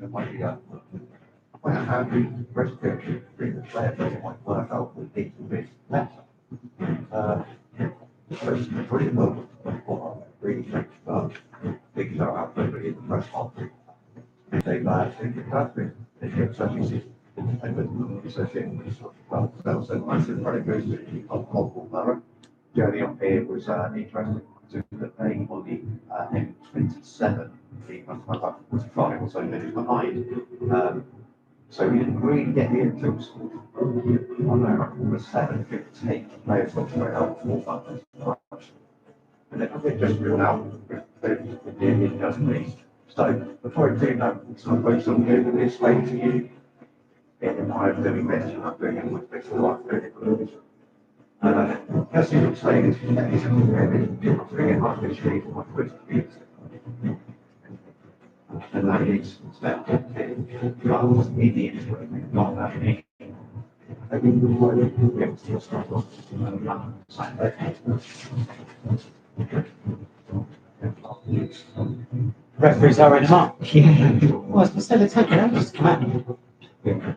when I have the respiratory bring the player doesn't want to work out with it a bit better. So it's pretty low, really makes things are out there in the press conference. They think it does be, they get such a and with associated with sort of well, so I said very good multiple borough. Journey up here was interesting to that they will be M27, about 45 or so minutes behind. So we didn't really get the influence on our almost 7:15 players got straight out 4 buttons. And then it just reeled out it doesn't least. So before I do that, so I'm going to do this way to you. In I'm doing this, and I'm doing it with this life doing it. As you were saying, it's bringing hard to achieve what was and that is that rather than idiots, not that many. I think the word is to start off Referees are in them up. Yeah. Well, it's instead of taking out, just come out. Yeah.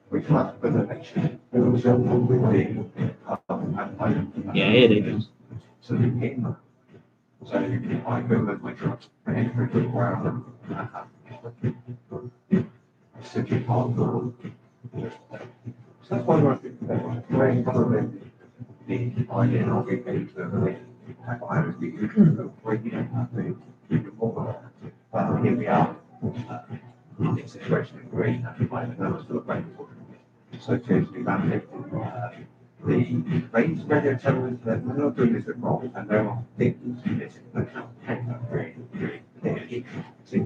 We can't put the nation. It was with the Yeah, it is. So you get so I go with my truck and for the ground simply can't go. So that's why we're very confident the idea of it being I was the breaking up the here we are in this situation in green at the moment that was still available. So seriously mandated the rates radio channels that we're not doing this at wrong and they're not thinking to this but not take that really clearly to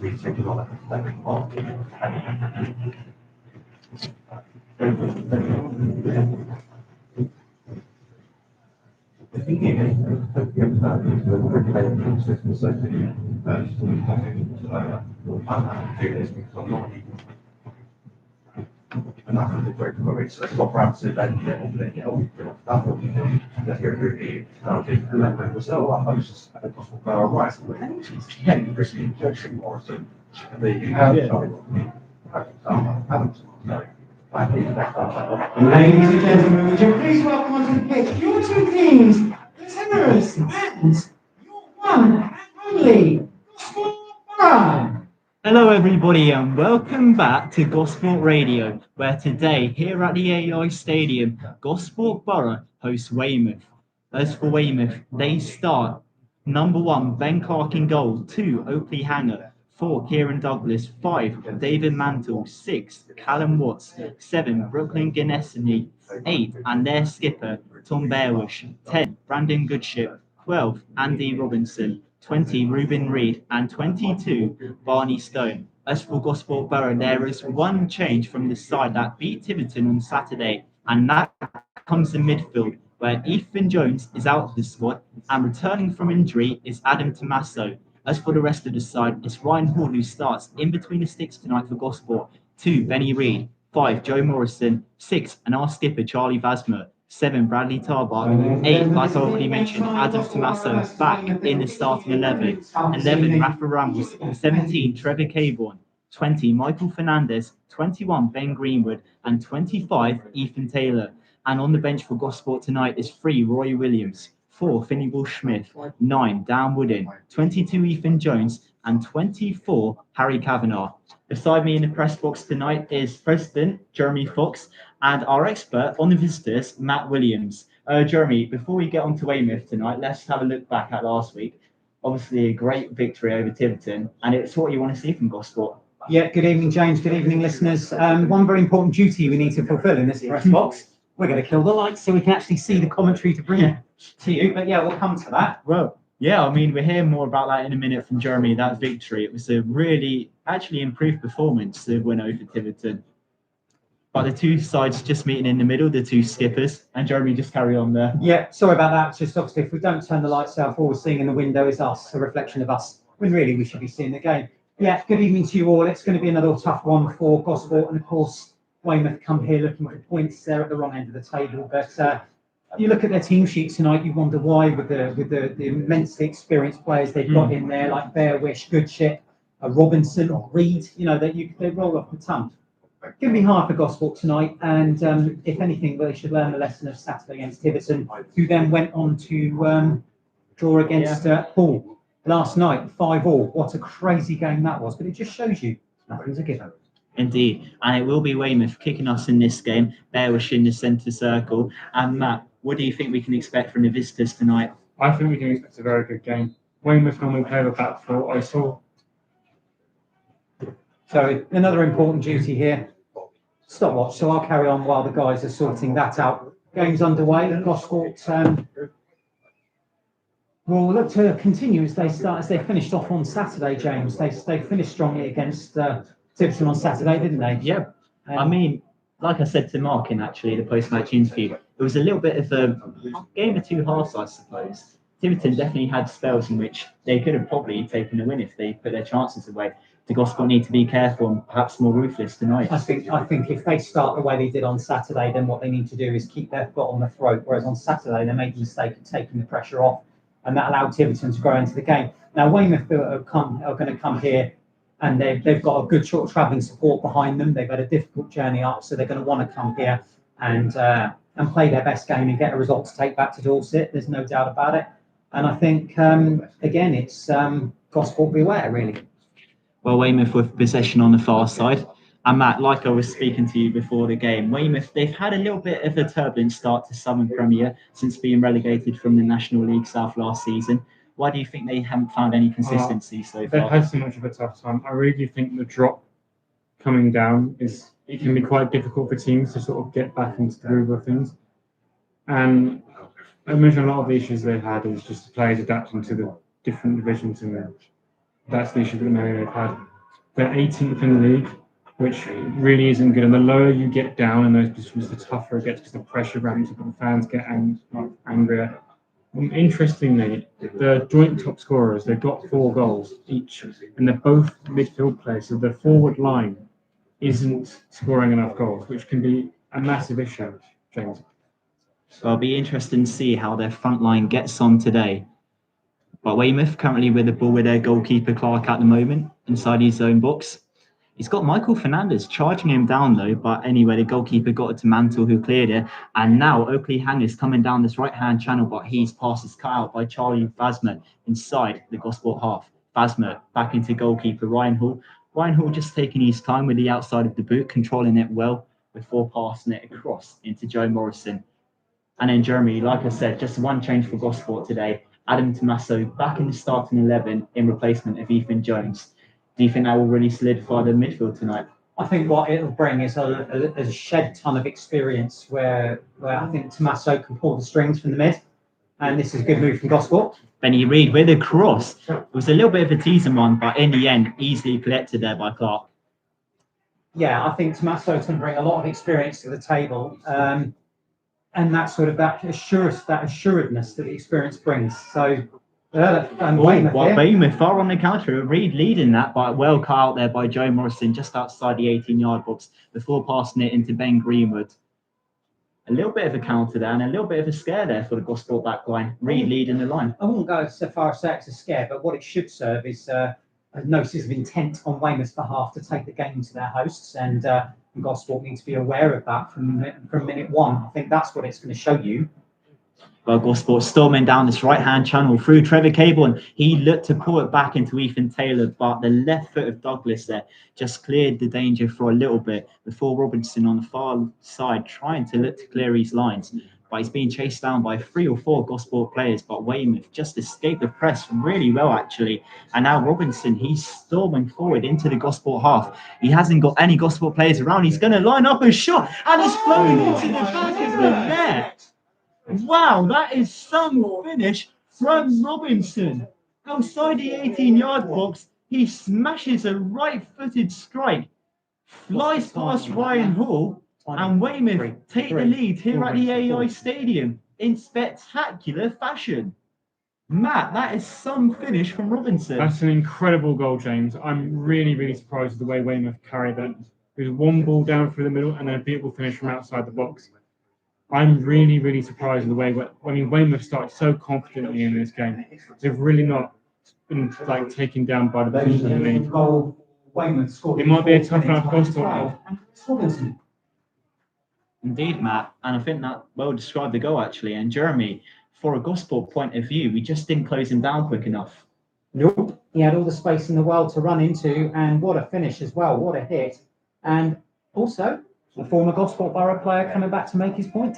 we take a lot of that involved. The thing is, enough of the great worries. That's what perhaps it then that will be that here really started and then was so I was just right and Christine Jackson Morrison the Ladies and gentlemen, would you please welcome onto the pitch your two teams, the Tenors and your one and only Gosport Borough. Hello everybody and welcome back to Gosport Radio, where today here at the AI Stadium, Gosport Borough hosts Weymouth. As for Weymouth, they start number 1 Ben Clark in goal, 2 Oakley Hanger, 4 Kieran Douglas, 5 David Mantle, 6 Callum Watts, 7 Brooklyn Guinnessany, 8 and their skipper Tom Bearwish, 10 Brandon Goodship, 12 Andy Robinson, 20 Ruben Reed and 22 Barney Stone. As for Gosport Borough, there is one change from the side that beat Tiverton on Saturday, and that comes in midfield, where Ethan Jones is out of the squad and returning from injury is Adam Tommaso. As for the rest of the side, it's Ryan Hall who starts in between the sticks tonight for Gosport, 2 Benny Reed, 5 Joe Morrison, 6 and our skipper Charlie Vasmer, 7 Bradley Tarbuck, 8 like I already mentioned Adam Tommaso back in the starting 11, 11 Rafa Ramos, 17 Trevor Caborn, 20 Michael Fernandez, 21 Ben Greenwood and 25 Ethan Taylor. And on the bench for Gosport tonight is 3 Roy Williams, 4 Finney Smith, 9 Dan Woodin, 22 Ethan Jones and 24 Harry Kavanagh. Beside me in the press box tonight is President Jeremy Fox and our expert on the visitors, Matt Williams. Jeremy, before we get on to Weymouth tonight, let's have a look back at last week. Obviously a great victory over Tiverton, and it's what you want to see from Gosport. Yeah, good evening, James. Good evening, listeners. One very important duty we need to fulfil in this press box. We're going to kill the lights so we can actually see the commentary to bring it to you. But yeah, we'll come to that. Well, yeah, I mean, we'll hear more about that in a minute from Jeremy, that victory. It was a really, actually improved performance, the win over Tiverton. But the two sides just meeting in the middle, the two skippers, and Jeremy just carry on there. Yeah, sorry about that. Just obviously, if we don't turn the lights out, all we're seeing in the window is us, a reflection of us, when really we should be seeing the game. Yeah, good evening to you all. It's going to be another tough one for Gosport, and of course, Weymouth come here looking for points. They're at the wrong end of the table, but you look at their team sheet tonight, you wonder why, with the immensely experienced players they've got in there, like Bearwish, Goodship, Robinson, Reed, they roll off the tongue. Going to be hard for Gosport tonight, and if anything, they should learn the lesson of Saturday against Tiverton, who then went on to draw against Hull last night, 5-5. What a crazy game that was! But it just shows you nothing's a given. Indeed, and it will be Weymouth kicking us in this game. Bearish in the centre circle. And Matt, what do you think we can expect from the visitors tonight? I think we can expect a very good game. Weymouth normally play with a back four. I saw. So another important duty here. Stopwatch. So I'll carry on while the guys are sorting that out. Game's underway. Gosport will look to continue as they finished off on Saturday, James. They finished strongly against Tiverton on Saturday, didn't they? Yeah. I mean, like I said to Mark in actually the post-match interview, it was a little bit of a game of two halves, I suppose. Tiverton definitely had spells in which they could have probably taken a win if they put their chances away. The Gosport need to be careful and perhaps more ruthless tonight. I think if they start the way they did on Saturday, then what they need to do is keep their foot on the throat. Whereas on Saturday they made the mistake of taking the pressure off, and that allowed Tiverton to grow into the game. Now Weymouth are going to come here, and they've got a good short travelling support behind them. They've had a difficult journey up, so they're going to want to come here and play their best game and get a result to take back to Dorset. There's no doubt about it. And I think again, it's Gosport beware, really. Well, Weymouth with possession on the far side. And Matt, like I was speaking to you before the game, Weymouth, they've had a little bit of a turbulent start to Southern Premier since being relegated from the National League South last season. Why do you think they haven't found any consistency so They've far? had so much of a tough time. I really do think the drop coming down it can be quite difficult for teams to sort of get back into the groove of things. And I imagine a lot of the issues they've had is just the players adapting to the different divisions, and that's the issue that they've had. They're 18th in the league, which really isn't good. And the lower you get down in those positions, the tougher it gets because the pressure ramps up and the fans get angrier. Interestingly, the joint top scorers, they've got 4 goals each, and they're both midfield players. So the forward line isn't scoring enough goals, which can be a massive issue, James. So it'll be interesting to see how their front line gets on today. But Weymouth currently with the ball with their goalkeeper Clark at the moment inside his own box. He's got Michael Fernandez charging him down though, but anyway, the goalkeeper got it to Mantle who cleared it. And now Oakley Hangers coming down this right-hand channel, but his pass is cut out by Charlie Vasmer inside the Gosport half. Vasmer back into goalkeeper Ryan Hall. Ryan Hall just taking his time with the outside of the boot, controlling it well before passing it across into Joe Morrison. And then Jeremy, like I said, just one change for Gosport today. Adam Tommaso back in the starting 11 in replacement of Ethan Jones. Do you think that will really solidify the midfield tonight? I think what it'll bring is a shed ton of experience where I think Tommaso can pull the strings from the mid, and this is a good move from Gosport. Benny Reid with a cross. It was a little bit of a teasing one, but in the end, easily collected there by Clark. Yeah, I think Tommaso can bring a lot of experience to the table, and that sort of that assuredness that the experience brings. So. Weymouth far on the counter. Reid leading that, but well cut out there by Joe Morrison just outside the 18-yard box before passing it into Ben Greenwood. A little bit of a counter there and a little bit of a scare there for the Gosport back line. Reid leading the line. I wouldn't go so far as say it's a scare, but what it should serve is a notice of intent on Weymouth's behalf to take the game to their hosts, and Gosport need to be aware of that from minute one. I think that's what it's going to show you. Well, Gosport storming down this right-hand channel through Trevor Cable, and he looked to pull it back into Ethan Taylor, but the left foot of Douglas there just cleared the danger for a little bit before Robinson on the far side trying to look to clear his lines. But he's being chased down by 3 or 4 Gosport players, but Weymouth just escaped the press really well, actually. And now Robinson, he's storming forward into the Gosport half. He hasn't got any Gosport players around. He's going to line up a shot, and it's flown into the back of the net. Wow, that is some finish from Robinson. Outside the 18-yard box, he smashes a right-footed strike, flies past Ryan Hall, and Weymouth take the lead here at the AI Stadium in spectacular fashion. Matt, that is some finish from Robinson. That's an incredible goal, James. I'm really, really surprised with the way Weymouth carried that. There's one ball down through the middle and then a beautiful finish from outside the box. I'm really, really surprised with the way. Weymouth started so confidently in this game. They've really not been like taken down by the Those position in the league. goal Weymouth scored. It might be a in tough 4 minutes, enough cost to 12. And Chris Robinson. Indeed, Matt, and I think that well described the goal actually. And Jeremy, for a Gosport point of view, we just didn't close him down quick enough. Nope. He had all the space in the world to run into, and what a finish as well. What a hit. And also, a former Gosport Borough player coming back to make his point,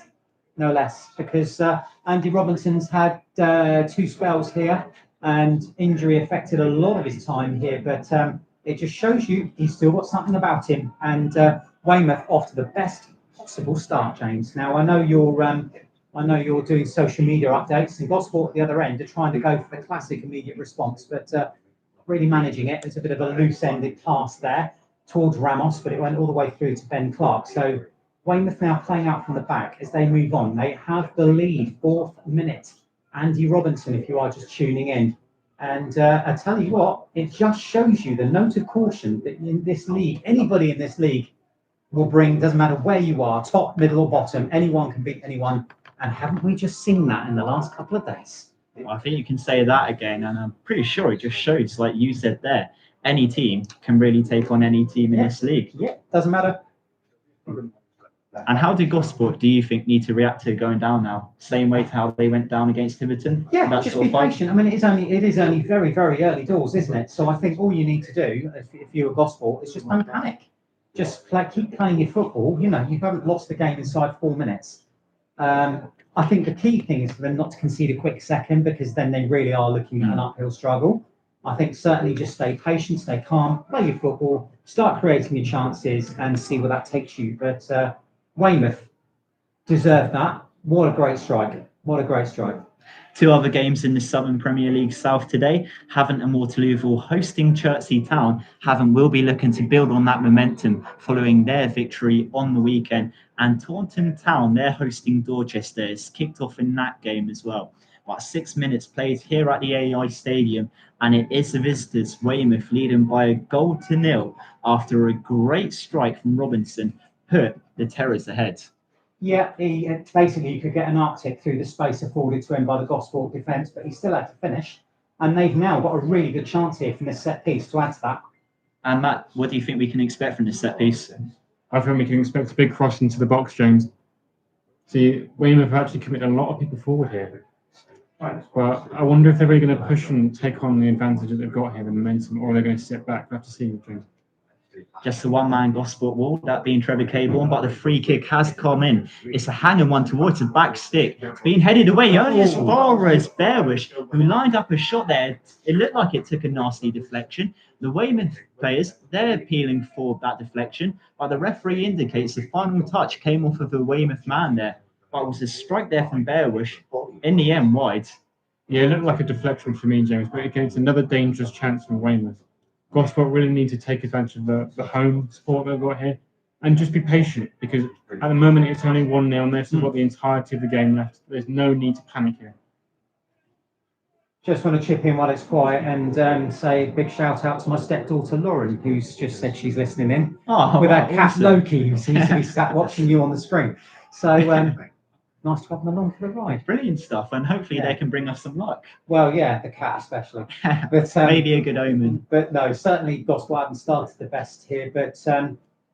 no less, because Andy Robinson's had 2 spells here, and injury affected a lot of his time here, but it just shows you he's still got something about him. And Weymouth off to the best possible start, James. Now, I know you're doing social media updates, and Gosport at the other end are trying to go for the classic immediate response, but really managing it. There's a bit of a loose-ended pass there towards Ramos, but it went all the way through to Ben Clark. So Weymouth now playing out from the back as they move on. They have the lead, 4th minute. Andy Robinson, if you are just tuning in. And I tell you what, it just shows you the note of caution that in this league, anybody in this league will bring, doesn't matter where you are, top, middle or bottom, anyone can beat anyone. And haven't we just seen that in the last couple of days? Well, I think you can say that again, and I'm pretty sure it just shows, like you said there, any team can really take on any team in this league. Yeah, doesn't matter. And how did Gosport, do you think, need to react to going down now? Same way to how they went down against Tiverton? Yeah, That just sort be of fight? patient. I mean, it is only very, very early doors, isn't it? So I think all you need to do, if you're a Gosport, is just don't panic. Just keep playing your football. You know, you haven't lost the game inside 4 minutes. I think the key thing is for them not to concede a quick second, because then they really are looking at an uphill struggle. I think certainly just stay patient, stay calm, play your football, start creating your chances, and see where that takes you. But Weymouth deserved that. What a great strike. What a great strike. 2 other games in the Southern Premier League South today. Havant and Waterlooville hosting Chertsey Town. Havant will be looking to build on that momentum following their victory on the weekend. And Taunton Town, they're hosting Dorchester. It's kicked off in that game as well. About 6 minutes played here at the AI Stadium, and it is the visitors, Weymouth, leading by a 1-0 after a great strike from Robinson put the Terrors ahead. Yeah, he basically you could get an uptick through the space afforded to him by the Gosport defence, but he still had to finish. And they've now got a really good chance here from this set piece to add to that. And Matt, what do you think we can expect from this set piece? I think we can expect a big cross into the box, James. See, Weymouth have actually committed a lot of people forward here. But I wonder if they're really going to push and take on the advantage that they've got here, the momentum, or they're going to sit back. We'll have to see, James. Just a one-man Gosport wall, that being Trevor Caborn, but the free kick has come in. It's a hanging one towards the back stick. It's being headed away only as far as Bearwish, who lined up a shot there. It looked like it took a nasty deflection. The Weymouth players, they're appealing for that deflection, but the referee indicates the final touch came off of the Weymouth man there. But it was a strike there from Bearwish, in the end wide. Yeah, it looked like a deflection for me, James, but again, it's another dangerous chance from Weymouth. Gosport really need to take advantage of the home support they've got here and just be patient, because at the moment it's only 1-0 and they've still got the entirety of the game left. There's no need to panic here. Just want to chip in while it's quiet and say a big shout out to my stepdaughter Lauren, who's just said she's listening in with her cat awesome. Loki, who seems to be sat watching you on the screen. So nice to have them along for the ride. Brilliant stuff, and hopefully they can bring us some luck. Well, yeah, the cat especially. But Maybe a good omen. But no, certainly Gosport haven't started the best here. But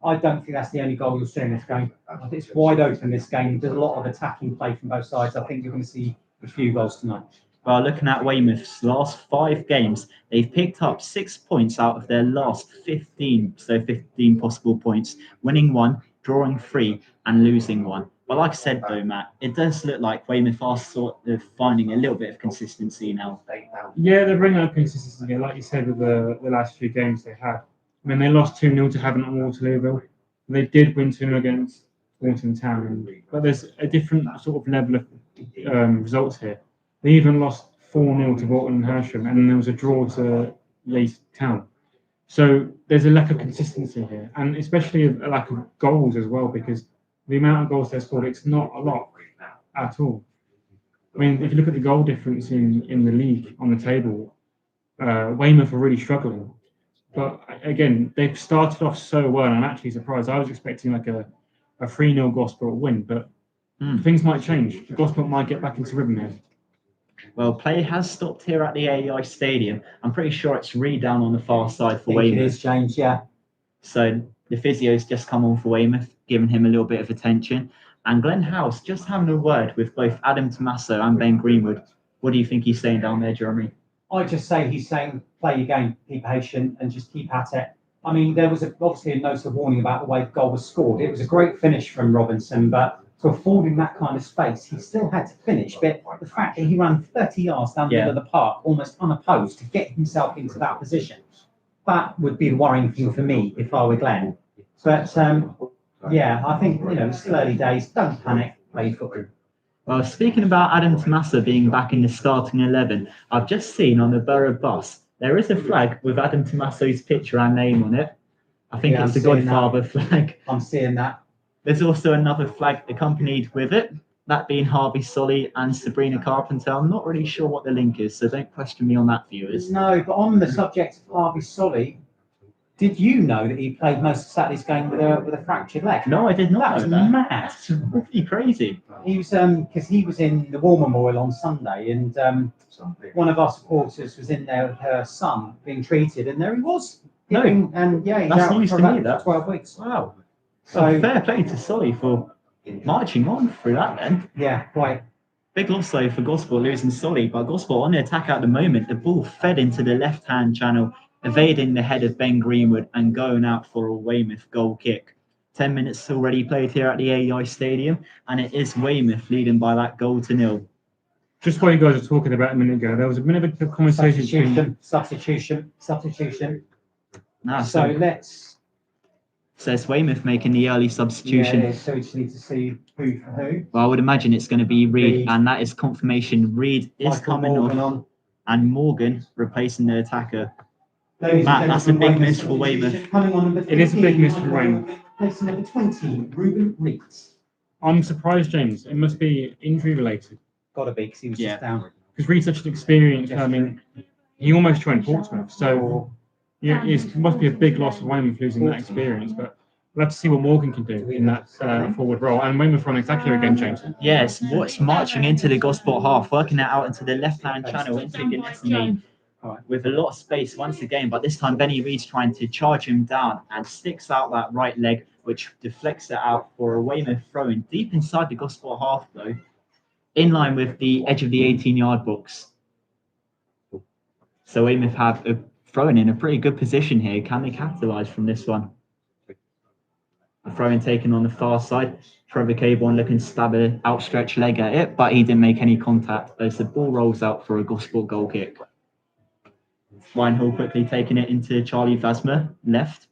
I don't think that's the only goal you'll see in this game. It's wide open, this game. There's a lot of attacking play from both sides. I think you're going to see a few goals tonight. Well, looking at Weymouth's last 5 games, they've picked up 6 points out of their last 15, so 15 possible points, winning 1, drawing 3, and losing 1. But like I said, though, Matt, it does look like Weymouth are sort of finding a little bit of consistency now. Yeah, they're bringing up consistency again, like you said, with the last few games they had. I mean, they lost 2-0 to Havant and Waterlooville. They did win 2-0 against Taunton Town, but there's a different sort of level of results here. They even lost 4-0 to Bolton and Hersham, and then there was a draw to Leith Town. So there's a lack of consistency here, and especially a lack of goals as well, because the amount of goals they scored, it's not a lot at all. I mean, if you look at the goal difference in the league on the table, Weymouth are really struggling. But again, they've started off so well, and I'm actually surprised. I was expecting like a 3-0 Gosport win, but things might change. The Gosport might get back into rhythm here. Well, play has stopped here at the AEI Stadium. I'm pretty sure it's Reed down on the far side I for think it Weymouth. is, James, yeah. So the physio's just come on for Weymouth, giving him a little bit of attention. And Glenn House just having a word with both Adam Tommaso and Ben Greenwood. What do you think he's saying down there, Jeremy? I just say he's saying, play your game, be patient, and just keep at it. I mean, there was obviously a note of warning about the way the goal was scored. It was a great finish from Robinson, but to afford him that kind of space, he still had to finish. But the fact that he ran 30 yards down the middle of the park, almost unopposed, to get himself into that position, that would be the worrying thing for me if I were Glenn. But yeah, I think, it's still early days. Don't panic, play football. Well, speaking about Adam Tommaso being back in the starting 11, I've just seen on the Borough bus, there is a flag with Adam Tommaso's picture and name on it. I think Yeah, it's I'm the seeing Godfather flag. I'm seeing that. There's also another flag accompanied with it, that being Harvey Solly and Sabrina Carpenter. I'm not really sure what the link is, so don't question me on that, viewers. No, but on the subject of Harvey Solly, did you know that he played most of Saturday's game with a fractured leg? No, I did not That was know that. mad. That's really crazy. He was because he was in the War Memorial on Sunday, and one of our supporters was in there with her son being treated, and there he was. No. And yeah, he's That's out news for to me, about that. 12 weeks. Wow. So Well, fair play to Solly for marching on through that then. yeah, quite. Big loss though for Gosport losing Solly, but Gosport on the attack at the moment, the ball fed into the left-hand channel, evading the head of Ben Greenwood and going out for a Weymouth goal kick. 10 minutes already played here at the AEI Stadium, and it is Weymouth leading by that goal to 0. Just what you guys were talking about a minute ago, there was a minute of a conversation between Substitution. Now, So let's. so it's Weymouth making the early substitution. Yeah, so we just need to see who for who. Well, I would imagine it's going to be Reed, Reed. and that is confirmation. Reed is Michael coming Morgan off, on. and Morgan replacing the attacker. Ladies and Matt, that's a gentlemen, big miss for substitution Weymouth. Coming on number It is a big 15, miss for Weymouth. Placing number 20, Ruben Reeds. I'm surprised, James. It must be injury related. Got to be, because he was Yeah. just down. Because Reed's such an experienced, Just I mean, he almost joined Portsmouth. So yeah, it must be a big loss for Weymouth losing that experience. But we'll have to see what Morgan can do in that forward role. And Weymouth run exactly again, James. Yes, what's marching into the Gosport half, working it out into the left-hand channel into Gillespie with a lot of space once again, but this time Benny Reed's trying to charge him down and sticks out that right leg, which deflects it out for a Weymouth throw-in deep inside the Gosport half, though, in line with the edge of the 18-yard box. So Weymouth have a throw-in in a pretty good position here. Can they capitalise from this one? A throw-in taken on the far side. Trevor Caborn looking to stab an outstretched leg at it, but he didn't make any contact as the ball rolls out for a Gosport goal kick. Ryan Hall quickly taking it into Charlie Vasmer, left.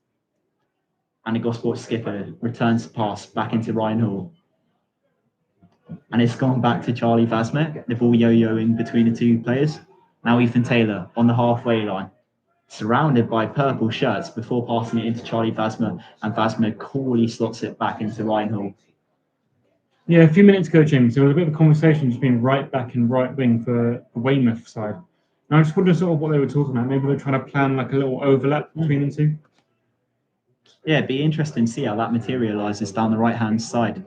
And the Gosport skipper returns the pass back into Ryan Hall. And it's gone back to Charlie Vasmer, the ball yo-yoing between the two players. Now Ethan Taylor on the halfway line, surrounded by purple shirts before passing it into Charlie Vasmer, and Vasmer coolly slots it back into Ryan Hall. Yeah, a few minutes ago, James, there was a bit of a conversation between right back and right wing for the Weymouth side. And I just wondered sort of what they were talking about. Maybe they're trying to plan like a little overlap between the two. Yeah, it'd be interesting to see how that materialises down the right-hand side.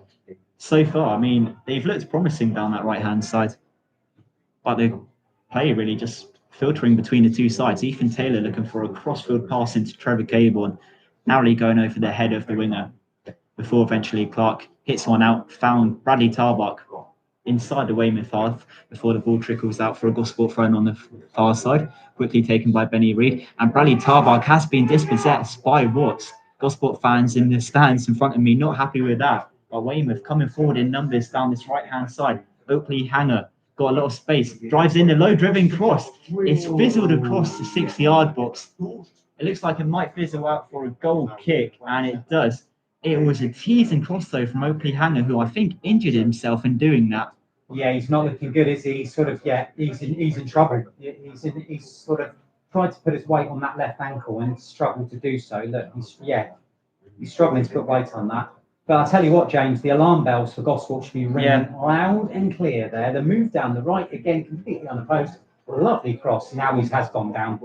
So far, I mean, they've looked promising down that right-hand side, but the play really just filtering between the two sides. Ethan Taylor looking for a crossfield pass into Trevor Caborn, narrowly going over the head of the winger, before eventually Clark hits one out, found Bradley Tarbuck inside the Weymouth half before the ball trickles out for a Gosport throw on the far side, quickly taken by Benny Reed. And Bradley Tarbuck has been dispossessed by Watts. Gosport fans in the stands in front of me not happy with that. But Weymouth coming forward in numbers down this right-hand side. Oakley Hanger got a lot of space, drives in a low-driven cross. It's fizzled across the 6-yard box. It looks like it might fizzle out for a goal kick, and it does. It was a teasing cross, though, from Oakley Hanger, who I think injured himself in doing that. Yeah, he's not looking good, is he? He's sort of, he's in trouble. He's sort of tried to put his weight on that left ankle and struggled to do so. Look, he's struggling to put weight on that. But I'll tell you what, James, the alarm bells for Gosport should be ringing loud and clear there. The move down the right, again, completely unopposed. Lovely cross. Now he has gone down.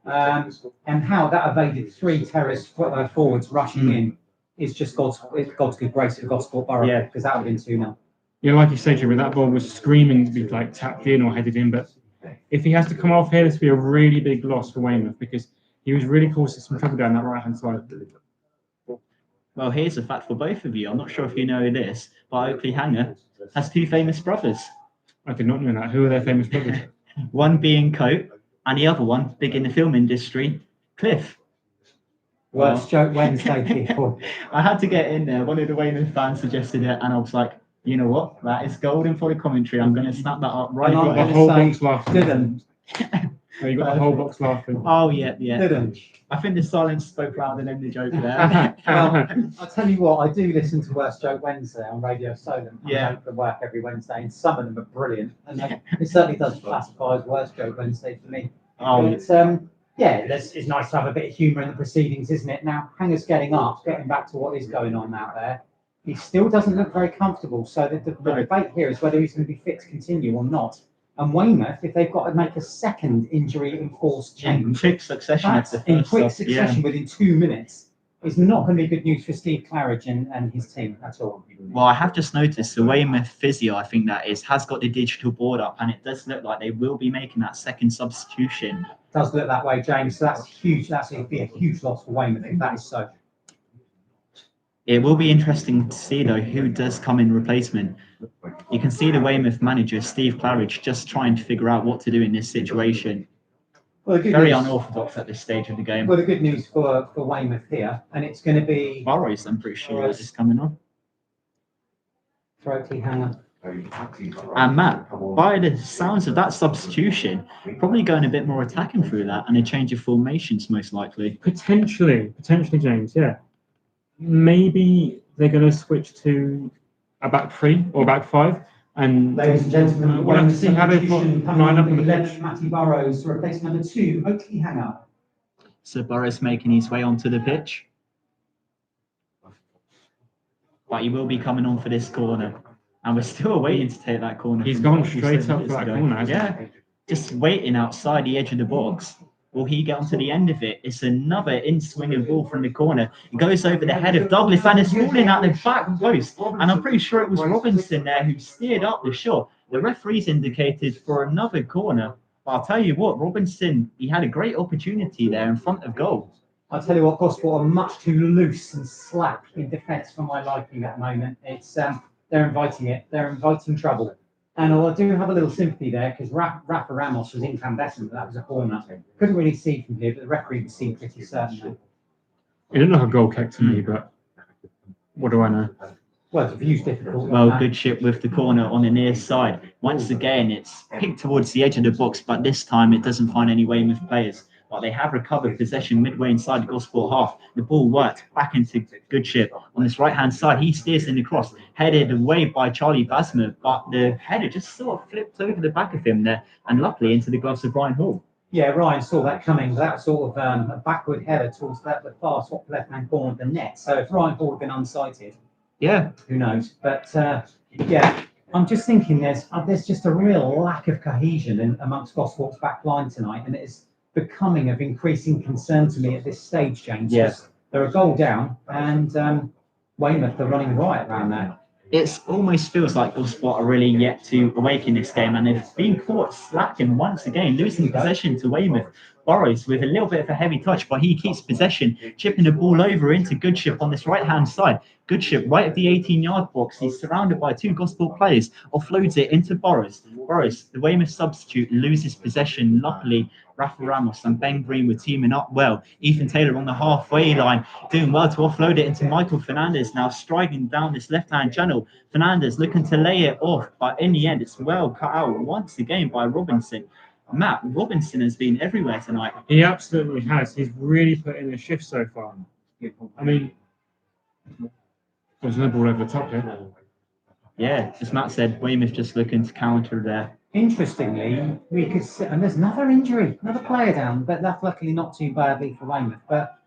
And how that evaded 3 terrorist forwards rushing in is just God's good grace for Gosport Borough, because that would have been 2-0. Yeah, like you said, Jimmy, that ball was screaming to be like tapped in or headed in. But if he has to come off here, this would be a really big loss for Weymouth because he was really causing some trouble down that right-hand side. Well, here's a fact for both of you. I'm not sure if you know this, but Oakley Hanger has two famous brothers. I did not know that. Who are their famous brothers? One being Cope, and the other one, big in the film industry, Cliff. Worst joke Wednesday, people. I had to get in there. One of the Weymouth fans suggested it, and I was like, you know what? That is golden for the commentary. I'm going to snap that up right And I'm The away. gonna whole say, box laughing. didn't. Oh, you got the whole box laughing. Oh, yeah, yeah. Didn't. I think the silence spoke louder than the joke there. Well, I'll tell you what, I do listen to Worst Joke Wednesday on Radio Solent. Yeah. I go to work every Wednesday, and some of them are brilliant. And it certainly does classify as Worst Joke Wednesday for me. Oh, But, yeah, it's nice to have a bit of humour in the proceedings, isn't it? Now, Hanger's getting up, getting back to what is going on out there. He still doesn't look very comfortable. So the debate here is whether he's going to be fit to continue or not. And Weymouth, if they've got to make a second injury-enforced in change, quick succession. At that's the in first quick off, yeah. succession within 2 minutes, is not going to be good news for Steve Claridge and his team at all. Well, I have just noticed the Weymouth physio, I think that is, has got the digital board up, and it does look like they will be making that second substitution. Does look that way, James. So that's huge. That's going to be a huge loss for Weymouth if that is so. It will be interesting to see, though, who does come in replacement. You can see the Weymouth manager, Steve Claridge, just trying to figure out what to do in this situation. Well, the good Very news, unorthodox at this stage of the game. well, the good news for Weymouth here, and it's going to be Burrows, I'm pretty sure, is coming on. Throaty Hanger. And Matt, by the sounds of that substitution, probably going a bit more attacking through that and a change of formations, most likely. Potentially, James, yeah. Maybe they're going to switch to a back three or back five. And Ladies and gentlemen, we'll have to see how they substitution line up on the 11, pitch. Matty Burrows to replace number 2, Oakley Hanger. So Burrows making his way onto the pitch. But he will be coming on for this corner. And we're still waiting to take that corner. He's from gone what we straight said up for minutes that ago. corner, hasn't Yeah, just waiting outside the edge of the box. Will he get onto the end of it? It's another in-swinging ball from the corner. It goes over the head of Douglas and it's falling at the back post. And I'm pretty sure it was Robinson there who steered up the shot. The referee's indicated for another corner. But I'll tell you what, Robinson, he had a great opportunity there in front of goal. I'll tell you what, Gosport are much too loose and slack in defence for my liking at the moment. It's they're inviting it. They're inviting trouble. And I do have a little sympathy there because Rafa Ramos was incandescent, but that was a corner. Couldn't really see from here, but the referee was seen pretty certainly. It didn't look like a goal kick to me, but what do I know? Well, the view's difficult. Well, good ship with the corner on the near side. Once again, it's picked towards the edge of the box, but this time it doesn't find any Weymouth players. But they have recovered possession midway inside the Gosport half. The ball worked back into Goodship on this right-hand side. He steers in the cross, headed away by Charlie Basma, but the header just sort of flipped over the back of him there, and luckily into the gloves of Ryan Hall. Yeah, Ryan saw that coming. That was sort of a backward header towards the far top left-hand corner of the net. So if Ryan Hall had been unsighted, Yeah, who knows? But yeah, I'm just thinking there's just a real lack of cohesion amongst Gosport's back line tonight, and it's becoming of increasing concern to me at this stage, James. Yes. They're a goal down, and Weymouth are running riot around there. it almost feels like Gosport are really yet to awaken this game, and they've been caught slacking once again, losing possession to Weymouth. Burrows with a little bit of a heavy touch, but he keeps possession, chipping the ball over into Goodship on this right-hand side. Goodship right at the 18-yard box. He's surrounded by two Gosport players, offloads it into Burrows. Burrows, the Weymouth substitute, loses possession. Luckily, Rafa Ramos and Ben Green were teaming up well. Ethan Taylor on the halfway line, doing well to offload it into Michael Fernandez, now striding down this left-hand channel. Fernandez looking to lay it off, but in the end, it's well cut out once again by Robinson. Matt, Robinson has been everywhere tonight. He absolutely has. He's really put in a shift so far. I mean, there's no ball over the top here. Yeah, as Matt said, Weymouth just looking to counter there. Interestingly, we could see, and there's another injury, another player down, but that's luckily not too badly for Weymouth. But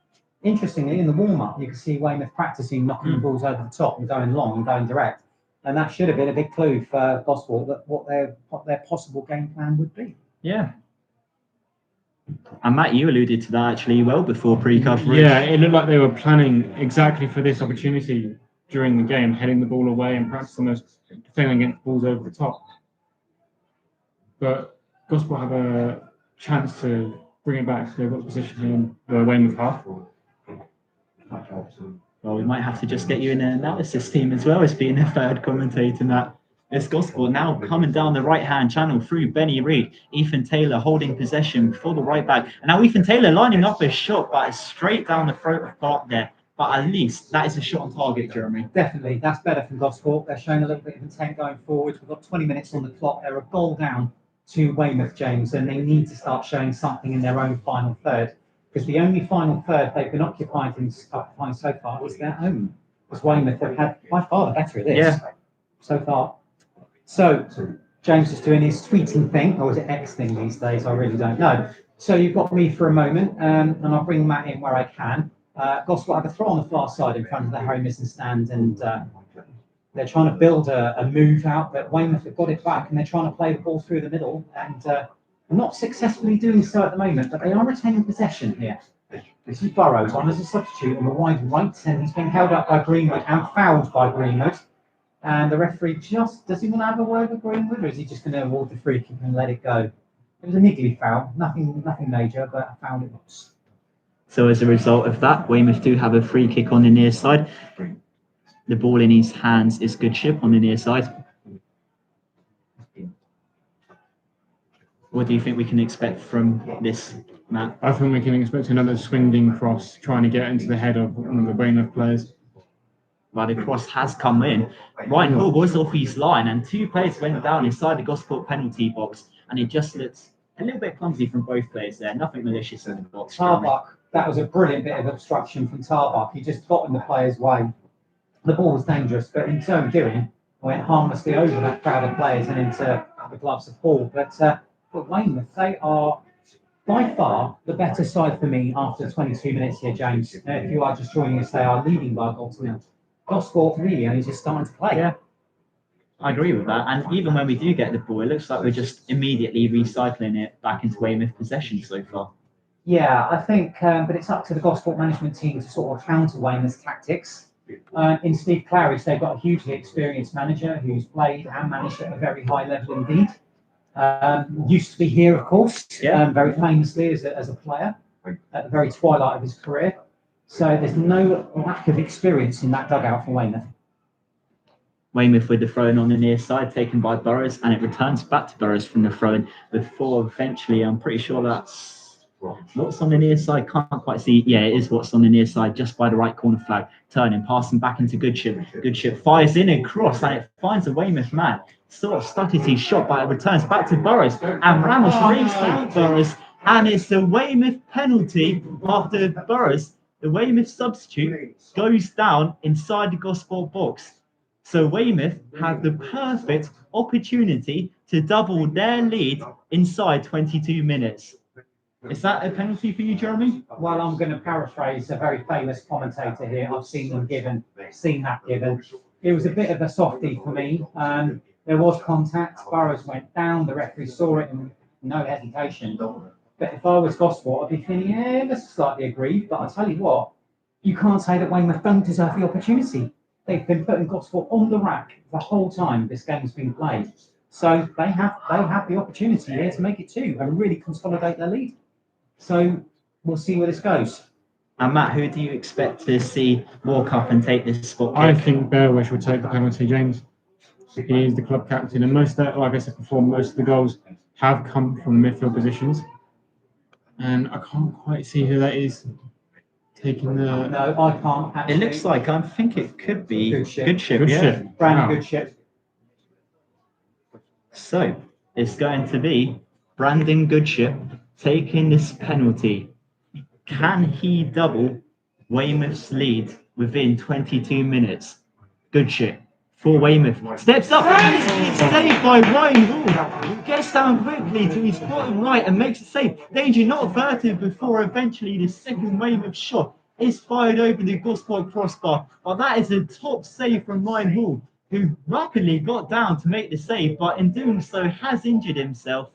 interestingly, in the warm-up, you can see Weymouth practicing knocking the balls over the top and going long and going direct. And that should have been a big clue for Gosport that what their possible game plan would be. Yeah. And Matt, you alluded to that actually well before pre-coverage. Yeah, it looked like they were planning exactly for this opportunity during the game, heading the ball away and practicing those defending against balls over the top. But Gosport have a chance to bring it back. They've got position in the Weymouth half. Well, we might have to just get you in an analysis team as well as being a third commentator in that. This Gosport now coming down the right-hand channel through Benny Reid. Ethan Taylor holding possession for the right back. And now Ethan Taylor lining up a shot, but it's straight down the throat of Clark there. But at least that is a shot on target, Jeremy. Definitely, that's better from Gosport. They're showing a little bit of intent going forward. We've got 20 minutes on the clock. They're a goal down to Weymouth, James, and they need to start showing something in their own final third. Because the only final third they've been occupying so far is their own. Because Weymouth have had by far the better of this so far. So James is doing his tweeting thing, or is it X thing these days? I really don't know. So you've got me for a moment, and I'll bring Matt in where I can. Gosport have a throw on the far side in front of the Harry Missing stand, and they're trying to build a move out, but Weymouth have got it back, and they're trying to play the ball through the middle, and not successfully doing so at the moment, but they are retaining possession here. This is Burrows on as a substitute on the wide right, and he's been held up by Greenwood and fouled by Greenwood. And the referee does he want to have a word with Greenwood, or is he just going to award the free kick and let it go? It was a niggly foul, nothing major, but a foul it was. So as a result of that, Weymouth do have a free kick on the near side. The ball in his hands is Goodship on the near side. What do you think we can expect from this, Matt? I think we can expect another swinging cross trying to get into the head of one of the Weymouth players. Well, the cross has come in. Ryan Hall was off his line, and two players went down inside the Gosport penalty box, and it just looks a little bit clumsy from both players there. Nothing malicious in the box. Tarbuck, that was a brilliant bit of obstruction from Tarbuck. He just got in the player's way. The ball was dangerous, but in so doing, went harmlessly over that crowd of players and into the gloves of Hall. But Weymouth, they are by far the better side for me after 22 minutes here, James. If you are just joining us, they are leading by a goal to nil. Gosport really only just starting to play. Yeah, I agree with that. And even when we do get the ball, it looks like we're just immediately recycling it back into Weymouth possession so far. Yeah, I think, but it's up to the Gosport management team to sort of counter Weymouth's tactics. In Steve Claridge, they've got a hugely experienced manager who's played and managed at a very high level indeed. Used to be here, of course, very famously as a player at the very twilight of his career. So there's no lack of experience in that dugout for Weymouth. Weymouth with the throw-in on the near side, taken by Burrows, and it returns back to Burrows from the throw-in before eventually, I'm pretty sure that's what's on the near side. Can't quite see. Yeah, it is what's on the near side, just by the right corner flag. Turning, passing back into Goodship. Goodship fires in a cross, and it finds a Weymouth man. Sort of stuck at his shot, but it returns back to Burrows. And Ramos rings out Burrows, and it's a Weymouth penalty after Burrows. The Weymouth substitute goes down inside the Gosport box. So Weymouth have the perfect opportunity to double their lead inside 22 minutes. Is that a penalty for you, Jeremy? Well, I'm going to paraphrase a very famous commentator here. I've seen that given. It was a bit of a softie for me. There was contact. Burrows went down. The referee saw it and no hesitation. But if I was Gosport, I'd be thinking, yeah, that's slightly agreed. But I tell you what, you can't say that Weymouth don't deserve the opportunity. They've been putting Gosport on the rack the whole time this game's been played. So they have the opportunity here to make it two and really consolidate their lead. So we'll see where this goes. And Matt, who do you expect to see walk up and take this spot kick? I think Berwish will take the penalty, James. He is the club captain, and like I said before, most of the goals have come from midfield positions. And I can't quite see who that is taking the. No, I can't. Actually. It looks like I think it could be Goodship. Goodship. Brandon Goodship. So it's going to be Brandon Goodship taking this penalty. Can he double Weymouth's lead within 22 minutes? Goodship for Weymouth. Steps up and it's saved by Ryan Hall. He gets down quickly to his bottom right and makes a save. Danger not averted before eventually the second Weymouth shot is fired over the Gosport crossbar. But that is a top save from Ryan Hall, who rapidly got down to make the save, but in doing so has injured himself.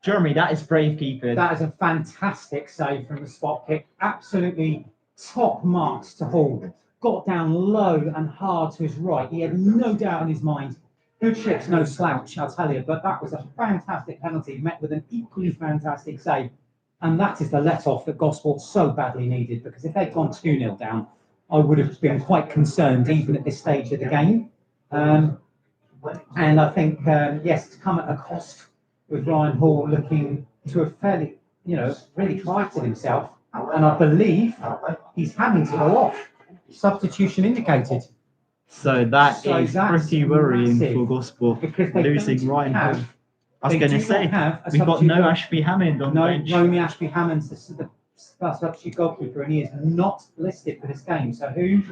Jeremy, that is brave keeping. That is a fantastic save from the spot kick. Absolutely top marks to Hall. Got down low and hard to his right. He had no doubt in his mind Good ship's no slouch, I'll tell you, but that was a fantastic penalty met with an equally fantastic save. And that is the let-off that Gosport so badly needed, because if they'd gone 2-0 down, I would have been quite concerned even at this stage of the game. And I think, yes, it's come at a cost with Ryan Hall looking to have fairly, really corrected himself. And I believe he's having to go off. Substitution indicated. So that's that's pretty worrying massive, for Gosport, because they losing don't Ryan Hall. have- I was they going to do not say, have a we've got substitute no goal- Ashby Hammond on No, the bench. Romy Ashby Hammond's the substitute goalkeeper, and he is not listed for this game. So who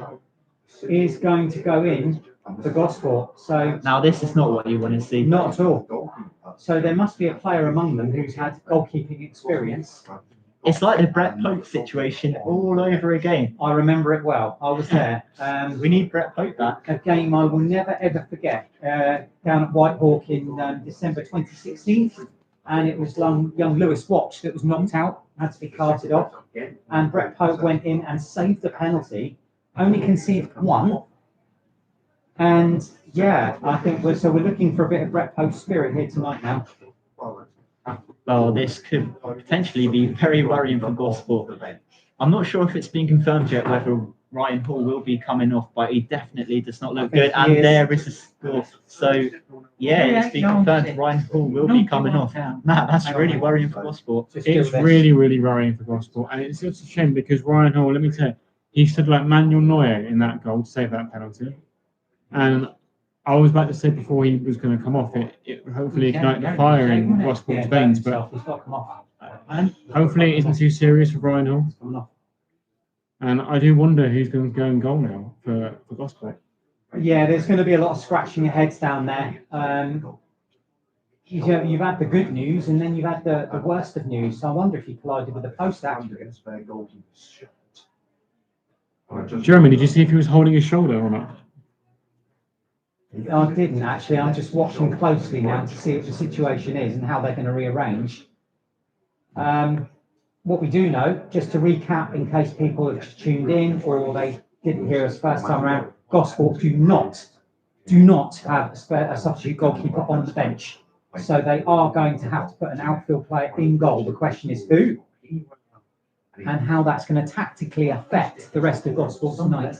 is going to go in for Gosport? So Now, this is not what you want to see. not at all. So there must be a player among them who's had goalkeeping experience. It's like the Brett Pope situation all over again. I remember it well. I was there. We need Brett Pope back. A game I will never ever forget. Down at Whitehawk in December 2016, and it was young Lewis Watch that was knocked out, had to be carted off, and Brett Pope went in and saved the penalty, only conceded one. And yeah, I think we're looking for a bit of Brett Pope's spirit here tonight now. Well, this could potentially be very worrying for Gosport. I'm not sure if it's been confirmed yet whether Ryan Hall will be coming off, but he definitely does not look good. I think he And is. there is a score. So, yeah, it's been confirmed Ryan Hall will be coming off. Matt, that's really worrying for Gosport. Just do It's this. really, really worrying for Gosport, and it's such a shame because Ryan Hall, let me tell you, he stood like Manuel Neuer in that goal to save that penalty. And I was about to say before he was going to come off, it hopefully ignite the fire in Gosport's veins, but He's got to come off. hopefully it isn't too serious for Ryan Hall. He's coming off. And I do wonder who's going to go in goal now for Gosport. Yeah, there's going to be a lot of scratching your heads down there. You've had the good news, and then you've had the worst of news. So I wonder if you collided with the post action. Jeremy, did you see if he was holding his shoulder or not? I didn't actually. I'm just watching closely now to see what the situation is and how they're going to rearrange. What we do know, just to recap, in case people have just tuned in or they didn't hear us first time around, Gosport do not have a substitute goalkeeper on the bench. So they are going to have to put an outfield player in goal. The question is who and how that's going to tactically affect the rest of Gosport tonight.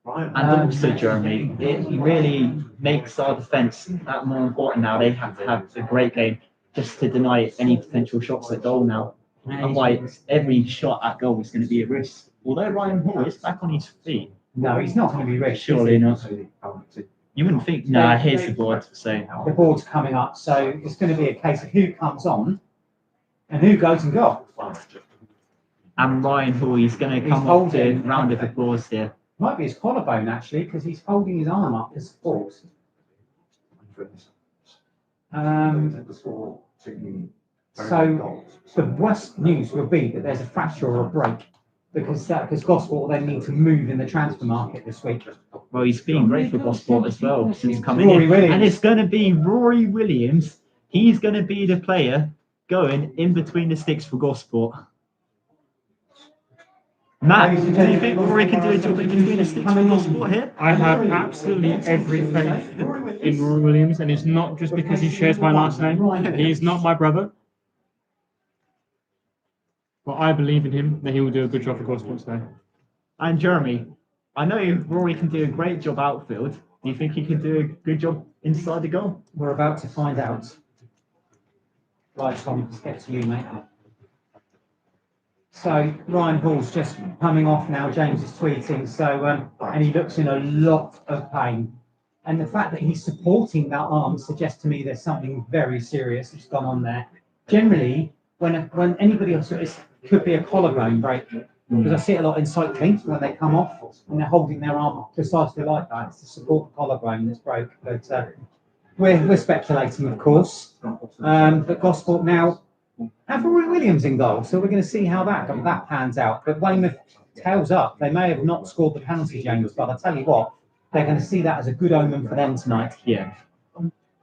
And also, Jeremy, it really makes our defence that more important now. They have to have a great game just to deny any potential shots at goal now. Otherwise, every shot at goal is going to be a risk. Although Ryan Hall is back on his feet. No, he's not going to be rich. Surely not. You wouldn't think. No, here's the board. So The board's coming up, so it's going to be a case of who comes on and who goes in goal. and Ryan Hall, he's going to He's come up to holding. round of applause here. Might be his collarbone actually, because he's holding his arm up for support. So the worst news will be that there's a fracture or a break, because Gosport will then need to move in the transfer market this week. Well, he's been great for Gosport as well since coming Rory in. Williams. And it's going to be Rory Williams. He's going to be the player going in between the sticks for Gosport. Matt, do you think Rory can do a job in between the sticks for Gosport here? I have absolutely every faith in Roy Williams, and it's not just because he shares my last name. He is not my brother. But I believe in him that he will do a good job for Gosport today. And Jeremy, I know Rory can do a great job outfield. Do you think he can do a good job inside the goal? We're about to find out. Right, Tom, let's get to you, mate. So Ryan Hall's just coming off now. James is tweeting. So and he looks in a lot of pain. And the fact that he's supporting that arm suggests to me there's something very serious that's gone on there. Generally, when anybody else, it could be a collarbone break, because I see it a lot in cycling when they come off and they're holding their arm up precisely like that. It's to support the collarbone that's broke. But we're speculating, of course. But Gosport now have Rory Williams in goal, so we're going to see how that pans out. But Weymouth tails up. They may have not scored the penalty, James, but I'll tell you what, they're going to see that as a good omen for them tonight. Yeah.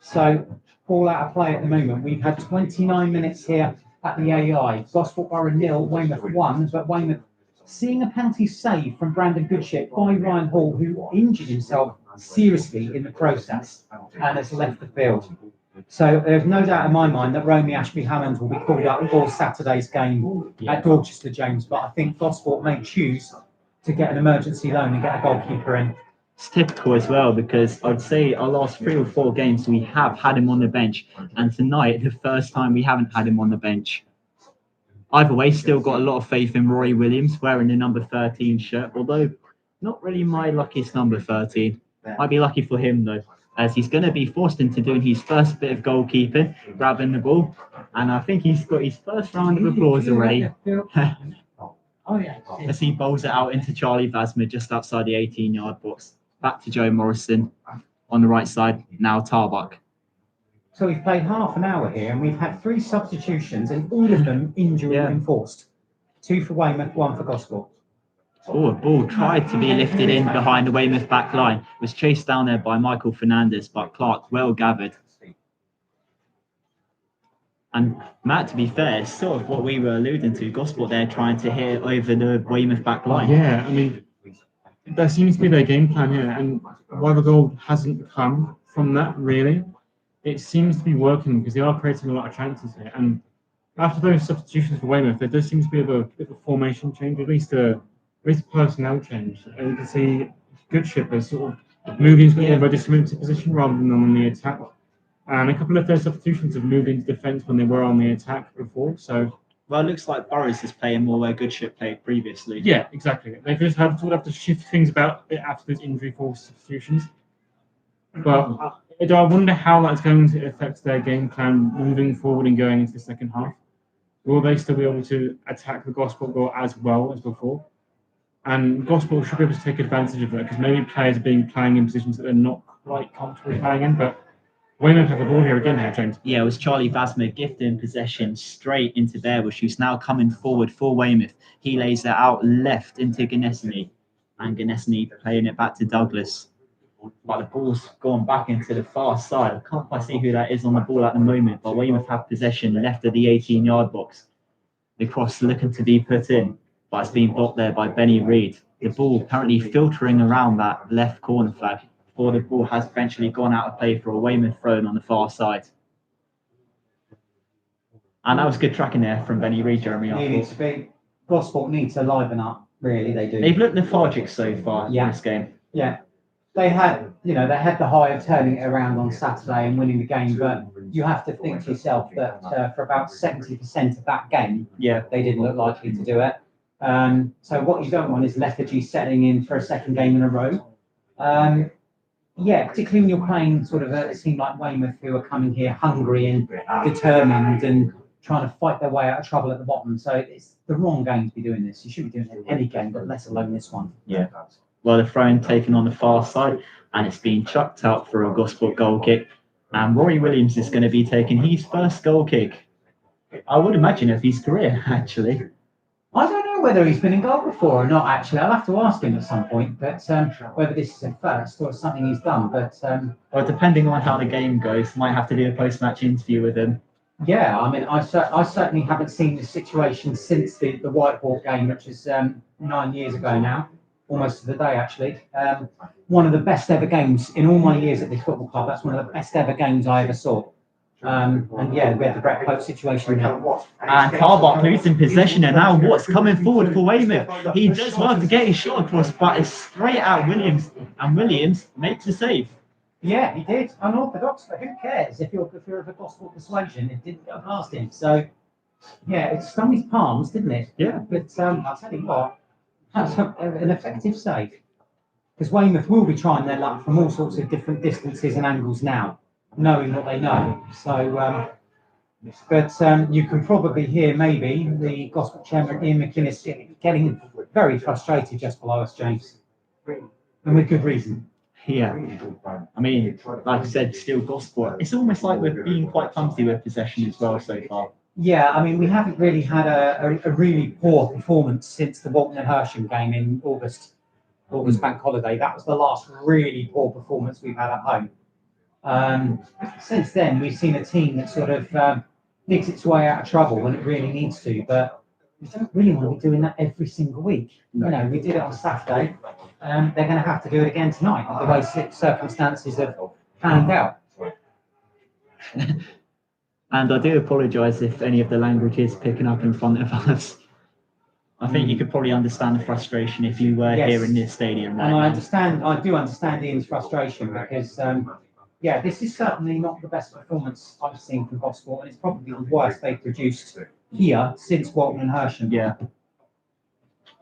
So all out of play at the moment. We've had 29 minutes here at the AI. Gosport Borough 0, Weymouth 1, but Weymouth seeing a penalty save from Brandon Goodship by Ryan Hall, who injured himself seriously in the process and has left the field. So there's no doubt in my mind that Romy Ashby-Hammond will be called up for Saturday's game at Dorchester, James. But I think Gosport may choose to get an emergency loan and get a goalkeeper in. It's typical as well because I'd say our last 3 or 4 games we have had him on the bench, and tonight the first time we haven't had him on the bench. Either way, still got a lot of faith in Rory Williams wearing the number 13 shirt, although not really my luckiest number 13. Might be lucky for him though, as he's going to be forced into doing his first bit of goalkeeping, grabbing the ball, and I think he's got his first round of applause already. As he bowls it out into Charlie Vasmer just outside the 18-yard box. Back to Joe Morrison on the right side, now Tarbuck. So we've played half an hour here and we've had 3 substitutions and all of them injury enforced. 2 for Weymouth, 1 for Gosport. Oh, a ball tried to be lifted in behind the Weymouth back line. Was chased down there by Michael Fernandez, but Clark well gathered. And Matt, to be fair, it's sort of what we were alluding to. Gosport there trying to hit over the Weymouth back line. Yeah, I mean, that seems to be their game plan here. And while the goal hasn't come from that, really, it seems to be working because they are creating a lot of chances here. And after those substitutions for Weymouth, there does seem to be a bit of a formation change, at least a personnel change. And you can see Goodship has sort of moved into more of a discriminative position rather than on the attack. And a couple of their substitutions have moved into defence when they were on the attack before. So, well, it looks like Burrows is playing more where Goodship played previously. Yeah, exactly. They've just had to shift things about a bit after those injury-forced substitutions. But I wonder how that's going to affect their game plan moving forward and going into the second half. Will they still be able to attack the Gosport goal as well as before? And Gosport should be able to take advantage of that because maybe players are playing in positions that they're not quite comfortable playing in. But Weymouth have the ball here again, James. Yeah, it was Charlie Vasmer gifting possession straight into Bearbush, who's now coming forward for Weymouth. He lays it out left into Ganesny, and Ganesny playing it back to Douglas. But the ball's gone back into the far side. I can't quite see who that is on the ball at the moment, but Weymouth have possession left of the 18-yard box. The cross looking to be put in, but it's been blocked there by Benny Reid. The ball apparently filtering around that left corner flag before the ball has eventually gone out of play for a Weymouth throw on the far side. And that was good tracking there from Benny Reid, Jeremy. Gosport need to liven up, really, they do. They've looked lethargic so far in this game. Yeah. They had the high of turning it around on Saturday and winning the game, but you have to think to yourself that for about 70% of that game, they didn't look likely to do it. So what you don't want is lethargy setting in for a second game in a row. Particularly when you're playing sort of a team like Weymouth, who are coming here hungry and determined and trying to fight their way out of trouble at the bottom. So it's the wrong game to be doing this. You shouldn't be doing it in any game, but let alone this one. Yeah. Well, the throw-in taken on the far side, and it's been chucked out for a Gosport goal kick. And Rory Williams is going to be taking his first goal kick, I would imagine, of his career, actually. I don't know whether he's been in goal before or not, actually. I'll have to ask him at some point, but whether this is a first or something he's done. But well, depending on how the game goes, might have to do a post-match interview with him. Yeah, I mean, I certainly haven't seen this situation since the Whitehawk game, which is 9 years ago now. Almost to the day, actually. One of the best ever games in all my years at this football club. That's one of the best ever games I ever saw. And yeah, we had the Brett Pope situation now. And Tarbuck losing possession, and now Watts coming forward for Weymouth. He does well to get his shot across, but it's straight at Williams, and Williams makes a save. Yeah, he did. Unorthodox, but who cares? If you're of a Gospel persuasion, it didn't go past him. So yeah, it stung his palms, didn't it? Yeah. But I'll tell you what. That's an effective save. Because Weymouth will be trying their luck from all sorts of different distances and angles now, knowing what they know. So, you can probably hear maybe the Gospel chairman, Ian McInnes, getting very frustrated just below us, James. And with good reason. Yeah. I mean, like I said, still Gospel. It's almost like we're being quite clumsy with possession as well so far. Yeah, I mean, we haven't really had a really poor performance since the Bolton and Hersham game in August bank holiday. That was the last really poor performance we've had at home. Since then, we've seen a team that sort of digs its way out of trouble when it really needs to. But We don't really want to be doing that every single week. You know, we did it on Saturday. They're going to have to do it again tonight, the way circumstances have panned out. And I do apologise if any of the language is picking up in front of us. I think you could probably understand the frustration if you were Yes. here in this stadium right And now. I do understand Ian's frustration because, yeah, this is certainly not the best performance I've seen from Gosport, and it's probably the worst they've produced here since Walton and Hersham. Yeah.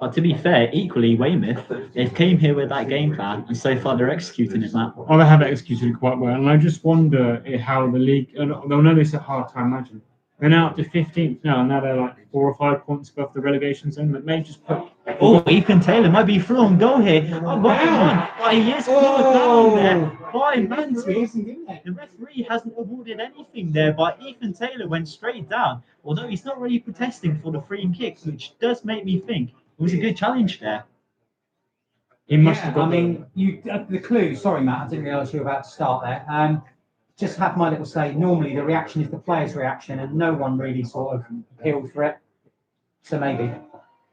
But to be fair, equally, Weymouth, they came here with that game plan, and so far they're executing it, Matt. Well, they have executed it quite well, and I just wonder how the league. They'll know this at half time. Imagine they're now up to 15th now, and now they're like 4 or 5 points above the relegation zone. That may just put. Oh, Ethan Taylor might be through on goal here. Oh, wow. But he is pulled down there by Mantle. The referee hasn't awarded anything there, but Ethan Taylor went straight down. Although he's not really protesting for the free kick, which does make me think it was a good challenge there. He must have got. I mean, the clue. Sorry, Matt, I didn't realise you were about to start there. Just have my little say. Normally, the reaction is the player's reaction, and no one really sort of appealed for it. So maybe.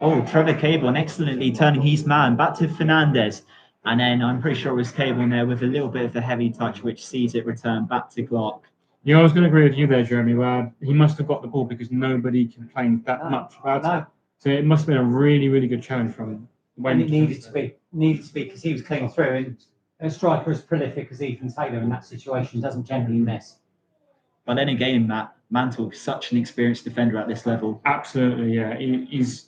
Oh, Trevor Cable excellently turning his man back to Fernandez. And then I'm pretty sure it was Cable in there with a little bit of a heavy touch, which sees it return back to Clark. Yeah, I was going to agree with you there, Jeremy. Where he must have got the ball because nobody complained that much about it. So it must have been a really, really good challenge from And it needed to be because he was clean through, and a striker as prolific as Ethan Taylor in that situation doesn't generally miss. But then again, Matt Mantle, such an experienced defender at this level. Absolutely, yeah. He's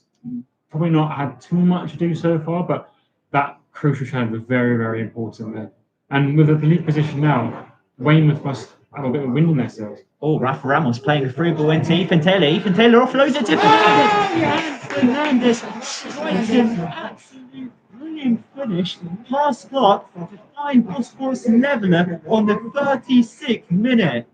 probably not had too much to do so far, but that crucial challenge was very, very important there. And with the league position now, Weymouth must have a bit of a wind in their sails. Oh, Rafa Ramos playing a through ball into Ethan Taylor. Ethan Taylor offloads it to Fernandez. Fernandez strikes an absolute brilliant finish past Clark to find Gosport's leveller on the 36th minute.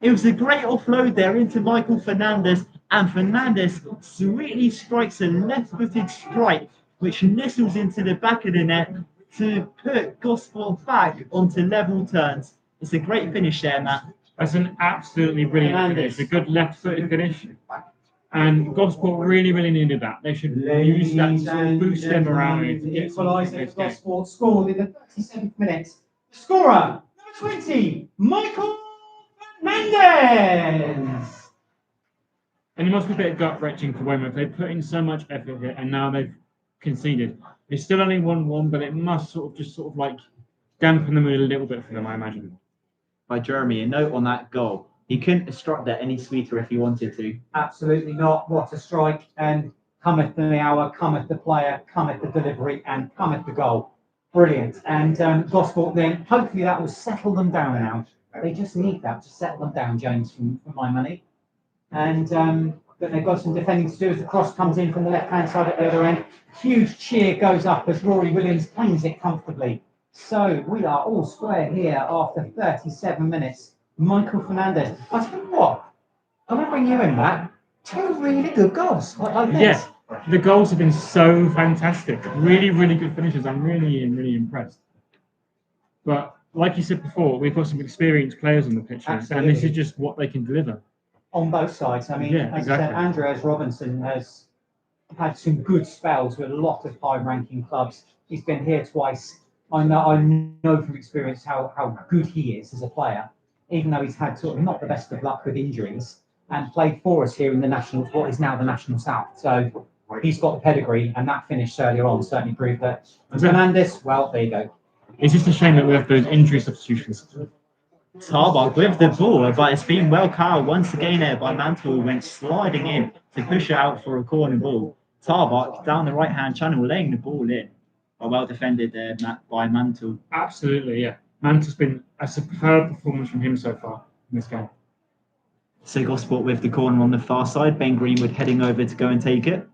It was a great offload there into Michael Fernandez, and Fernandez sweetly strikes a left-footed strike, which nestles into the back of the net to put Gosport back onto level terms. It's a great finish there, Matt. That's an absolutely brilliant finish. A good left-footed finish. And Gosport really, really needed that. They should use that to boost them around. The equaliser for Gosport scored in the 37th minute. The scorer, number 20, Michael Fernandez. And it must be a bit of gut-wrenching for Weymouth. They've put in so much effort here, and now they've conceded. It's still only 1-1, but it must sort of like dampen the mood a little bit for them, I imagine. By Jeremy, a note on that goal. He couldn't have struck that any sweeter if he wanted to. Absolutely not. What a strike. And cometh the hour, cometh the player, cometh the delivery, and cometh the goal. Brilliant. And Gosport then, hopefully that will settle them down now. They just need that to settle them down, James, for my money. And but they've got some defending to do as the cross comes in from the left-hand side at the other end. Huge cheer goes up as Rory Williams claims it comfortably. So we are all square here after 37 minutes. Michael Fernandez. I tell you what, I'm going to bring you in, Matt. 2 really good goals. Like this. Yeah, the goals have been so fantastic. Really, really good finishes. I'm really, really impressed. But like you said before, we've got some experienced players on the pitch here, and this is just what they can deliver. On both sides. I mean, Yeah, as exactly. I said, Andreas Robinson has had some good spells with a lot of high-ranking clubs. He's been here twice. I know from experience how good he is as a player, even though he's had sort of not the best of luck with injuries, and played for us here in the National, what is now the National South. So he's got the pedigree, and that finish earlier on certainly proved that. Fernandez, well, there you go. It's just a shame that we have those injury substitutions. Tarbuck with the ball, but it's been well cowed once again there by Mantle, went sliding in to push it out for a corner ball. Tarbuck down the right-hand channel, laying the ball in. Well defended there by Mantle. Absolutely, yeah. Mantle's been a superb performance from him so far in this game. So Gosport with the corner on the far side. Ben Greenwood heading over to go and take it.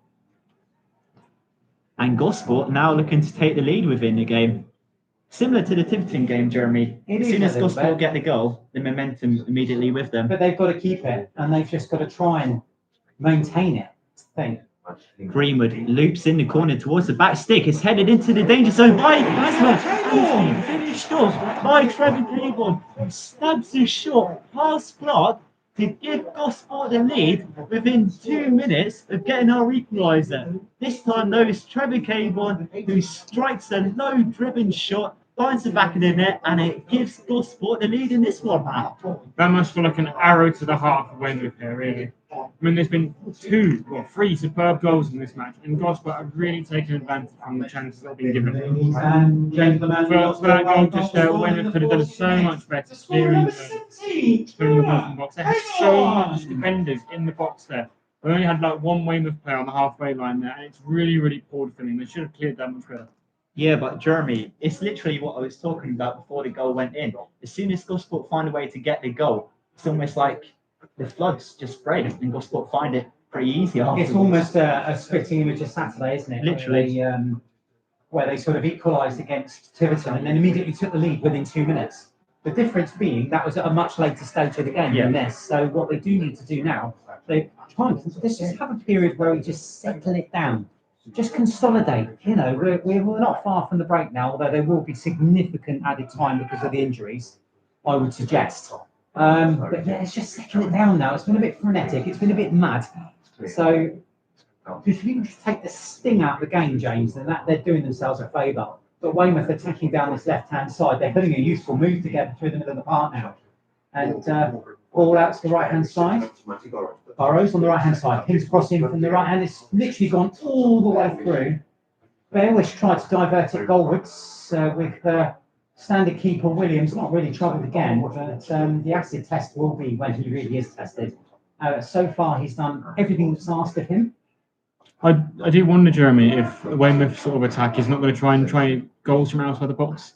And Gosport now looking to take the lead within the game. Similar to the Tiverton game, Jeremy. As soon as Gosport get the goal, the momentum immediately with them. But they've got to keep it, and they've just got to try and maintain it. Thing. Greenwood loops in the corner towards the back stick. It's headed into the danger zone by Basma. Finished off by Trevor Cable. Stabs his shot past Clark to give Gosport the lead within 2 minutes of getting our equaliser. This time, though, it's Trevor Caborn who strikes a low-driven shot, finds the back of the net, and it gives Gosport the lead in this one, Matt. That must feel like an arrow to the heart of Weymouth here, really. I mean, there's been 2 or 3 superb goals in this match, and Gosport have really taken advantage from the chances they've been given. Ladies and gentlemen, For that goal just there, Weymouth could have done so much better clearing the Wilson box. They had so much defenders in the box there. We only had like one Weymouth player on the halfway line there, and it's really, really poor defending. They should have cleared that much better. Yeah, but Jeremy, it's literally what I was talking about before the goal went in. As soon as Gosport find a way to get the goal, it's almost like the floods just break and Gosport find it pretty easy afterwards. It's almost a spitting image of Saturday, isn't it? Literally. Where they sort of equalised against Tiverton and then immediately took the lead within 2 minutes. The difference being that was at a much later stage of the game than this. So what they do need to do now, they try and just have a period where we just settle it down. Just consolidate. You know, we're not far from the break now, although there will be significant added time because of the injuries, I would suggest. But yeah, it's just settling it down now. It's been a bit frenetic. It's been a bit mad. So if you can just take the sting out of the game, James, then that they're doing themselves a favour. But Weymouth attacking down this left-hand side, they're putting a useful move together through the middle of the park now. And ball out to the right-hand side. Burrows on the right-hand side. King's crossing from the right hand. It's literally gone all the way through. Baelish tried to divert it goalwards with standard keeper Williams. Not really troubled again, but the acid test will be when he really is tested. So far, he's done everything that's asked of him. I do wonder, Jeremy, if Weymouth sort of attack is not going to try goals from outside the box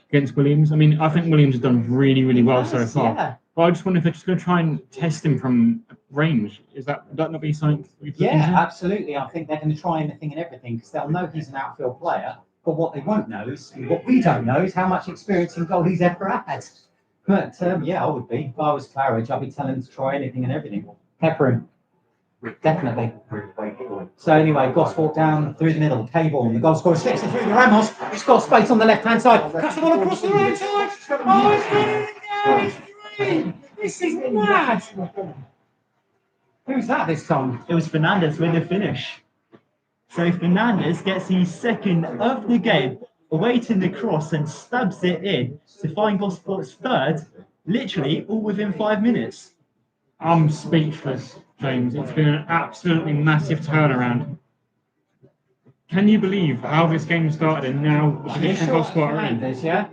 against Williams. I mean, I think Williams has done really, really well so far. Yeah. But I just wonder if they're just going to try and test him from range. Would that not be something? Yeah, absolutely. I think they're going to try anything and everything because they'll know he's an outfield player. But what they won't know is, what we don't know is how much experience in goal he's ever had. But yeah, I would be. If I was Claridge, I'd be telling him to try anything and everything. Pepper him. Definitely. So anyway, Gosport down through the middle. Caborn, the goal scorer, sticks it through the Ramos. He's got space on the left-hand side. Cuts the ball across the right side. Oh, it's brilliant. This is mad. Who's that this time? It was Fernandez with the finish. So Fernandez gets his second of the game, awaiting the cross and stabs it in to find Gosport's third, literally all within 5 minutes. I'm speechless, James. It's been an absolutely massive turnaround. Can you believe how this game started and now the position Gosport are in? Fernandez, yeah?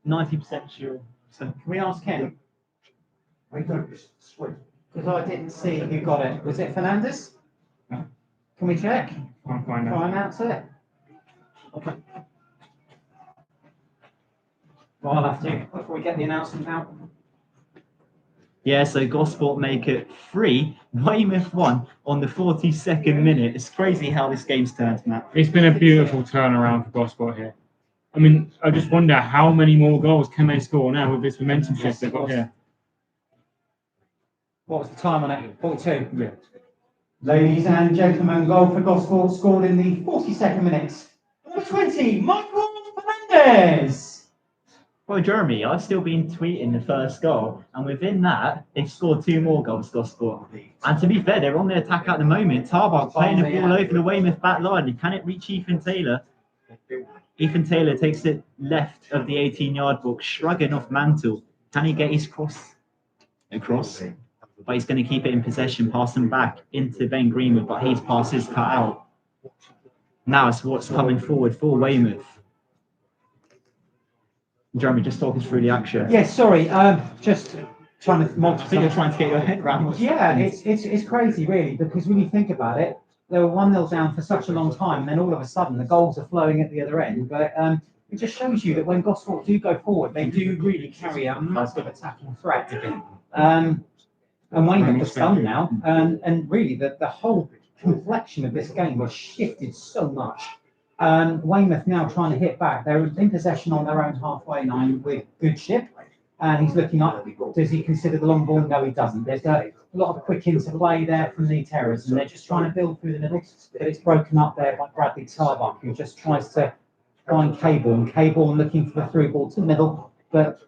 90% sure. So Can we ask him? I don't just swim. Because I didn't see who got it. Was it Fernandez? No. Can we check? Can't find Try out. and announce it. Okay. Well, I'll have to before we get the announcement out. yeah, so Gosport make it 3, Weymouth 1 on the 42nd minute. It's crazy how this game's turned, Matt. It's been a beautiful turnaround for Gosport here. I mean, I just wonder how many more goals can they score now with this momentum shift they've got here. What was the time on it? 42. Yeah. Ladies and gentlemen, goal for Gosport scored in the 42nd minute. Number 20, Michael Fernandez. Well, Jeremy, I've still been tweeting the first goal, and within that, they've scored 2 more goals, Gosport. And to be fair, they're on the attack at the moment. Tarbuck playing the ball over the Weymouth back line. Can it reach Ethan Taylor? Ethan Taylor takes it left of the 18-yard box, shrugging off Mantle. Can he get his cross across? But he's going to keep it in possession, passing back into Ben Greenwood, but his pass is cut out. Now it's what's coming forward for Weymouth. Jeremy, just talk us through the action. Yeah, sorry. Just trying to I think you're trying to get your head around. Yeah, it's crazy, really, because when you think about it, they were 1-0 down for such a long time, and then all of a sudden the goals are flowing at the other end. But it just shows you that when Gosport do go forward, they do really carry out massive attacking threat. And Weymouth is done now, and really the whole complexion of this game was shifted so much. Weymouth now trying to hit back. They're in possession on their own halfway line with Goodship, and he's looking up. Does he consider the long ball? No, he doesn't. There's a lot of quick interplay there from the Terrors, and they're just trying to build through the middle, but it's broken up there by Bradley Tarbuck, who just tries to find Caborn. Caborn looking for the through ball to the middle, but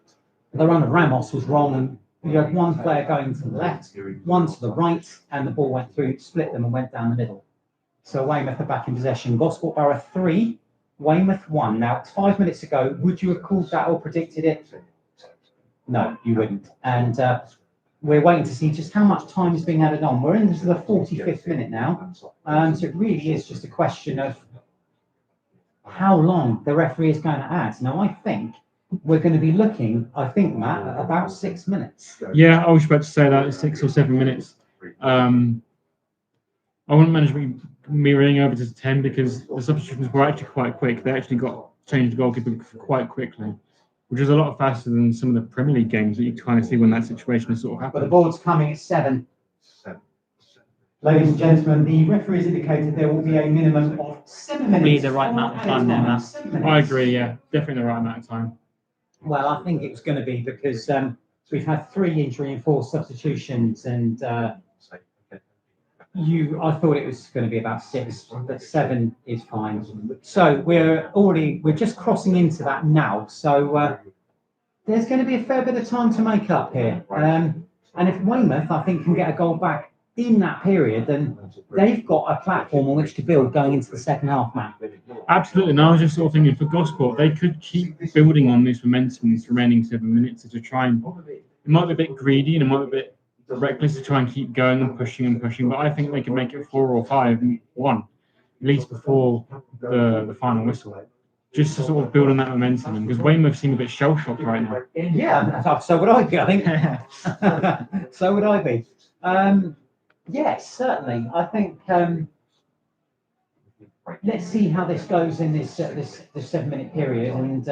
the run of Ramos was wrong, and You had one player going to the left, one to the right, and the ball went through, split them and went down the middle. So Weymouth are back in possession. Gosport Borough 3, Weymouth 1. Now, 5 minutes ago, would you have called that or predicted it? No, you wouldn't. And we're waiting to see just how much time is being added on. We're into the 45th minute now. So it really is just a question of how long the referee is going to add. Now, I think we're going to be looking, Matt, at about 6 minutes. Yeah, I was about to say that it's 6 or 7 minutes. I wouldn't manage me running over to 10 because the substitutions were actually quite quick. They actually got changed the goalkeeper quite quickly, which is a lot faster than some of the Premier League games that you kind of see when that situation has sort of But the happened. board's coming at 7. Ladies and gentlemen, the referee has indicated there will be a minimum of 7 minutes. Be the right amount of time then, Matt. I agree, yeah, definitely the right amount of time. Well, I think it's going to be because we've had 3 injury-enforced substitutions, and I thought it was going to be about 6, but 7 is fine. So we're just crossing into that now. So there's going to be a fair bit of time to make up here. And if Weymouth, I think, can get a goal back in that period, then they've got a platform on which to build going into the second half, Matt. Absolutely. And I was just sort of thinking for Gosport, they could keep building on this momentum in these remaining 7 minutes to try and, it might be a bit greedy and it might be a bit reckless to try and keep going and pushing, but I think they can make it 4 or 5-1, at least before the final whistle, just to sort of build on that momentum. Because Weymouth seem a bit shell-shocked right now. Yeah, so would I be, I think. So would I be. Yes, certainly. I think let's see how this goes in this 7-minute period, and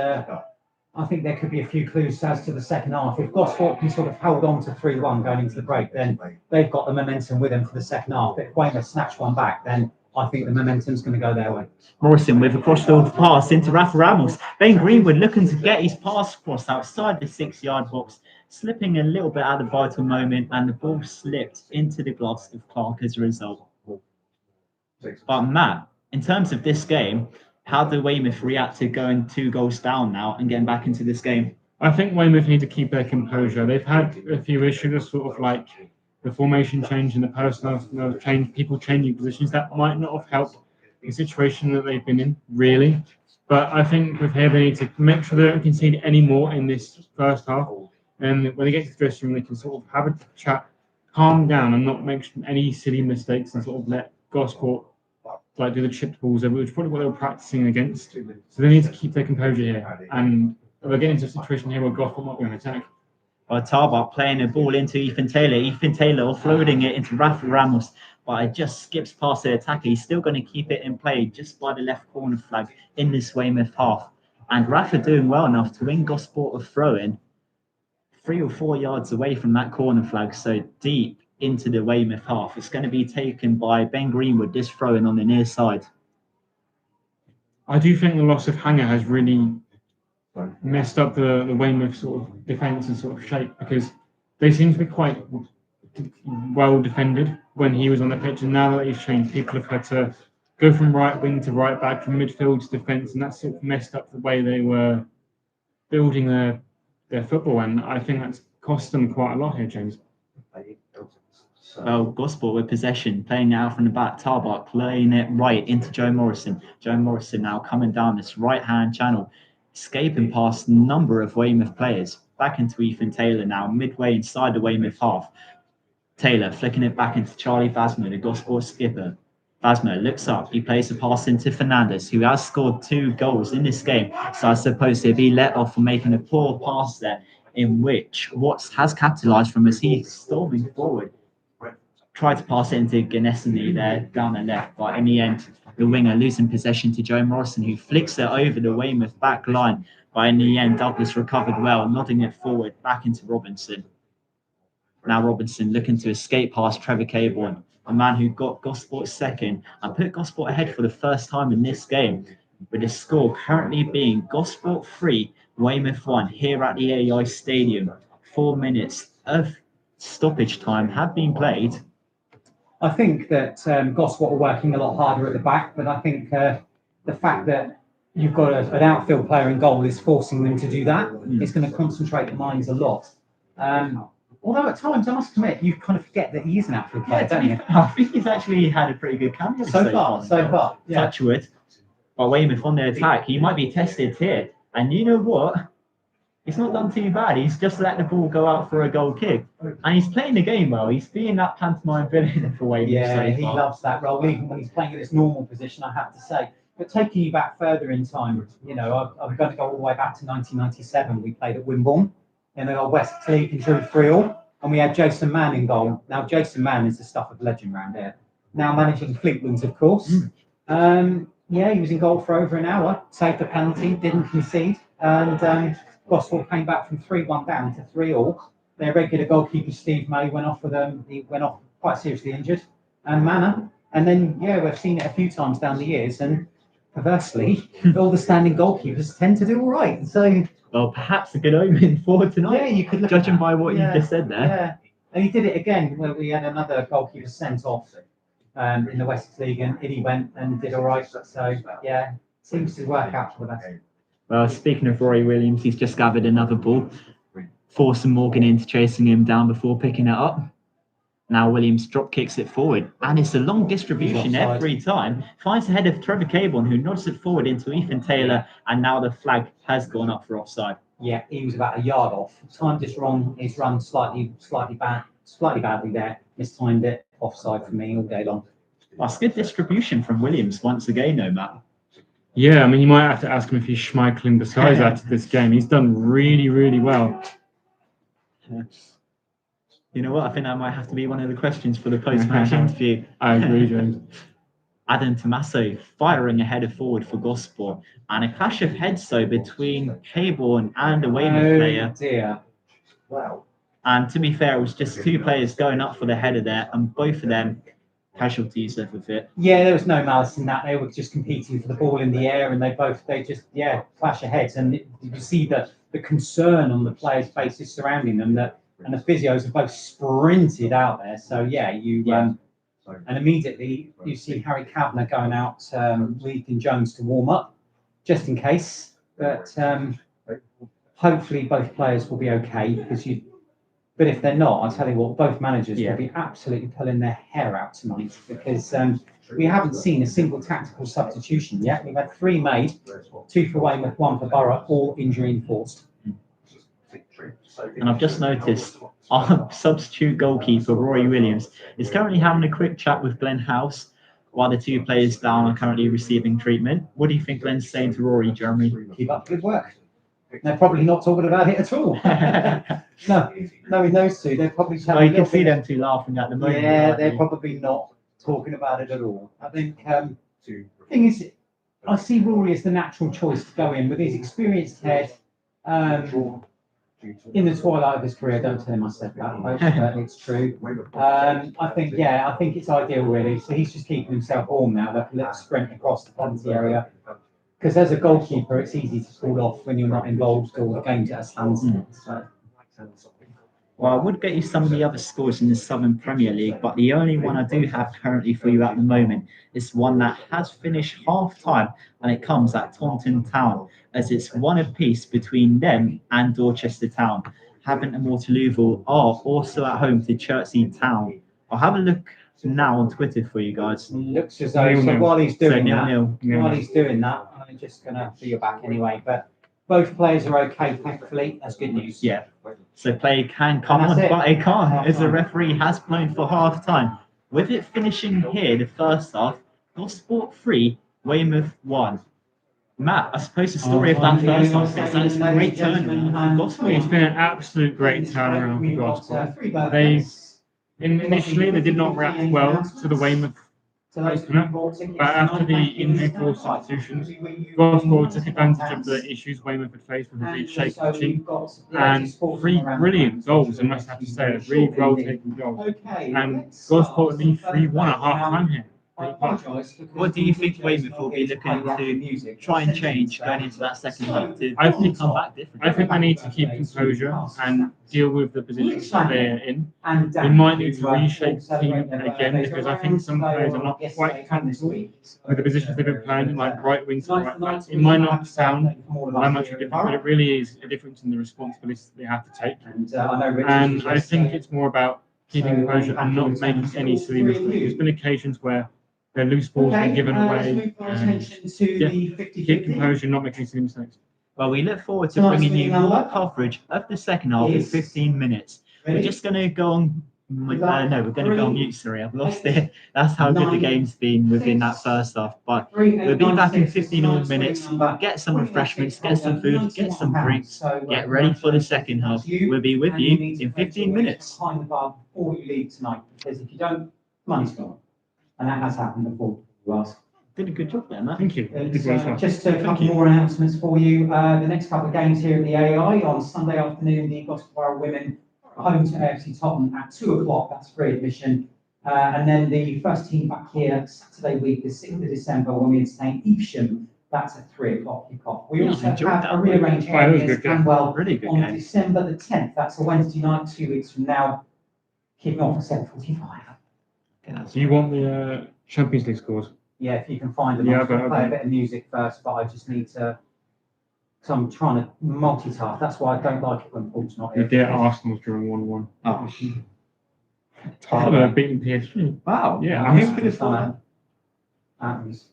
I think there could be a few clues as to the second half. If Gosport can sort of hold on to 3-1 going into the break, then they've got the momentum with them for the second half. If Weymouth snatch one back, then I think the momentum's going to go their way. Morrison with a cross-field pass into Rafa Ramos. Ben Greenwood looking to get his pass across outside the 6-yard box, slipping a little bit at the vital moment, and the ball slipped into the gloves of Clark as a result. But Matt, in terms of this game, how do Weymouth react to going 2 goals down now and getting back into this game? I think Weymouth need to keep their composure. They've had a few issues, sort of like the formation change and the personnel change, people changing positions. That might not have helped the situation that they've been in, really. But I think with here, they need to make sure they don't concede any more in this first half. And when they get to the dressing room, they can sort of have a chat, calm down, and not make any silly mistakes and sort of let Gosport do the chipped balls, which is probably what they were practicing against. So they need to keep their composure here. And we're getting into a situation here where Gosport might be on attack. Tarbuck playing a ball into Ethan Taylor. Ethan Taylor offloading it into Rafa Ramos, but it just skips past the attacker. He's still going to keep it in play just by the left corner flag in this Weymouth half. And Rafa doing well enough to win Gosport a throw-in 3 or 4 yards away from that corner flag, so deep into the Weymouth half. It's going to be taken by Ben Greenwood, this throw-in on the near side. I do think the loss of Hanger has really messed up the Weymouth sort of defence and sort of shape, because they seem to be quite well defended when he was on the pitch, and now that he's changed, people have had to go from right wing to right back, from midfield to defence, and that's sort of messed up the way they were building their football, and I think that's cost them quite a lot here, James. Well, Gosport with possession, playing it out from the back. Tarbuck playing it right into Joe Morrison. Joe Morrison now coming down this right-hand channel, escaping past a number of Weymouth players. Back into Ethan Taylor now, midway inside the Weymouth half. Taylor flicking it back into Charlie Vasmer, the Gosport skipper. Vasmer looks up, he plays a pass into Fernandez, who has scored 2 goals in this game. So I suppose he'll be let off for making a poor pass there, in which Watts has capitalised from as he's storming forward. Tried to pass it into Ganesini there down the left, but in the end, the winger losing possession to Joe Morrison, who flicks it over the Weymouth back line. But in the end, Douglas recovered well, nodding it forward back into Robinson. Now Robinson looking to escape past Trevor Caborn, a man who got Gosport second and put Gosport ahead for the first time in this game, with the score currently being Gosport 3, Weymouth 1 here at the AI Stadium. 4 minutes of stoppage time have been played. I think that Gosport are working a lot harder at the back, but I think the fact that you've got an outfield player in goal is forcing them to do that. It's going to concentrate the minds a lot. Although at times, I must admit, you kind of forget that he is an outfield player, Yeah, don't you? I think he's actually had a pretty good cameo So far, yeah. Touch wood. But Weymouth on the attack, he might be tested here. And you know what? He's not done too bad. He's just let the ball go out for a goal kick. And he's playing the game well. He's being that pantomime villain for Weymouth. Yeah, so he far. loves that role, even when he's playing in his normal position, I have to say. But taking you back further in time, you know, I'm going to go all the way back to 1997. We played at Wimborne in the old West League and drew 3-3, and we had Jason Mann in goal. Now, Jason Mann is the stuff of legend around here. Now managing Fleetwood, of course. Yeah, he was in goal for over an hour, saved the penalty, didn't concede, and Gosport came back from 3-1 down to 3-3. Their regular goalkeeper, Steve May, went off with them. He went off quite seriously injured, and Manor. And then, yeah, we've seen it a few times down the years, and perversely, all the standing goalkeepers tend to do all right. So, well, perhaps a good omen for tonight. yeah, you could look Judging at that. by what Yeah, you just said there. Yeah, and he did it again where we had another goalkeeper sent off in the West League, and he went and did all right. So, yeah, seems to work out for the best. Well, speaking of Rory Williams, he's just gathered another ball, forcing Morgan into chasing him down before picking it up. Now Williams drop kicks it forward, and it's a long distribution every time. Finds the head of Trevor Caborn, who nods it forward into Ethan Taylor, and now the flag has gone up for offside. Yeah, he was about a yard off. Timed this wrong. He's run slightly badly there. Mistimed it. Offside for me all day long. That's good distribution from Williams once again, though, Matt. Yeah, I mean, you might have to ask him if he's schmeichling disguise out of this game. He's done really, really well. You know what? I think that might have to be one of the questions for the post-match interview. I agree, James. Adam Tommaso firing a header forward for Gosport, and a clash of heads though between Caborn and a Weymouth player. Dear. Wow. And to be fair, it was just two players going up for the header there, and both of them casualties of it. Yeah, there was no malice in that. They were just competing for the ball in the air, and they just clash of heads. And you see the concern on the players' faces surrounding them. And the physios have both sprinted out there. So and immediately you see Harry Kavanagh going out with Ethan Jones to warm up, just in case. But hopefully both players will be okay. But if they're not, I'll tell you what, both managers will be absolutely pulling their hair out tonight, because we haven't seen a single tactical substitution yet. We've had 3 made, 2 for Weymouth, 1 for Borough, all injury enforced. And I've just noticed our substitute goalkeeper, Rory Williams, is currently having a quick chat with Glenn House, while the 2 players down are currently receiving treatment. What do you think Glenn's saying to Rory, Jeremy? Keep up the good work. They're probably not talking about it at all. No, in those 2, they're probably Oh, you can see them 2 laughing at the moment. Yeah, they're probably not talking about it at all. I think the thing is, I see Rory as the natural choice to go in with his experienced head. In the twilight of his career, don't tell him I said that, folks, but it's true. I think it's ideal, really. So he's just keeping himself warm now. That little sprint across the penalty area. Because as a goalkeeper, it's easy to fall off when you're not involved or the game's at a standstill. So. Well, I would get you some of the other scores in the Southern Premier League, but the only one I do have currently for you at the moment is one that has finished half-time, and it comes at Taunton Town, as it's 1 apiece between them and Dorchester Town. Havant and Waterlooville are also at home to Chertsey Town. I'll have a look now on Twitter for you guys. Looks as though, so while he's doing that, 0-0. I'm just going to see you back anyway, but both players are okay, thankfully. That's good news. Yeah. So play can come on, but it can't, as the referee has blown for half time. With it finishing here, the first half, Gosport 3, Weymouth 1. Matt, I suppose the story of that first half is that it's a great turnaround for Gosport. It's been an absolute great turnaround for Gosport. Initially, they did not react well to the Weymouth opener, but after the injury-forced substitutions, Gosport took advantage of the issues Weymouth had faced with a really shaky team, and 3 brilliant goals, I must have to say, really well-taken goals. And Gosport lead 3-1 at half-time here. pretty much. What do you think Weymouth will be looking to try and change going into that second half to I think- come back different? I think they need to keep composure and deal with the positions that they're in. And We might need to reshape the team again because I think some players are not quite comfortable with the positions they've been playing, like right wing to right back. It might not sound that much of a difference, but it really is a difference in the responsibilities they have to take. And I know Richard And was I just think saying- it's more about keeping composure and not making any silly mistakes. There's been occasions where their loose balls been given let's away. move our And attention to yeah, the keep 50-50. composure, not making silly mistakes. Well, we look forward to Tonight's bringing you winning more number coverage of the second half in is- 15 minutes. We're Ready? just going to go on. No, we're going to go on mute. Sorry, I've lost it. That's how good the 9, game's been within that first half. But 3, 8, we'll be 9, back in 6, 15 tonight's minutes. winning number. Get some refreshments, get some 91 food, get some pounds. drinks. So, Get ready for the second half. We'll be with and you need to in make sure 15 you minutes. get behind the bar before you leave tonight, because if you don't, money's gone. And that has happened before. You ask. Did a good job there, Matt. Thank you. It's, Good work. just a couple more announcements for you. The next couple of games here at the AI on Sunday afternoon, the Gloucester Borough women are home to AFC Tottenham at 2 o'clock. That's free admission. And then the first team back here Saturday week, the 6th of December, when we entertain Evesham. That's at 3 o'clock kickoff. We Yeah, also I enjoyed have that. a rearranged Wow, that was a areas good game. and well Really good on game. December the 10th. That's a Wednesday night, 2 weeks from now, kicking off at 7:45. Okay, that's Do you want the Champions League scores? Yeah, if you can find them, Yeah, I'm going to but- play a bit of music first, but I just need to, because I'm trying to multitask. That's why I don't like it when Paul's not We here. did Arsenal's during 1-1. Oh, Tottenham beating PSG. wow. Yeah, I mean, could have thought that. Happens.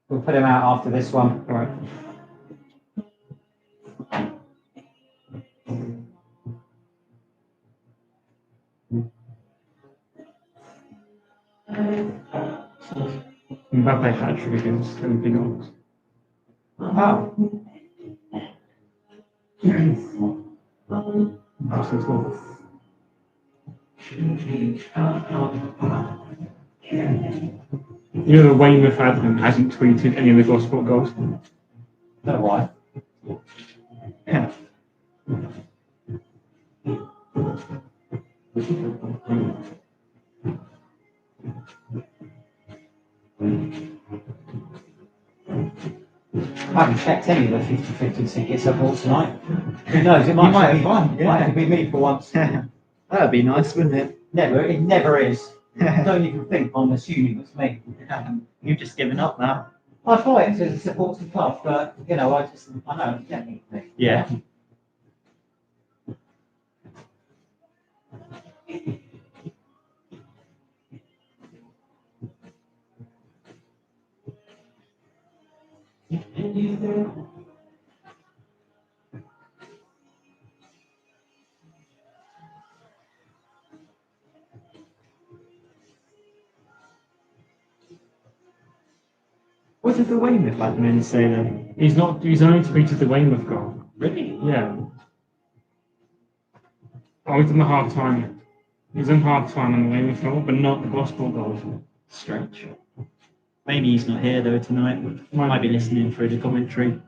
We'll put him out after this one. All right. Mbappe hat-trick against Olympiacos. Oh. That's as well. You know the Weymouth admin hasn't tweeted any of the gospel goals. No, why? I haven't checked any of the 50-50 tickets I bought tonight. Who knows? It might, might be, have won, yeah. might have be me for once. That'd be nice, wouldn't it? It never is. Don't even think I'm assuming it's me. You've just given up now. I try it to support the club, but I know it's definitely me. Yeah. What did the Weymouth admin say then? He's only tweeted the Weymouth goal. Really? Yeah. Oh, he's in the half time. He's in half time on the Weymouth goal, but not the gospel goal. Strange. Maybe he's not here though tonight. Might be listening through the commentary.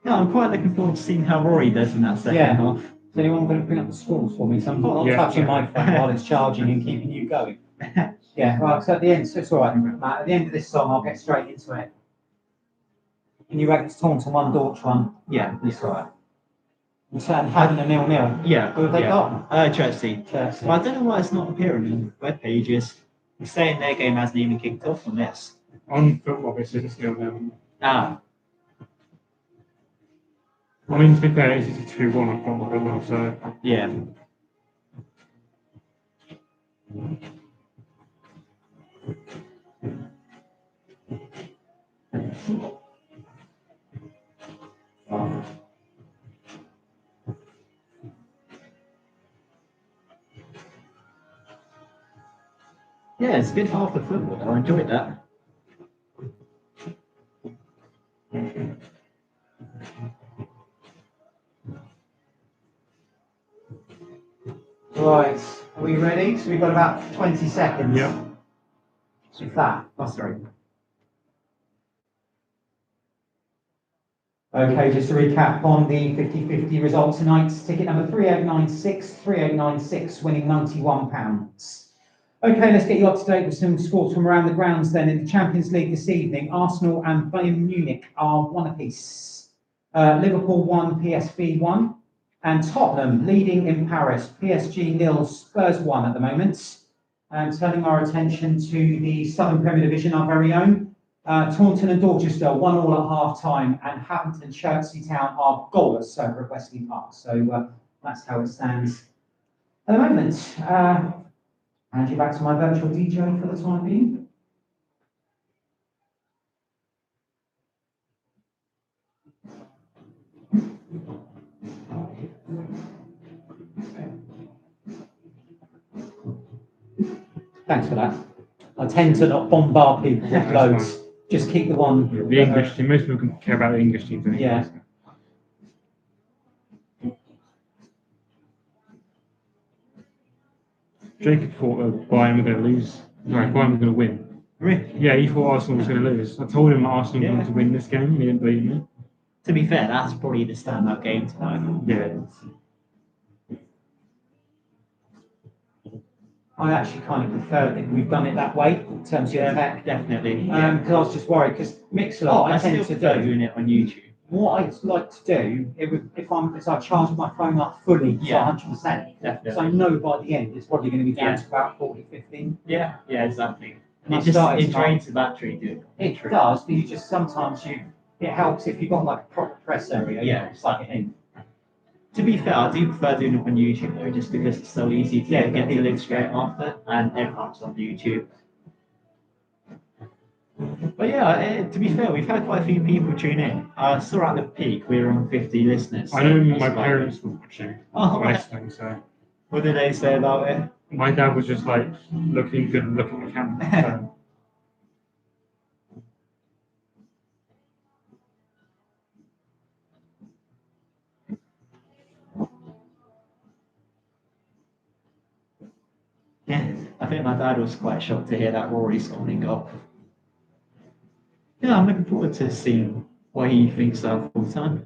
Yeah, I'm quite looking forward to seeing how Rory does in that second Yeah. half. Is anyone going to bring up the scores for me? So I'm not Yeah. touching my phone while it's charging and keeping you going. Yeah, right, so at the end, so it's all right, Matt. At the end of this song, I'll get straight into it. And you reckon it's Taunton 1, Dorch 1? Yeah, It's all right. And Sam having a 0-0. yeah. Who have they yeah. got? Chelsea. Chelsea. But I don't know why it's not appearing on the web pages. It's saying their game hasn't even kicked off on this. On football, this is still there. Ah, I mean, to be fair, it's just a 2-1 on football as well, so. yeah. Yeah, it's a good half of football. I enjoyed that. Right, Are we ready? So we've got about 20 seconds. Yeah. If that. Oh, sorry. Okay, just to recap on the 50-50 result tonight, ticket number 3896, winning £91. Okay, let's get you up to date with some scores from around the grounds then. In the Champions League this evening, Arsenal and Bayern Munich are 1 apiece. Liverpool 1, PSV 1. And Tottenham leading in Paris, PSG 0, Spurs 1 at the moment. And turning our attention to the Southern Premier Division, our very own. Taunton and Dorchester 1-1 at half time, and Hampton Chertsey Town are goalless over at Wesley Park. So that's how it stands at the moment. Hand you back to my virtual DJ for the time being. Thanks for that. I tend to not bombard people with loads. Just keep the one. The English team, most people care about the English teams. Anyway, Yeah. so. Jacob thought Bayern were going to lose. Sorry, Bayern were going to win. Really? Yeah, he thought Arsenal was going to lose. I told him that Arsenal were going to win this game. He didn't believe me. To be fair, that's probably the standout game tonight. Yeah. I actually kind of prefer that we've done it that way in terms of tech. Definitely. Because I was just worried because Mixler, I tend to do. doing it on YouTube. What I'd like to do, if I charge my phone up fully to Yeah. 100%, Definitely. so I know by the end it's probably going to be down Yeah. to about 40, 15. Yeah, exactly. And I It started drains the battery, dude. It does, but you just sometimes it helps if you've got like a proper press area. Yeah. Plug it in. To be fair, I do prefer doing it on YouTube though, just because it's so easy to Yeah, get the link straight after, and everyone's on YouTube. But yeah, to be fair, we've had quite a few people tune in. I saw at the peak we were on 50 listeners. I know That's my quite parents were watching. Oh, or listening, so. What did they say about it? My dad was just like looking good and looking at the camera. So. Yeah, I think my dad was quite shocked to hear that Rory scoring goal. Yeah, I'm looking forward to seeing what he thinks of full time.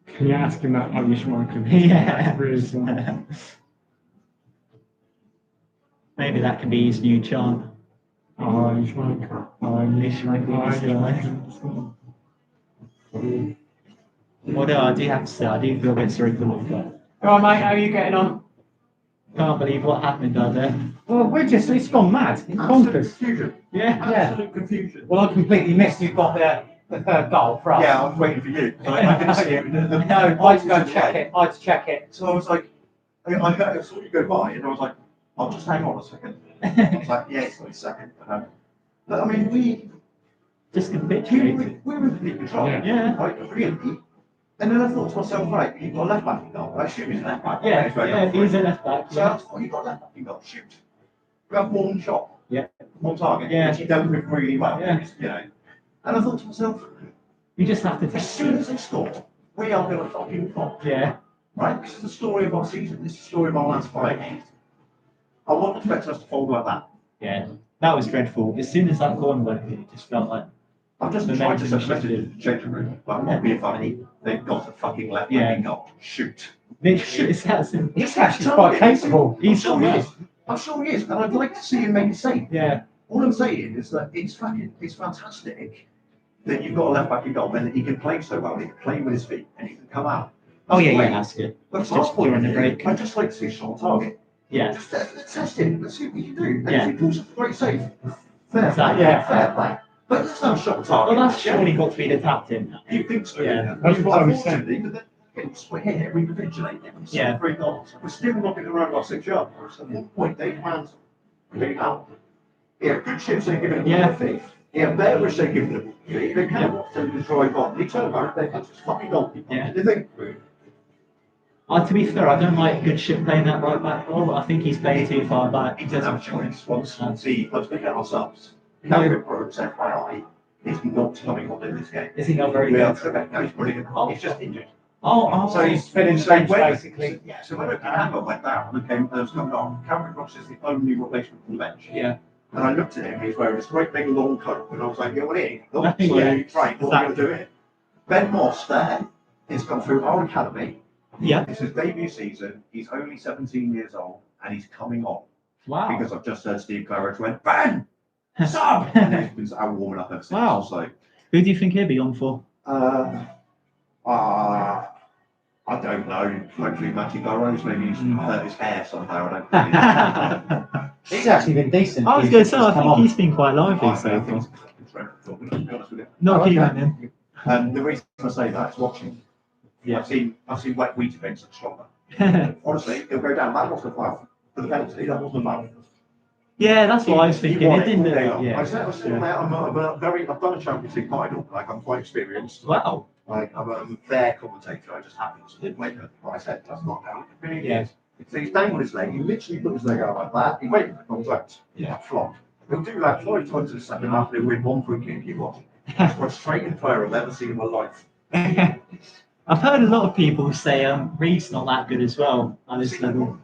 Can you ask him that Irish Michael? Yeah. Really smart. Maybe that can be his new chant. Irish Michael. Irish Michael. Although I do have to say, I do feel a bit sorry for Luca. All right, mate, how are you getting on? Can't believe what happened out there. Well, it's gone mad. It's bonkers. Confusion. Yeah. Absolute confusion. Well, I completely missed you've got the third goal for us. Yeah, I was waiting for you. I didn't see it. No, I had to go and check it. I had to check it. So I was like, I saw you go by, and I was like, I'll just hang on a second. I was like, yeah, it's only a second. But I mean, we Just were capitulated. in complete control. Yeah. Yeah. Like, really. And then I thought to myself, right, you've got a left back in goal. I assume he's a left back. Yeah, He's very yeah, good. he's a left back. So I thought, you've got a left back in goal. Shoot. We have one shot. Yeah. One target. Yeah. Which he dealt with really well. Yeah. You know. And I thought to myself, You just have to as take soon as they score, we are going to fucking flop. Yeah. Right? This is the story of our season. This is the story of our last 5 games. I wasn't expecting us to fold like that. Yeah. That was dreadful. As soon as that corner went in, it just felt like I've just The tried to momentum send a message in the changing room, but I'm not being funny. They've got a fucking left Yeah. back in goal. Shoot. literally it's that simple. He's actually quite capable. I'm sure he is. I'm sure he is, and I'd like to see him make a save. Yeah. All I'm saying is that it's fantastic that you've got a left back in goal and that he can play so well. He can play with his feet and he can come out. Oh yeah, Great. yeah, that's good. But It's from our just point of during the view, break. I'd just like to see a shot on target. Yeah. Just let's test him. Let's see what we can do. And Yeah. if he pulls off a great save, fair Exactly. play. Yeah. Fair play. But let's have a shot on target. Well, that's surely got to be the captain. You think so? Yeah. That's what I was saying. Unfortunately, but then we're here, we capitulate. We Yeah. scored 3 goals. We're still knocking around our 6 yards. At one point, they planned to pick it out. Yeah, good ships they giving it Yeah. a thief. Yeah, bear wish they giving it. They can't watch them destroy God. They turn around, they just fucking goalkeeper. Yeah. They think, To be fair, I don't like good shit playing that right back role. I think he's playing too far back. he doesn't have a choice. Let's see, let's look at ourselves. No. Calvin Brooks, FYI, is not coming on in this game. Is he not very We are good? correct. No, he's brilliant. He's just injured. So he's filling the so bench when- basically. Yeah, so when Cameron went down and came, was coming on, Cameron Ross is the only replacement from the bench. Yeah. And I looked at him, he's wearing this great big long coat, and I was like, yeah, what are you? So, Yeah. right, what are we going to do here? Ben Moss there has come through our academy. Yeah. It's his debut season. He's only 17 years old, and he's coming on. Wow. Because I've just heard Steve Claridge went, Ben! Sub! And he's been out warming up ever since. Wow. So, Who do you think he'll be on for? I don't know. Hopefully Matty Burrows, maybe he's hurt his hair somehow. I don't know. He's actually been decent. I was going to say, I Come think on. he's been quite lively I so think far. he's fucking dreadful, to be honest with you. Not Oh, keen okay. on him. The reason I say that is watching. Yeah. I've seen wet wheat against it stronger. Honestly, he'll go down. That wasn't a foul. For the penalty, that wasn't a foul. Yeah, that's what I was thinking. won It didn't. all day long. Yeah. I said, I'm I've done a Champions League final. Like, I'm quite experienced. Wow. Like, I'm a fair commentator. I just happened to wait what I said. That's not how it really Yeah. is. So he's dangled his leg. He literally put his leg out like that. He waited for contact. Yeah. Flop. He'll do that 5 times in the second half. He'll win 1 free kick. You watch. Frustrating player I've ever seen in my life. I've heard a lot of people say Reed's not that good as well at this level.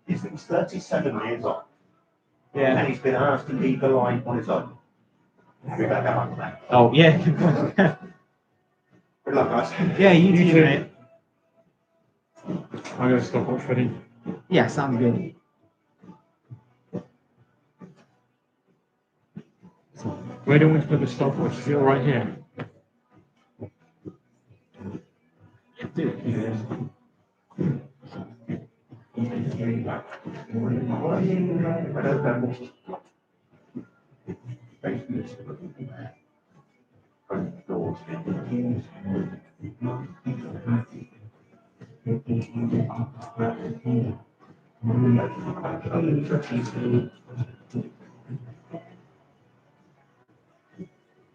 He's 37 years old. Yeah. And he's been asked to lead the line on his own. We better get on that. Oh yeah. Good luck, guys. Yeah, you You do, too. mate. I'm going to stop watch ready. Yeah, sounds good. Where do we put the stopwatch? Is it right here? Do it.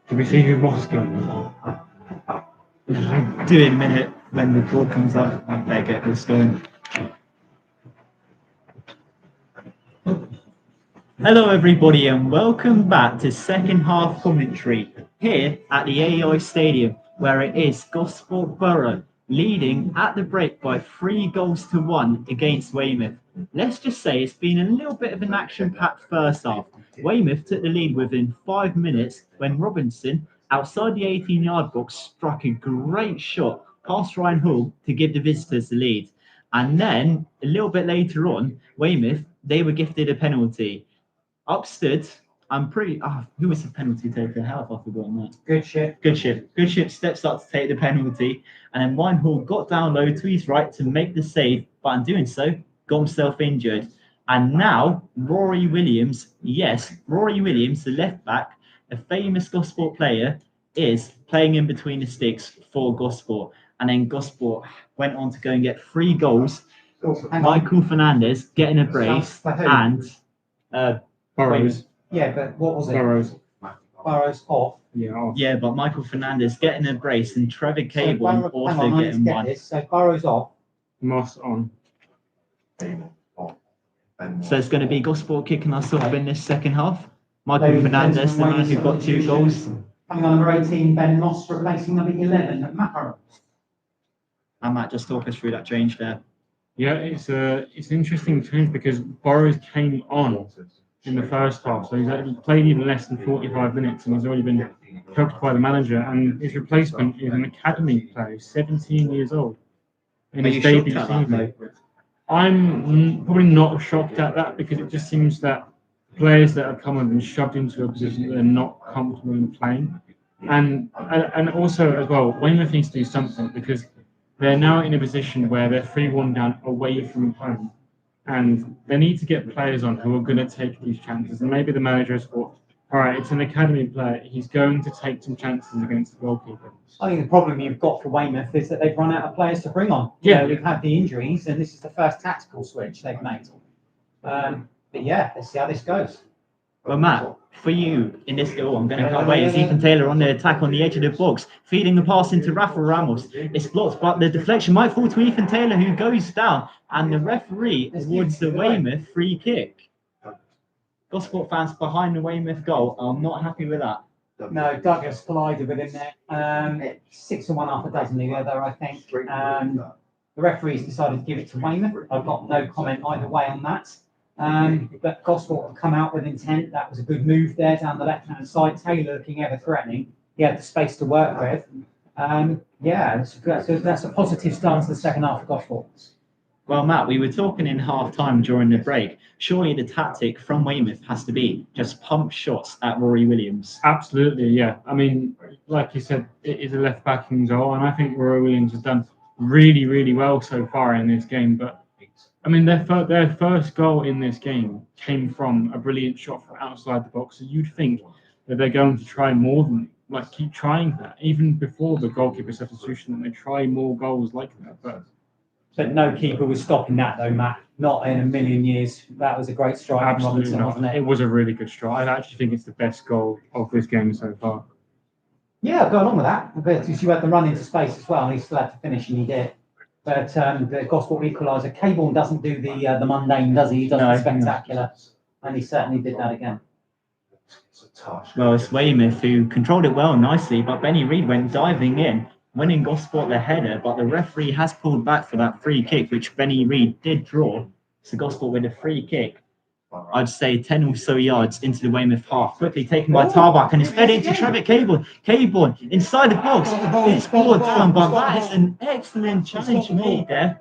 Do we see who Moss going? Do it in a minute when the board comes up. I better get this going. Hello everybody and welcome back to second half commentary here at the AEI Stadium where it is Gosport Borough leading at the break by 3-1 against Weymouth. Let's just say it's been a little bit of an action-packed first half. Weymouth took the lead within 5 minutes when Robinson, outside the 18-yard box, struck a great shot past Ryan Hall to give the visitors the lead. And then, a little bit later on, Weymouth, they were gifted a penalty. Upstood, who was the penalty taker? How have I forgotten that? Good shit. Good shift. Good shift steps up to take the penalty. And then Ryan Hall got down low to his right to make the save, but in doing so, got himself injured. And now, Rory Williams, the left back, a famous Gosport player, is playing in between the sticks for Gosport. And then Gosport went on to go and get 3 goals. Hang on. Michael Fernandez getting a brace For who? and Burrows. Yeah, but what was it? Burrows. Burrows off. Yeah. Off. yeah, but Michael Fernandez getting a brace and Trevor Cable Hang on, also I need to getting get one. this. So Burrows off. Moss on. So it's going to be Gosport kicking us off in this second half. Michael Ladies and Fernandez, the gentlemen, man who got 2 goals. Coming on number 18, Ben Moss, replacing number 11, Matt Burrows. And Matt, just talk us through that change there. Yeah, it's an interesting change because Burrows came on in the first half, so he's actually played even less than 45 minutes, and he's already been coached by the manager. And his replacement is an academy player, 17 years old, in Are his you shocked debut at that, season. I'm probably not shocked at that because it just seems that players that have come and been shoved into a position that they're not comfortable in playing, and also as well, Weymouth needs to do something because they're now in a position where they're 3-1 down away from home, and they need to get players on who are going to take these chances. And maybe the manager has thought, all right, it's an academy player, he's going to take some chances against the goalkeeper. I think the problem you've got for Weymouth is that they've run out of players to bring on. Yeah. They've had the injuries, and this is the first tactical switch they've made. But yeah, let's see how this goes. Well, Matt, for you in this goal, I'm going to cut away as Ethan Taylor on the attack on the edge of the box, feeding the pass into Rafa Ramos. It's blocked, but the deflection might fall to Ethan Taylor, who goes down, and the referee awards the Weymouth free kick. Gosport fans behind the Weymouth goal are not happy with that. No, Douglas collided with him there. 6 and 1, half a dozen the other, I think. The referees decided to give it to Weymouth. I've got no comment either way on that. But Gosport have come out with intent. That was a good move there down the left-hand side. Taylor looking ever threatening. He had the space to work with. Yeah, that's a positive start to the second half of Gosport. Well, Matt, we were talking in half time during the break. Surely the tactic from Weymouth has to be just pump shots at Rory Williams. Absolutely, yeah. I mean, like you said, it is a left back in goal, and I think Rory Williams has done really, really well so far in this game. But I mean, their first goal in this game came from a brilliant shot from outside the box. So you'd think that they're going to try more than keep trying that, even before the goalkeeper substitution, that they try more goals like that. But no keeper was stopping that, though, Matt. Not in a million years. That was a great strike from Absolutely Robinson, not. wasn't it? It was a really good strike. I actually think it's the best goal of this game so far. Yeah, I'll go along with that. But you had the run into space as well, and he still had to finish, and he did. But the Gosport equaliser, Caborn doesn't do the mundane, does he? He does the spectacular, and he certainly did that again. Well, it's Weymouth who controlled it well nicely, but Benny Reid went diving in, winning Gosport the header, but the referee has pulled back for that free kick, which Benny Reid did draw. So Gosport with a free kick, I'd say 10 or so yards into the Weymouth half, quickly taken by Tarbach, and it's fed into Trevor Caborn. Caborn inside the box. It's forward down, but that is an excellent challenge made there.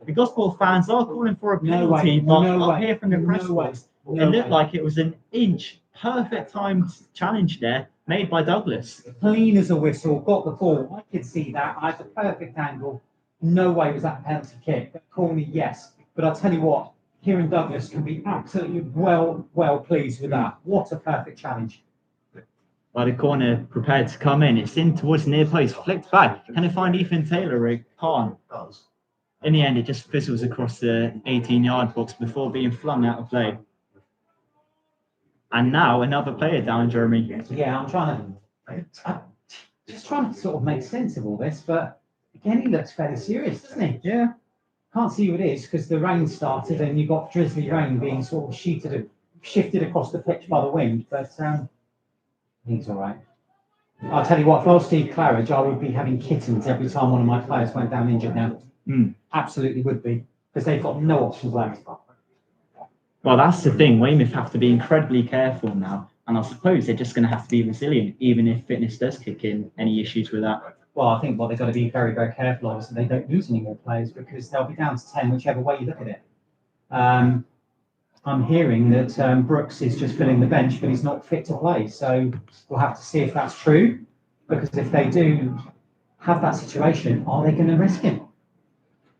The Gosport fans are calling for a penalty, but up here from the press box, it looked like it was an inch. Perfect timed challenge there, made by Douglas. Clean as a whistle, got the ball. I could see that. I had the perfect angle. No way was that a penalty kick. But call me yes. But I'll tell you what, Kieran Douglas can be absolutely well pleased with that. What a perfect challenge. By the corner prepared to come in, it's in towards the near post, flicked back. Can it find Ethan Taylor? It can't. In the end, it just fizzles across the 18-yard box before being flung out of play. And now another player down, Jeremy. Yeah, I'm just trying to sort of make sense of all this, but again, he looks fairly serious, doesn't he? Yeah. Can't see who it is because the rain started and you got drizzly rain being sort of shifted across the pitch by the wind, but he's all right. I'll tell you what, if I was Steve Claridge, I would be having kittens every time one of my players went down injured now. Absolutely would be, because they've got no options left. Well, that's the thing. Weymouth have to be incredibly careful now. And I suppose they're just going to have to be resilient, even if fitness does kick in. Any issues with that? Well, I think what they've got to be very careful of is that they don't lose any more players, because they'll be down to 10 whichever way you look at it. I'm hearing that Brooks is just filling the bench, but he's not fit to play. So we'll have to see if that's true, because if they do have that situation, are they going to risk him?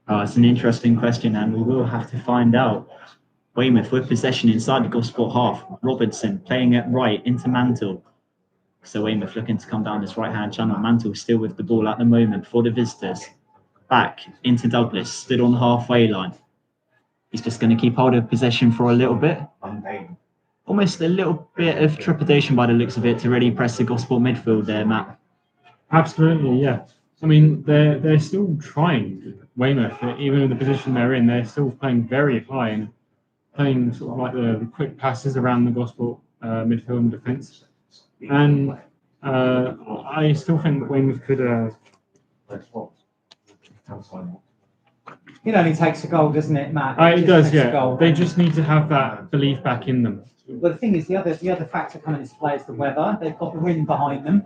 Oh, it's an interesting question, and we will have to find out. Weymouth with possession inside the Gosport half. Robertson playing it right into Mantle. So Weymouth looking to come down this right-hand channel. Mantle still with the ball at the moment for the visitors. Back into Douglas, stood on the halfway line. He's just going to keep hold of possession for a little bit. Almost a little bit of trepidation by the looks of it to really press the Gosport midfield there, Matt. Absolutely, yeah. I mean, they're still trying, Weymouth, even in the position they're in, they're still playing very high and playing sort of like the quick passes around the Gosport midfield and defence. And I still think that Weymouth could... It only takes a goal, doesn't it, Matt? It does, yeah. They just need to have that belief back in them. Well, the thing is, the other factor coming into play is the weather. They've got the wind behind them.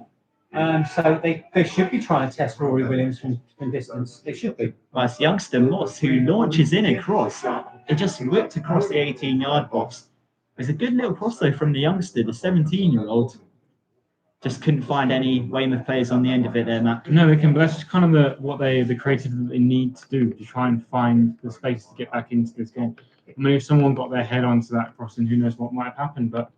So they should be trying to test Rory Williams from distance. They should be. Well, it's youngster Moss who launches in a cross. It just whipped across the 18-yard box. It's a good little cross, though, from the youngster, the 17-year-old. Just couldn't find any Weymouth players on the end of it there, Matt. No, they can, but that's just kind of the creative that they need to do to try and find the space to get back into this game. I mean, if someone got their head onto that crossing, who knows what might have happened. But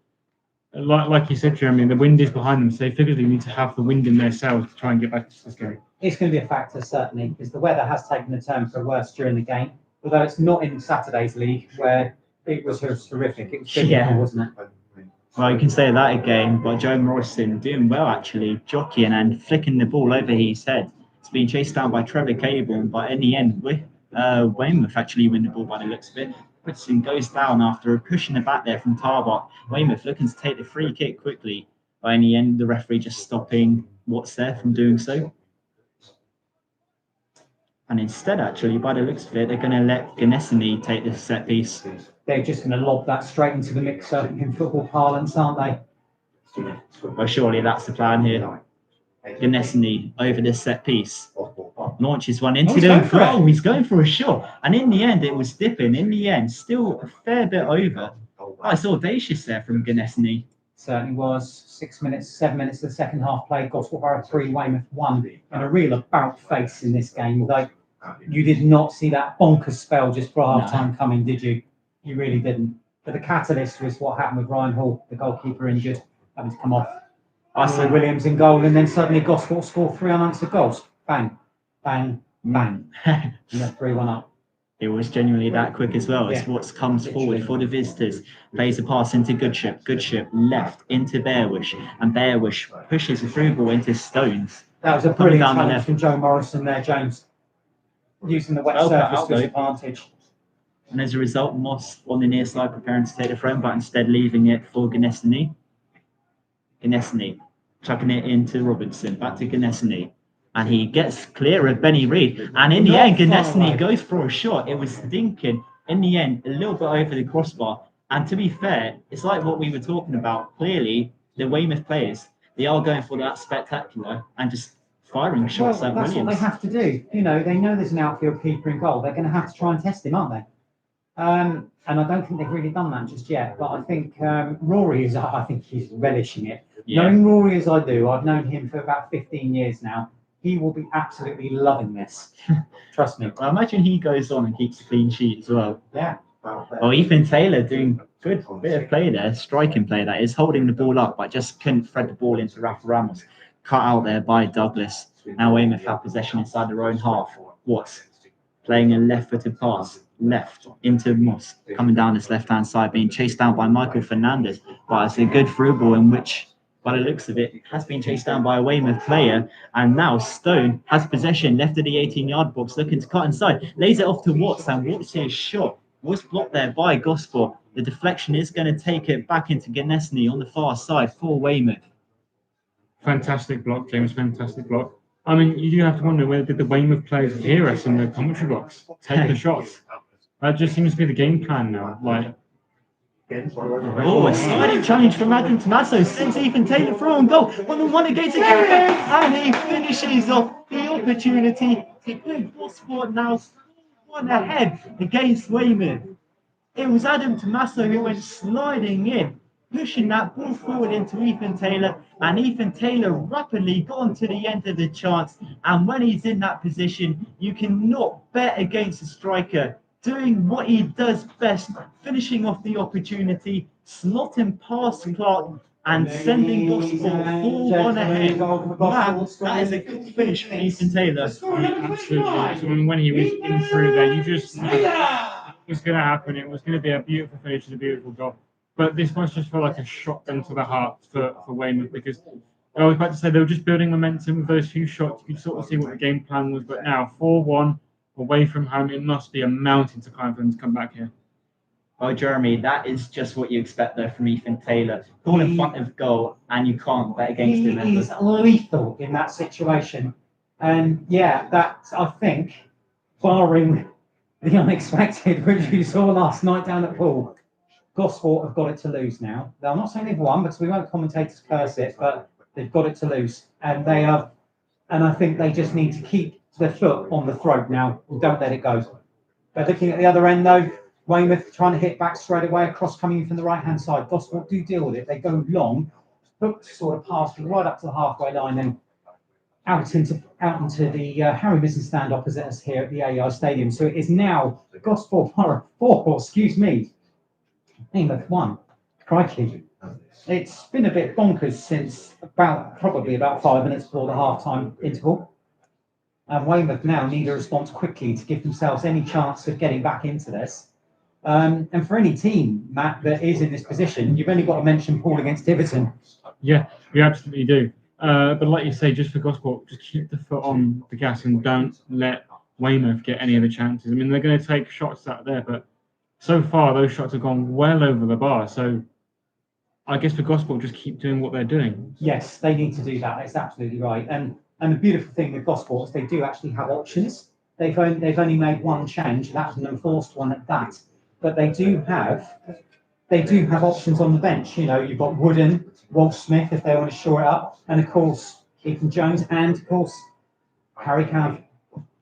like you said, Jeremy, the wind is behind them, so they figured they need to have the wind in their sails to try and get back into this game. It's going to be a factor, certainly, because the weather has taken a turn for worse during the game. Although it's not in Saturday's league, where it was horrific. It was biblical, wasn't it? Well, you can say that again, but Joe Morrison doing well, actually, jockeying and flicking the ball over his head. It's being chased down by Trevor Caborn, but in the end, Weymouth actually win the ball by the looks of it. Woodson goes down after a push in the back there from Tarbach. Weymouth looking to take the free kick quickly. But in the end, the referee just stopping what's there from doing so. And instead, actually, by the looks of it, they're going to let Ganesini take this set piece. They're just going to lob that straight into the mixer in football parlance, aren't they? Well, surely that's the plan here. Ganesini over this set piece. Launches one into he's the going for it. goal. He's going for a shot. And in the end, it was dipping. In the end, still a fair bit over. Oh, it's audacious there from Ganesini. Certainly was. 6 minutes, 7 minutes of the second half played. Gosport Borough 3, Weymouth 1. And a real about face in this game. Although you did not see that bonkers spell just for half time coming, did you? You really didn't. But the catalyst was what happened with Ryan Hall, the goalkeeper injured, having to come off. Arsenal Williams in goal, and then suddenly Gosport scored 3 unanswered goals. Bang, bang, bang. And they're 3-1 up. It was genuinely that quick as well. It's what comes forward for the visitors. Plays a pass into Goodship. Goodship left into Bearwish. And Bearwish pushes the through ball into Stones. That was a brilliant challenge from Joe Morrison there, James. Using the wet surface to his advantage. And as a result, Moss on the near side preparing to take the throw, but instead leaving it for Ganesini. Ganesini chucking it into Robinson. Back to Ganesini. And he gets clear of Benny Reid. And in the end, Ganesini goes for a shot. It was stinking. In the end, a little bit over the crossbar. And to be fair, it's like what we were talking about. Clearly, the Weymouth players, they are going for that spectacular and just firing shots at That's Williams. what they have to do. You know, they know there's an outfield keeper in goal. They're going to have to try and test him, aren't they? And I don't think they've really done that just yet. But I think Rory is, I think he's relishing it. Yeah. Knowing Rory as I do, I've known him for about 15 years now. He will be absolutely loving this. Trust me. I imagine he goes on and keeps a clean sheet as well. Yeah. Well, Ethan Taylor doing good bit of play there, striking play that is, holding the ball up, but just couldn't thread the ball into Rafa Ramos. Cut out there by Douglas. Now Weymouth have possession inside their own half. Watts playing a left-footed pass, left into Moss, coming down this left-hand side, being chased down by Michael Fernandez. But it's a good through ball in which, by the looks of it, has been chased down by a Weymouth player. And now Stone has possession left of the 18-yard box, looking to cut inside. Lays it off to Watts, and Watts' shot was blocked there by Gosport. The deflection is going to take it back into Ganesini on the far side for Weymouth. Fantastic block, James. Fantastic block. I mean, you do have to wonder, whether did the Weymouth players hear us in the commentary box? Take the shots. That just seems to be the game plan now. Like, oh, a sliding challenge from Adam Tommaso sends Ethan Taylor through on goal. 1-on-1 against the Caribbean, and he finishes off the opportunity to put Gosport now 1 ahead against Weymouth. It was Adam Tommaso who went sliding in, pushing that ball forward into Ethan Taylor, and Ethan Taylor rapidly got on to the end of the chance. And when he's in that position, you cannot bet against a striker doing what he does best, finishing off the opportunity, slotting past Clark, and sending Gosport 4-1 ahead. Man, that is a good finish for Ethan Taylor. Absolutely. I mean, when he was in through there, you just knew it was going to happen. It was going to be a beautiful finish and a beautiful goal. But this was just felt like a shot into the heart for Weymouth, because I was about to say they were just building momentum with those few shots. You could sort of see what the game plan was. But now 4-1 away from home, it must be a mountain to climb for them to come back here. Well, Jeremy, that is just what you expect there from Ethan Taylor. Ball in front of goal, and you can't bet against him. He is lethal in that situation. And yeah, that, I think, barring the unexpected, which you saw last night down at Poole, Gosport have got it to lose now. I'm not saying they've won, because we won't commentators curse it, but they've got it to lose. And they are, and I think they just need to keep their foot on the throat now. Don't let it go. But looking at the other end, though, Weymouth trying to hit back straight away, across coming in from the right-hand side. Gosport do deal with it. They go long, hook sort of pass right up to the halfway line and out into the Harry Mizzen stand opposite us here at the AEI Stadium. So it is now Gosport 4, Weymouth 1. Crikey. It's been a bit bonkers since probably about 5 minutes before the half-time interval. And Weymouth now need a response quickly to give themselves any chance of getting back into this. And for any team, Matt, that is in this position, you've only got to mention Paul against Tiverton. Yeah, we absolutely do. But like you say, just for Gosport, just keep the foot on the gas and don't let Weymouth get any of the chances. I mean, they're going to take shots out there, but so far those shots have gone well over the bar. So I guess for Gosport, just keep doing what they're doing. Yes, they need to do that. That's absolutely right. And the beautiful thing with Gosport is they do actually have options. They've only made one change. That's an enforced one at that. But they do have options on the bench. You know, you've got Wooden, Wolf Smith if they want to shore it up, and of course Ethan Jones, and of course Harry Cav.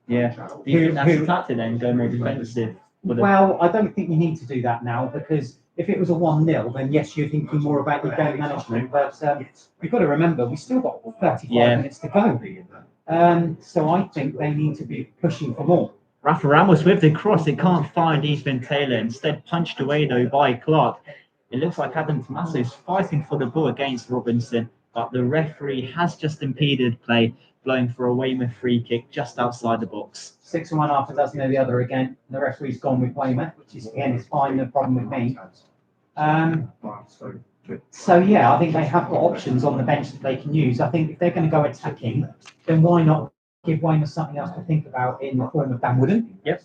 Yeah. Do you think that's a tactic then, go more defensive? Well, I don't think you need to do that now because if it was a 1-0, then yes, you're thinking more about your game management. But you've got to remember, we've still got 35 minutes to go. So I think they need to be pushing for more. Rafa Ramos with the cross, it can't find Ethan Taylor, instead punched away though by Clark. It looks like Adam Tommaso is fighting for the ball against Robinson, but the referee has just impeded play, blowing for a Weymouth free kick just outside the box. 6 and 1 half a dozen of the other again. The referee's gone with Weymouth, which is again is fine, no problem with me. So yeah, I think they have got options on the bench that they can use. I think if they're going to go attacking, then why not give Weymouth something else to think about in the form of Dan Wooden? Yep.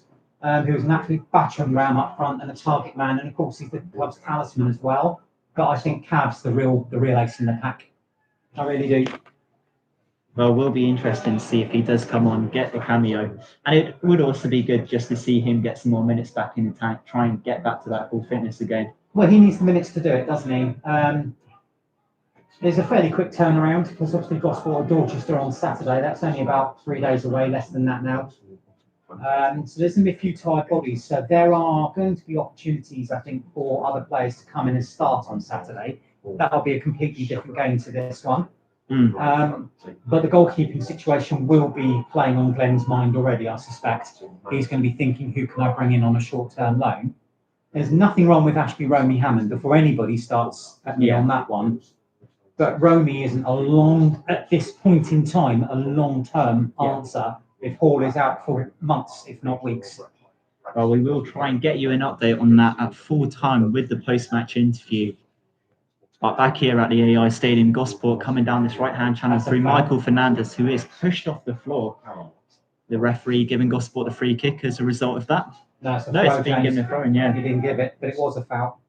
Who's an absolute battering ram up front and a target man, and of course he's the club's talisman as well. But I think Cav's the real ace in the pack. I really do. Well, will be interesting to see if he does come on, get the cameo. And it would also be good just to see him get some more minutes back in the tank, try and get back to that full fitness again. Well, he needs the minutes to do it, doesn't he? There's a fairly quick turnaround because obviously Gosport or Dorchester on Saturday. That's only about 3 days away, less than that now. So there's going to be a few tired bodies. So there are going to be opportunities, I think, for other players to come in and start on Saturday. That'll be a completely different game to this one. But the goalkeeping situation will be playing on Glenn's mind already, I suspect. He's going to be thinking, who can I bring in on a short-term loan? There's nothing wrong with Ashby Romy Hammond before anybody starts at me on that one. But Romy isn't at this point in time, a long-term answer if Hall is out for months, if not weeks. Well, we will try and get you an update on that at full time with the post-match interview. But back here at the AI Stadium, Gosport coming down this right-hand channel through Michael Fernandez, who is pushed off the floor. The referee giving Gosport the free kick as a result of that. No, it's being given a throw, yeah. He didn't give it, but it was a foul.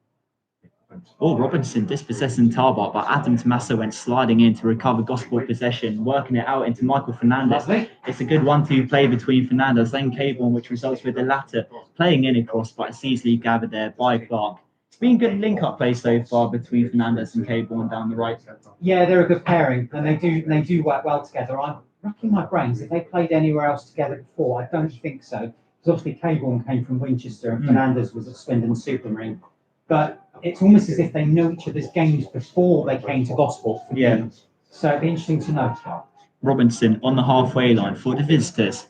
Oh, Robinson dispossessing Tarbot, but Adam Tommaso went sliding in to recover Gosport possession, working it out into Michael Fernandez. Lovely. It's a good 1-2 play between Fernandez and Cable, which results with the latter playing in across, but it's easily gathered there by Clark. It's been good link-up play so far between Fernandez and Cable and down the right. Yeah, they're a good pairing, and they do work well together. I'm racking my brains. If they played anywhere else together before, I don't think so. Because obviously Cable came from Winchester and Fernandez was at Swindon Supermarine. But it's almost as if they know each other's games before they came to Gosport. Yeah. So it'd be interesting to know. Robinson on the halfway line for the visitors.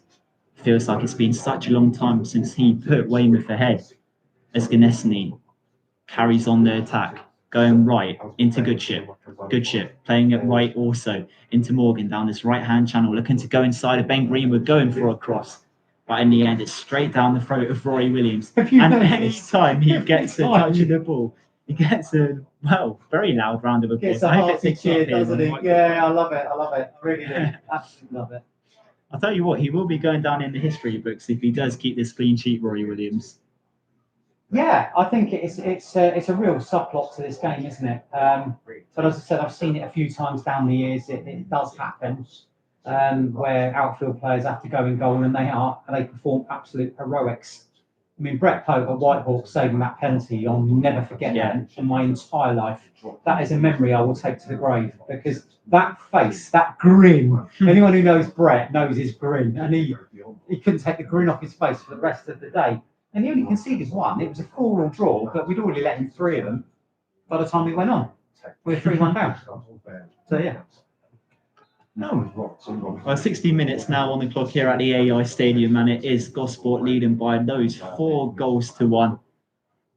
Feels like it's been such a long time since he put Weymouth ahead. As Ganesny carries on the attack, going right into Goodship. Goodship playing it right also into Morgan down this right-hand channel, looking to go inside of Ben Greenwood, going for a cross. But in the end, it's straight down the throat of Rory Williams. And any time he gets a touch of the ball, he gets a, very loud round of applause. Gets a hearty cheer, doesn't he? Yeah, I love it. I really do. Absolutely love it. I'll tell you what, he will be going down in the history books if he does keep this clean sheet, Rory Williams. Yeah, I think it's a real subplot to this game, isn't it? But as I said, I've seen it a few times down the years. It does happen. Where outfield players have to go in goal and they perform absolute heroics. I mean, Brett Pope at Whitehawk saving that penalty, I'll never forget that in my entire life. That is a memory I will take to the grave because that face, that grin, anyone who knows Brett knows his grin, and he couldn't take the grin off his face for the rest of the day. And he only conceded one. It was a 4-4 draw, but we'd already let him 3 of them by the time we went on. We're 3-1 down. So yeah. Well, 60 minutes now on the clock here at the AI Stadium, and it is Gosport leading by those 4 goals to 1.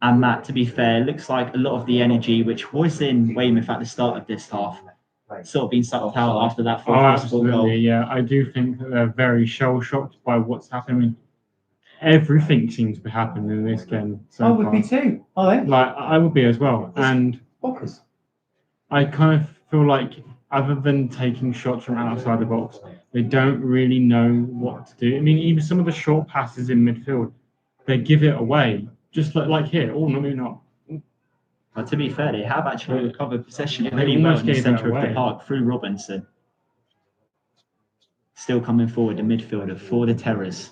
And Matt, to be fair, looks like a lot of the energy which was in Weymouth at the start of this half sort of been sucked out after that 4th goal. Absolutely, yeah. I do think that they're very shell-shocked by what's happening. Everything seems to be happening in this game. I would be too. I would be as well. And Bonkers. I kind of feel like, other than taking shots from outside the box, they don't really know what to do. I mean, even some of the short passes in midfield, they give it away. Just like here. Oh, no, maybe not. But to be fair, they have actually recovered possession They really well almost in the gave that centre of the away. park through Robinson. Still coming forward, the midfielder for the Terrors.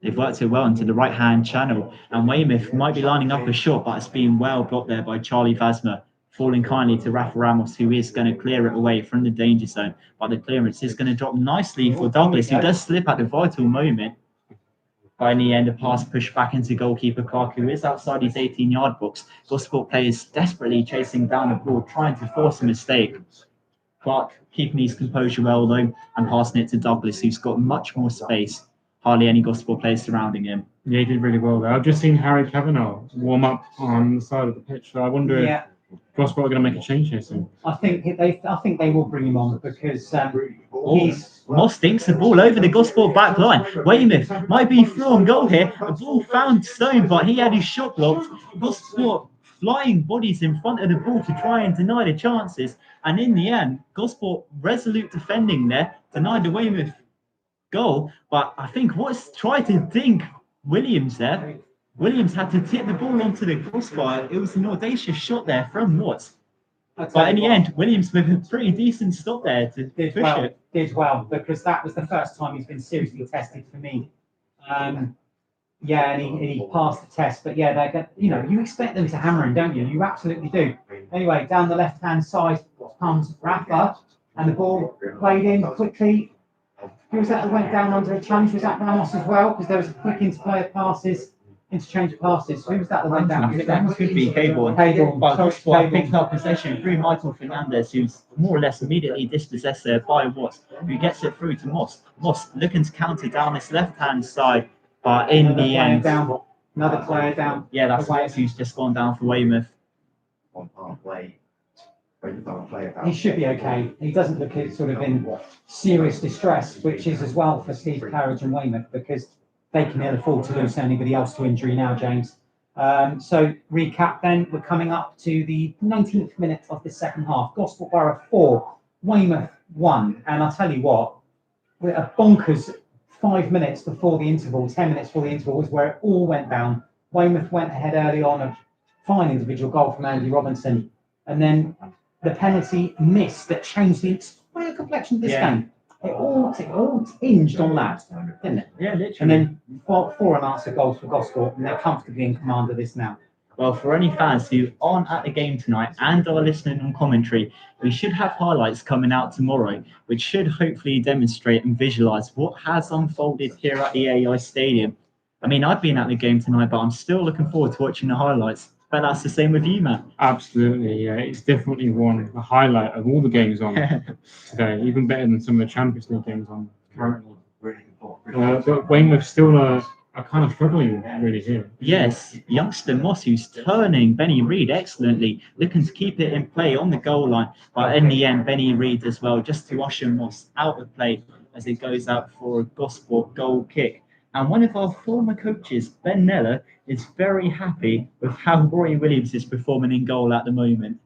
They've worked it well into the right-hand channel, and Weymouth might be lining up a shot, but it's being well blocked there by Charlie Vasma, falling kindly to Rafa Ramos, who is going to clear it away from the danger zone. But the clearance is going to drop nicely for Douglas, who does slip at the vital moment. But in the end, a pass pushed back into goalkeeper Clark, who is outside his 18-yard box. Gosport players desperately chasing down the ball, trying to force a mistake. Clark keeping his composure well, though, and passing it to Douglas, who's got much more space. Hardly any Gosport players surrounding him. Yeah, he did really well there. I've just seen Harry Kavanagh warm up on the side of the pitch, so I wonder Yeah, if Gosport are going to make a change here soon. I think they will bring him on because he's Moss dinks the ball over the Gosport back line. Weymouth might be through on goal here. A ball found Stone, but he had his shot blocked. Gosport flying bodies in front of the ball to try and deny the chances. And in the end, Gosport resolute defending there, denied the Weymouth goal. But I think what's tried to dink Williams there. Williams had to tip the ball onto the crossbar. It was an audacious shot there from Watts. But in the end, Williams with a pretty decent stop there to push it. did well because that was the first time he's been seriously tested for me. Yeah, and he passed the test. But yeah, you expect them to hammer him, don't you? You absolutely do. Anyway, down the left-hand side comes Rafa, and the ball played in quickly. Who was that that went down under a challenge? Was that Ramos as well? Because there was a quick interchange of passes. Who was that went down? I think that could be Cable. Cable. But Sorry, Gosport Cable. picked up possession through Michael Fernandez, who's more or less immediately dispossessed there by Watts, who gets it through to Moss. Moss looking to counter down this left-hand side, but in the end, Another player down. yeah, that's Watts who's just gone down for Weymouth. He should be okay. He doesn't look sort of in serious distress, which is as well for Steve Claridge and Weymouth because they can ill afford to lose anybody else to injury now, James. So recap then, we're coming up to the 19th minute of the second half. Gosport Borough 4, Weymouth 1. And I'll tell you what, we're a bonkers 5 minutes before the interval, 10 minutes before the interval was where it all went down. Weymouth went ahead early on, a fine individual goal from Andy Robinson. And then the penalty missed that changed the entire complexion of this game. It all hinged on that, didn't it? Yeah, literally. And then four unanswered goals for Gosport, and they're comfortably in command of this now. Well, for any fans who aren't at the game tonight and are listening on commentary, we should have highlights coming out tomorrow, which should hopefully demonstrate and visualise what has unfolded here at the AI Stadium. I mean, I've been at the game tonight, but I'm still looking forward to watching the highlights. But that's the same with you, Matt. Absolutely, yeah. It's definitely a highlight of all the games on today, even better than some of the Champions League games on currently. But Weymouth still are kind of struggling really here. Yes, youngster Moss, who's turning Benny Reid excellently, looking to keep it in play on the goal line. But in the end, Benny Reid as well, just to usher Moss out of play as it goes out for a Gosport goal kick. And one of our former coaches, Ben Neller, is very happy with how Roy Williams is performing in goal at the moment.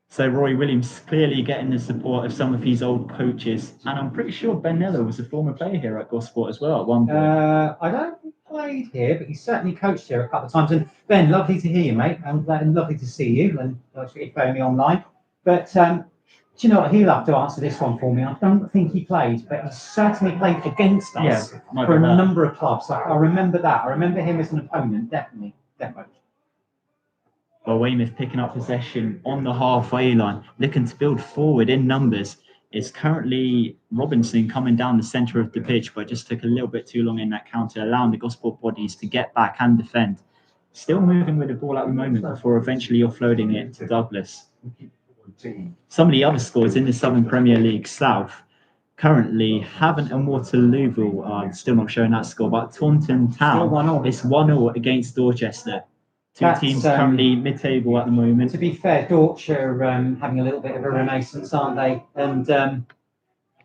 So Roy Williams clearly getting the support of some of his old coaches. And I'm pretty sure Ben Neller was a former player here at Gosport as well at one point. I don't think he played here, but he's certainly coached here a couple of times. And Ben, lovely to hear you, mate. And lovely to see you. And actually phone me online. But do you know what? He'll have to answer this one for me. I don't think he played, but he certainly played against us for a number of clubs. I remember that. I remember him as an opponent, definitely. Well, Weymouth picking up possession on the halfway line, looking to build forward in numbers. It's currently Robinson coming down the centre of the pitch, but just took a little bit too long in that counter, allowing the Gosport bodies to get back and defend. Still moving with the ball at the moment before eventually offloading it to Douglas. Some of the other scores in the Southern Premier League South currently Havant and Waterlooville are still not showing that score, but Taunton Town is 1-0 against Dorchester. Two teams currently mid-table at the moment. To be fair, Dorch are having a little bit of a renaissance, aren't they? And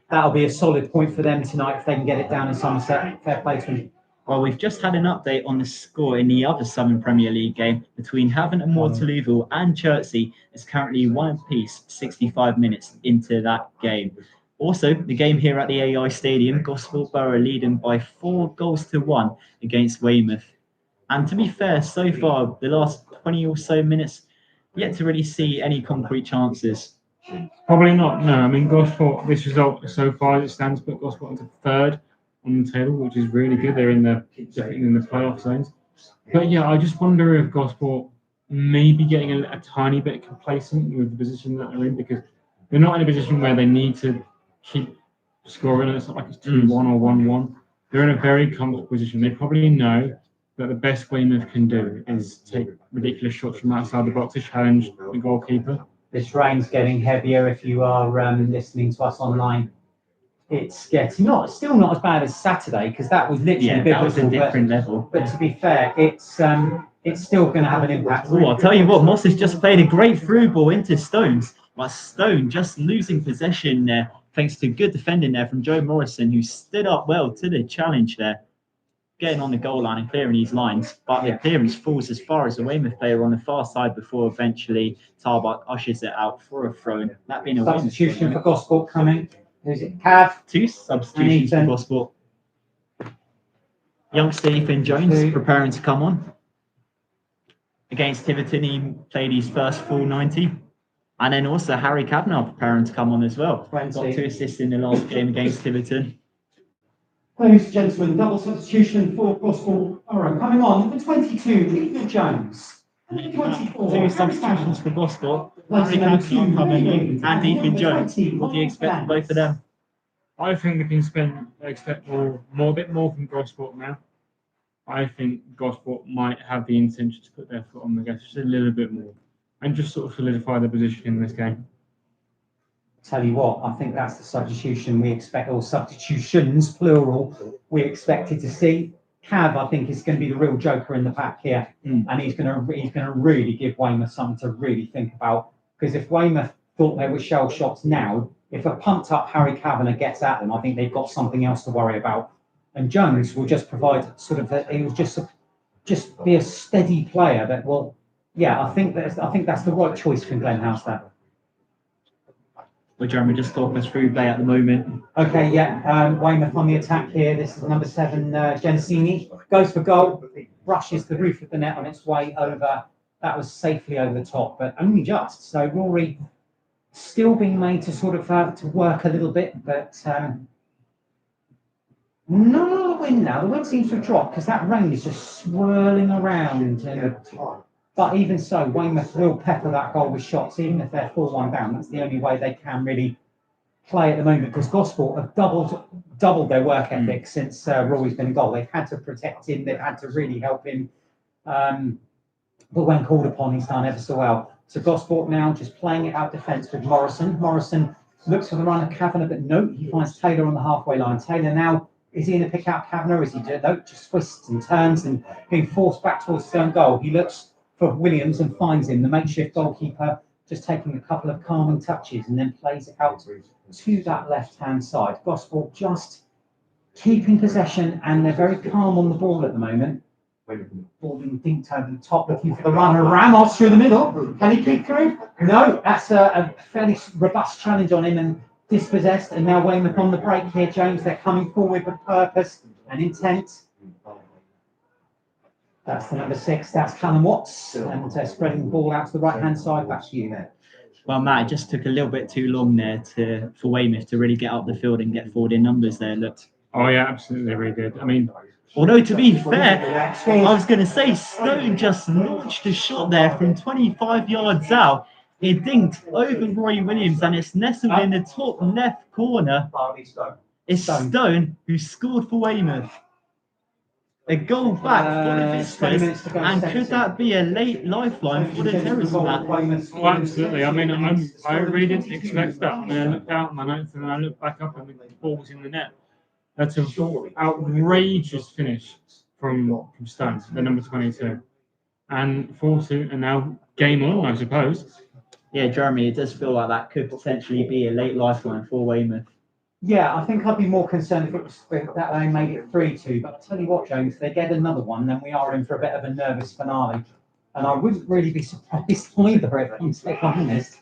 that'll be a solid point for them tonight if they can get it down in Somerset. Fair play to them. Well, we've just had an update on the score in the other Southern Premier League game between Havant and Waterlooville and Chertsey. It's currently 1 apiece, 65 minutes into that game. Also, the game here at the AI Stadium, Gosport Borough leading by 4-1 against Weymouth. And to be fair, so far, the last 20 or so minutes, yet to really see any concrete chances. Probably not. No, I mean Gosport. This result so far as it stands put Gosport into third on the table, which is really good. They're definitely in the playoff zones. But yeah, I just wonder if Gosport may be getting a tiny bit complacent with the position that they're in because they're not in a position where they need to keep scoring. It's not like it's 2-1 or 1-1. They're in a very comfortable position. They probably know that the best Weymouth can do is take ridiculous shots from outside the box to challenge the goalkeeper. This rain's getting heavier if you are listening to us online. It's getting still not as bad as Saturday because that was literally That was a biblical, different level. But to be fair, it's still going to have an impact. Oh, I'll tell you what, Moss has just played a great through ball into Stones, but Stone just losing possession there thanks to good defending there from Joe Morrison, who stood up well to the challenge there, getting on the goal line and clearing these lines. But the clearance falls as far as the Weymouth player on the far side before eventually Tarbach ushers it out for a throw. That being a Substitution for Gosport coming. Who's it? Cav. 2 substitutions for Gosport. Youngster Ethan Jones preparing to come on. Against Tiverton, he played his first full 90. And then also Harry Kavanagh preparing to come on as well. 20. Got 2 assists in the last game against Tiverton. Ladies and gentlemen, double substitution for Gosport. All right, coming on, number 22, Ethan Jones. Number 24, 2 Harry substitutions Kavanagh. for Gosport. Plus Harry number Kavanagh 2, coming in Weymouth, and Ethan number Jones. 20, What do you expect from both of them? I think they can expect a bit more from Gosport now. I think Gosport might have the intention to put their foot on the gas just a little bit more and just sort of solidify their position in this game. Tell you what, I think that's the substitution we expect, or substitutions, plural, we expected to see. Cav, I think, is going to be the real joker in the pack here, and he's going to really give Weymouth something to really think about. Because if Weymouth thought they were shell shots now, if a pumped up Harry Kavanagh gets at them, I think they've got something else to worry about. And Jones will just provide he will just be a steady player that will. Yeah, I think that's the right choice from Glenn House there. Well, Jeremy, just talk us through play at the moment. Okay, yeah, Weymouth on the attack here. This is number 7, Gensini. Goes for goal, brushes the roof of the net on its way over. That was safely over the top, but only just. So Rory still being made to sort of to work a little bit, but no wind now. The wind seems to have dropped because that rain is just swirling around. But even so, Weymouth will pepper that goal with shots, even if they're 4-1 down. That's the only way they can really play at the moment, because Gosport have doubled their work ethic since Rory's been in goal. They've had to protect him. They've had to really help him. But when called upon, he's done ever so well. So Gosport now just playing it out defence with Morrison. Morrison looks for the run of Kavanagh, but no, he finds Taylor on the halfway line. Taylor now, is he going to pick out Kavanagh? Is he just twists and turns and being forced back towards his own goal? He looks for Williams and finds him, the makeshift goalkeeper, just taking a couple of calming touches and then plays it out to that left-hand side. Gosport just keeping possession, and they're very calm on the ball at the moment. Ball being dinked over the top, looking for the runner. Ramos through the middle. Can he keep through? No, that's a fairly robust challenge on him and dispossessed. And now Weymouth on the break here, James. They're coming forward with purpose and intent. That's the number 6. That's Callum Watts, and spreading the ball out to the right-hand side. Back to you there. Well, Matt, it just took a little bit too long there for Weymouth to really get up the field and get forward in numbers there. Looked. Oh yeah, absolutely, really good. I mean, although to be fair, I was going to say Stone just launched a shot there from 25 yards out. It dinked over Roy Williams, and it's nestled in the top left corner. It's Stone who scored for Weymouth. A goal back for the visitors, and could that be a late lifeline for the Terrors, Matt? oh, absolutely. I mean, I really didn't expect that. I mean, I looked out at my notes and then I looked back up and the ball was in the net. That's an outrageous finish from Stone, the number 22. And 4-2, and now game on, I suppose. Yeah, Jeremy, it does feel like that could potentially be a late lifeline for Weymouth. Yeah, I think I'd be more concerned if it was that they made it 3-2. But I'll tell you what, James, if they get another one, then we are in for a bit of a nervous finale. And I wouldn't really be surprised either, if I'm honest,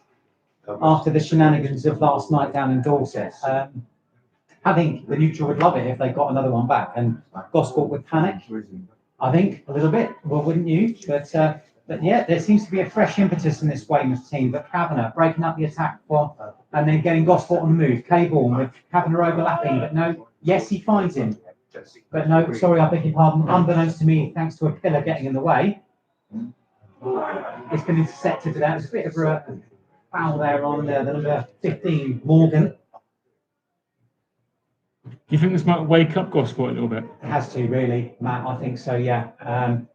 after the shenanigans of last night down in Dorset. I think the neutral would love it if they got another one back, and Gosport would panic. I think, a little bit. Well, wouldn't you? But yeah, there seems to be a fresh impetus in this Weymouth team. But Kavanagh breaking up the attack one and then getting Gosport on the move. Caborn with Kavanagh overlapping, but no, yes, he finds him. But no, sorry, I beg your pardon. Unbeknownst to me, thanks to a pillar getting in the way, it's been intercepted. That was a bit of a foul there on the number 15, Morgan. Do you think this might wake up Gosport a little bit? It has to, really, Matt. I think so, yeah.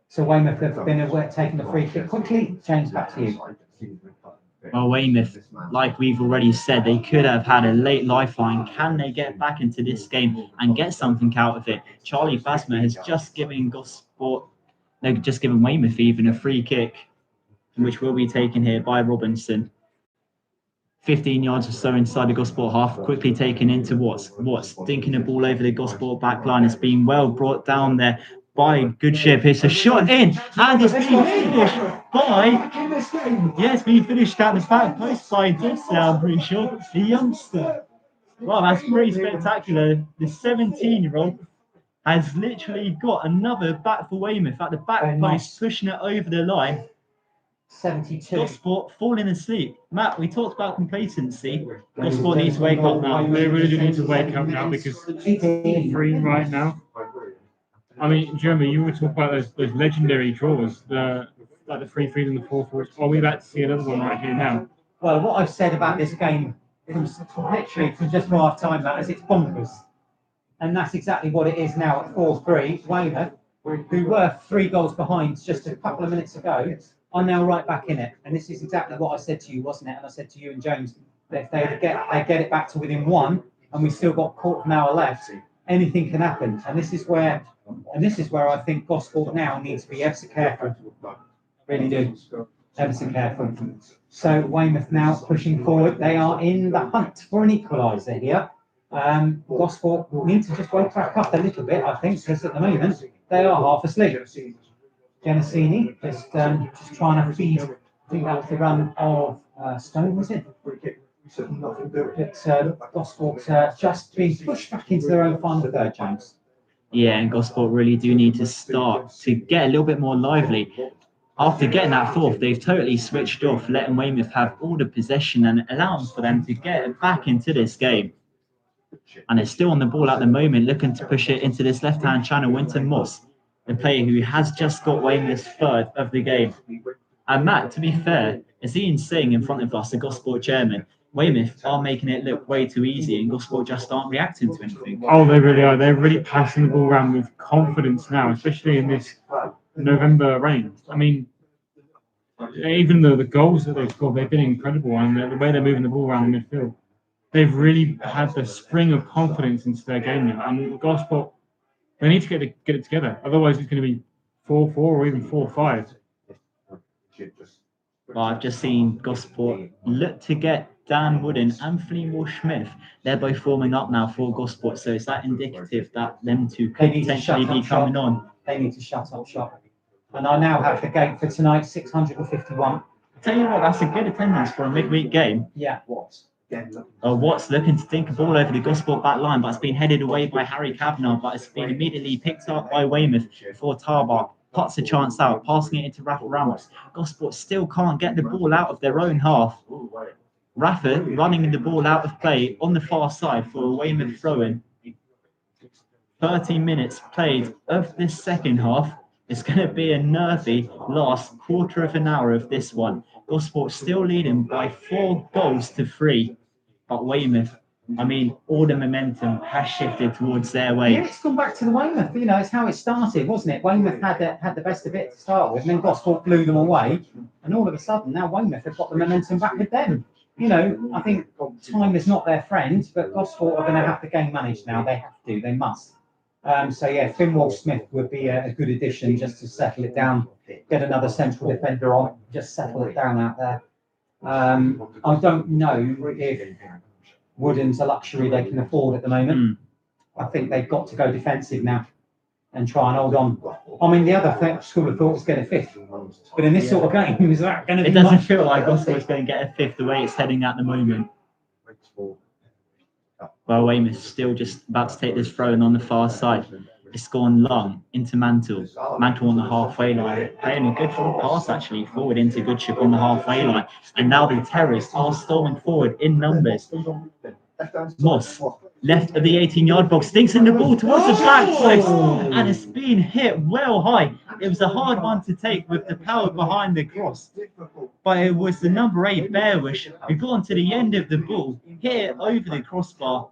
So Weymouth have been taking the free kick quickly. James, back to you. Well, Weymouth, like we've already said, they could have had a late lifeline. Can they get back into this game and get something out of it? Charlie Basma has just given Weymouth even a free kick, which will be taken here by Robinson. 15 yards or so inside the Gosport half, quickly taken into Watts, dinking the ball over the Gosport back line. It's been well brought down there by Goodship. It's a shot in, and it's been finished by, it's been finished at the back post by Dibster, I'm pretty sure, the youngster. Well, that's pretty spectacular. The 17-year-old has literally got another back for Weymouth at the back post, pushing it over the line. 72. Gosport falling asleep. Matt, we talked about complacency. Gosport needs to wake up now. They really do need to wake up now because 4-3 right now. I mean, Jeremy, you were talking about those legendary draws, like the 3-3 and the 4-4. Are we about to see another one right here now? Well, what I've said about this game from just for half time, Matt, is it's bonkers. And that's exactly what it is now at 4-3. Weymouth, who were 3 goals behind just a couple of minutes ago, are now right back in it. And this is exactly what I said to you, wasn't it? And I said to you and James, that if they get it back to within 1, and we've still got a quarter of an hour left, anything can happen. And this is where I think Gosport now needs to be ever so careful. Really do. Ever so careful. So Weymouth now pushing forward. They are in the hunt for an equaliser here. Gosport need to just wake back up a little bit, I think, because at the moment they are half asleep. Genesini just trying to feed. I think that was the run of Stone, was it? But Gosport just being pushed back into their own final third, James. Yeah, and Gosport really do need to start to get a little bit more lively. After getting that fourth, they've totally switched off, letting Weymouth have all the possession and allowing for them to get back into this game. And they're still on the ball at the moment, looking to push it into this left-hand channel. Winton Moss, the player who has just got Weymouth's third of the game. And Matt, to be fair, as Ian's saying in front of us, the Gosport chairman, Weymouth are making it look way too easy and Gosport just aren't reacting to anything. Oh, they really are. They're really passing the ball around with confidence now, especially in this November rain. I mean, even though the goals that they've scored, they've been incredible, and the way they're moving the ball around the midfield, they've really had the spring of confidence into their game now. And Gosport, they need to get it together. Otherwise, it's going to be 4-4 or even 4-5. Well, I've just seen Gosport look to get Dan Wooden and Fleetwood Smith. They're both forming up now for Gosport, so is that indicative that them two could potentially be coming on? They need to shut up shop. And I now have the gate for tonight, 651. I tell you what, that's a good attendance for a midweek game. Yeah. Watts looking to dink a ball over the Gosport back line, but it's been headed away by Harry Kavanagh, but it's been immediately picked up by Weymouth before Tarbar pots a chance out, passing it into Rafa Ramos. Gosport still can't get the ball out of their own half. Rafa running the ball out of play on the far side for a Weymouth throw-in. 13 minutes played of this second half. It's going to be a nervy last quarter of an hour of this one. Gosport still leading by 4-3, but Weymouth, I mean, all the momentum has shifted towards their way. Yeah, it's gone back to the Weymouth. You know, it's how it started, wasn't it? Weymouth had the best of it to start with, and then Gosport blew them away. And all of a sudden, now Weymouth have got the momentum back with them. You know, I think time is not their friend, but Gosport are going to have the game managed now. They have to, they must. So yeah, Finwald Smith would be a good addition just to settle it down, get another central defender on, just settle it down out there. I don't know if Wooden's a luxury they can afford at the moment. I think they've got to go defensive now and try and hold on. I mean, the other school of thought was get a fifth, but in this sort of game, is that going to be? It doesn't feel like Gosport's going to get a fifth the way it's heading at the moment. Well, Weymouth still just about to take this throw in on the far side. It's gone long into Mantle. Mantle on the halfway line, playing a good full pass actually forward into Goodship on the halfway line. And now the Terrors are storming forward in numbers. Moss, left of the 18-yard box, stinks in the ball towards the back post, and it's been hit well high. It was a hard one to take with the power behind the cross, but it was the number 8 Bearwish who got onto the end of the ball, hit it over the crossbar.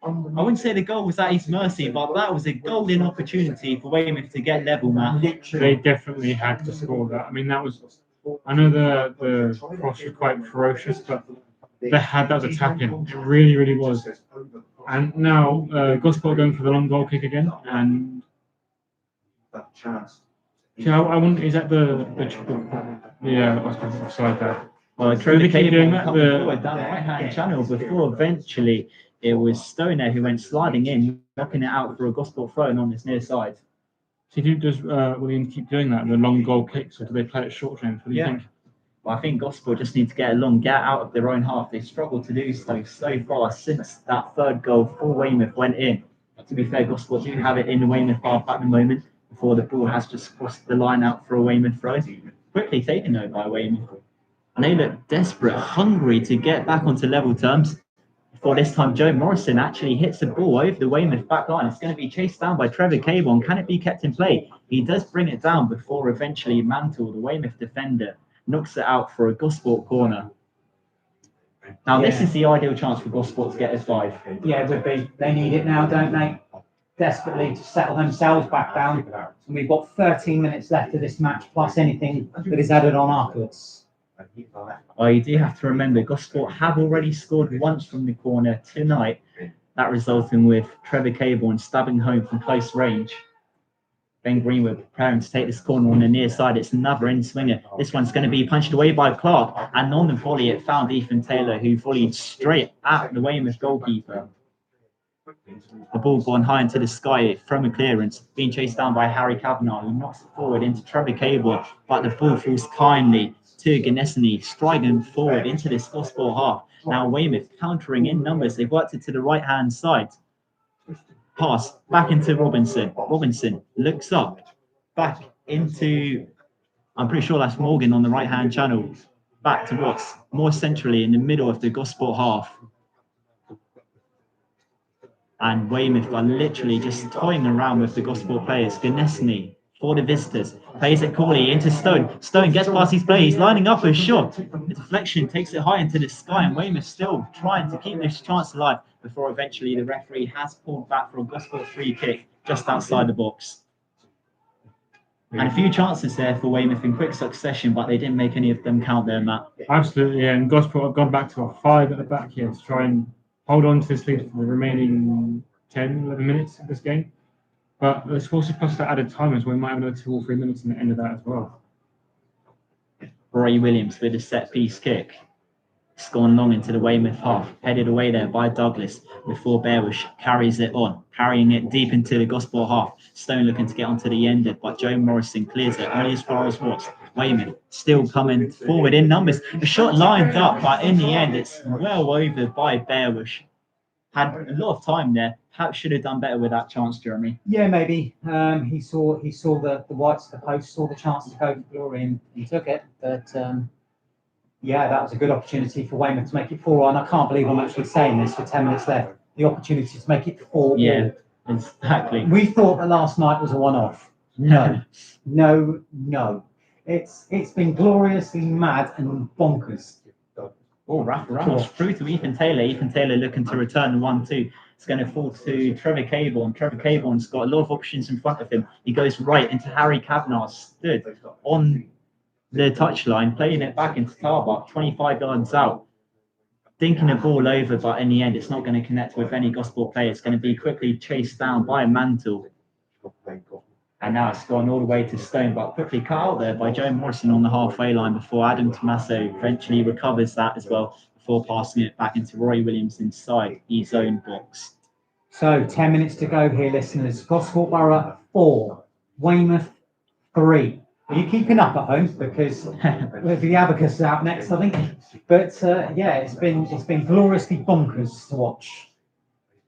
I wouldn't say the goal was at his mercy, but that was a golden opportunity for Weymouth to get level, Matt. They definitely had to score that. I mean, that was. I know the cross was quite ferocious, but that was a tap in. It really, really was. And now Gosport going for the long goal kick again. And yeah, I wonder, is that the yeah, I was offside there. Well, Trevor Trevor doing Cable that, coming the- forward down the right-hand channel before eventually it was Stoner who went sliding in, knocking it out for a Gosport throw on his near side. So does Williams keep doing that, the long goal kicks, or do they play it short range? What do you think? Well, I think Gosport just need to get along, get out of their own half. They struggled to do so far since that third goal for Weymouth went in. To be fair, Gosport do have it in the Weymouth half at the moment before the ball has just crossed the line out for a Weymouth throw. Quickly taken though by Weymouth. And they look desperate, hungry to get back onto level terms. Before this time, Joe Morrison actually hits the ball over the Weymouth back line. It's going to be chased down by Trevor Cable. And can it be kept in play? He does bring it down before eventually Mantle, the Weymouth defender, knocks it out for a Gosport corner. Now, this is the ideal chance for Gosport to get a 5. Yeah, it would be. They need it now, don't they? Desperately to settle themselves back down. And we've got 13 minutes left of this match, plus anything that is added on afterwards. Well, you do have to remember, Gosport have already scored once from the corner tonight. That resulting with Trevor Cable and stabbing home from close range. Ben Greenwood preparing to take this corner on the near side. It's another in swinger. This one's going to be punched away by Clark. And on the volley, it found Ethan Taylor, who volleyed straight at the Weymouth goalkeeper. The ball gone high into the sky from a clearance, being chased down by Harry Kavanagh, who knocks it forward into Trevor Cable, but the ball falls kindly to Ganesny, striding forward into this Gosport half. Now Weymouth countering in numbers. They've worked it to the right-hand side. Pass back into Robinson. Robinson looks up, back into, I'm pretty sure that's Morgan on the right-hand channel. Back to Watts, more centrally in the middle of the Gosport half. And Weymouth are literally just toying around with the Gosport players. Ganesny for the visitors. Plays it coolly into Stone. Stone gets past his play. He's lining up a shot. The deflection takes it high into the sky, and Weymouth still trying to keep this chance alive before eventually the referee has pulled back for a Gosport free kick just outside the box. And a few chances there for Weymouth in quick succession, but they didn't make any of them count there, Matt. Absolutely, yeah. And Gosport have gone back to a 5 at the back here to try and hold on to this lead for the remaining 10, 11 minutes of this game. But the scores plus that added time as well. We might have another 2 or 3 minutes in the end of that as well. Roy Williams with a set piece kick. It's gone long into the Weymouth half, headed away there by Douglas before Bearwish carries it on, carrying it deep into the Gosport half. Stone looking to get onto the end, but Joe Morrison clears it only as far as Watts. Weymouth still coming forward in numbers. The shot lined up, but in the end, it's well over by Bearwish. Had a lot of time there. Perhaps should have done better with that chance, Jeremy. Yeah, maybe. He saw the whites of the post, saw the chance to go for glory, and he took it. But yeah, that was a good opportunity for Weymouth to make it 4-1. I can't believe I'm actually saying this with 10 minutes left. The opportunity to make it 4-4. Yeah, exactly. We thought that last night was a one-off. No. It's been gloriously mad and bonkers. Oh, Rafa Ramos through to Ethan Taylor. Ethan Taylor looking to return the 1-2. It's going to fall to Trevor Cable, and Trevor Cable's got a lot of options in front of him. He goes right into Harry Kavanagh, stood on the touchline, playing it back into Tarbuck, 25 yards out. Dinking the ball over, but in the end, it's not going to connect with any Gosport player. It's going to be quickly chased down by Mantle. And now it's gone all the way to Stone, but quickly cut out there by Joe Morrison on the halfway line before Adam Tommaso eventually recovers that as well, before passing it back into Roy Williams inside his own box. So 10 minutes to go here, listeners. Gosport Borough 4, Weymouth 3. Are you keeping up at home? Because the abacus is out next, I think. But yeah, it's been gloriously bonkers to watch.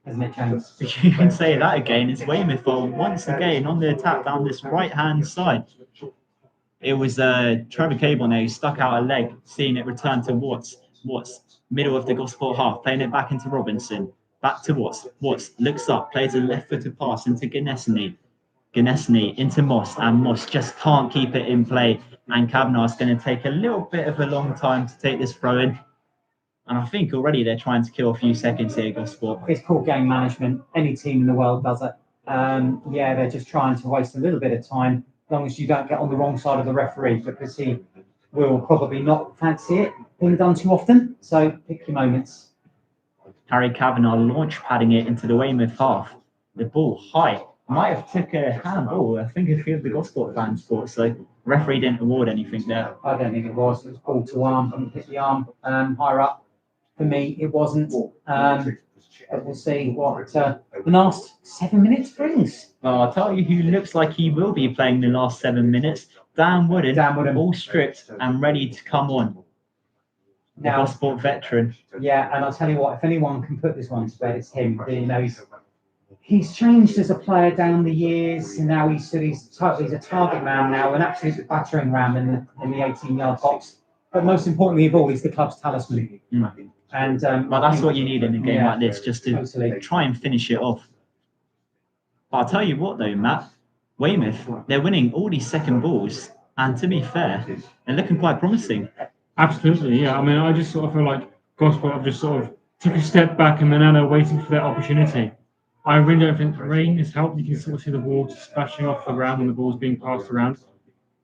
hasn't it, James? You can say that again. It's Weymouth are once again on the attack down this right-hand side. It was Trevor Cable now who stuck out a leg, seeing it return to Watts. Watts, middle of the Gosport half, playing it back into Robinson. Back to Watts. Watts looks up, plays a left-footed pass into Ganesny. Ganesny into Moss, and Moss just can't keep it in play. And Kavanagh's going to take a little bit of a long time to take this throw in. And I think already they're trying to kill a few seconds here, Gosport. It's called game management. Any team in the world does it. Yeah, they're just trying to waste a little bit of time, as long as you don't get on the wrong side of the referee, because he will probably not fancy it being done too often. So pick your moments. Harry Kavanagh launch padding it into the Weymouth half. The ball high. Might have took a handball. I think a few of the Gosport fans thought so. Referee didn't award anything there. I don't think it was. It was ball to arm. Didn't hit the arm higher up. For me, it wasn't. But we'll see what the last 7 minutes brings. Well, I'll tell you who looks like he will be playing the last 7 minutes. Dan Wooden, all stripped and ready to come on. The Now, Gosport veteran. yeah, and I'll tell you what, if anyone can put this one to bed, it's him. You know, he's changed as a player down the years, and now he's a target man now, an absolute battering ram in the 18-yard box. But most importantly of all, he's the club's talisman. And well, that's what you need in a game like this, just to totally try and finish it off. But I'll tell you what, though, Matt, Weymouth, they're winning all these second balls, and to be fair, they're looking quite promising. Absolutely, yeah. I mean, I just sort of feel like Gosport have just sort of took a step back and now they're waiting for their opportunity. I really don't think the rain has helped. You can sort of see the water splashing off the ground when the ball's being passed around.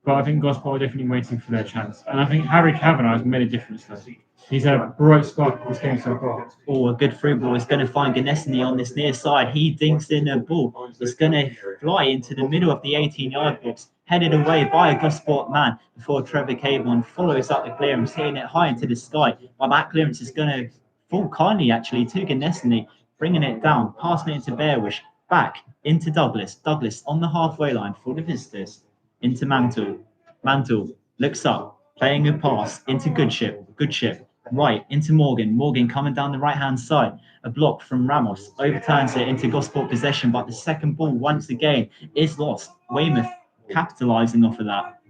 But I think Gosport are definitely waiting for their chance. And I think Harry Kavanagh has made a difference there. He's had a bright spark in this game so far. Oh, a good through ball is going to find Ganesny on this near side. He dinks in a ball. It's going to fly into the middle of the 18-yard box, headed away by a Gosport man before Trevor Cable follows up the clearance, hitting it high into the sky. But that clearance is going to fall kindly, actually, to Ganesny, bringing it down, passing it into Bearwish, back into Douglas. Douglas on the halfway line for the visitors. Into Mantle. Mantle looks up, playing a pass into Goodship. Goodship right into Morgan. Morgan coming down the right-hand side. A block from Ramos overturns it into Gosport possession, but the second ball once again is lost. Weymouth capitalising off of that.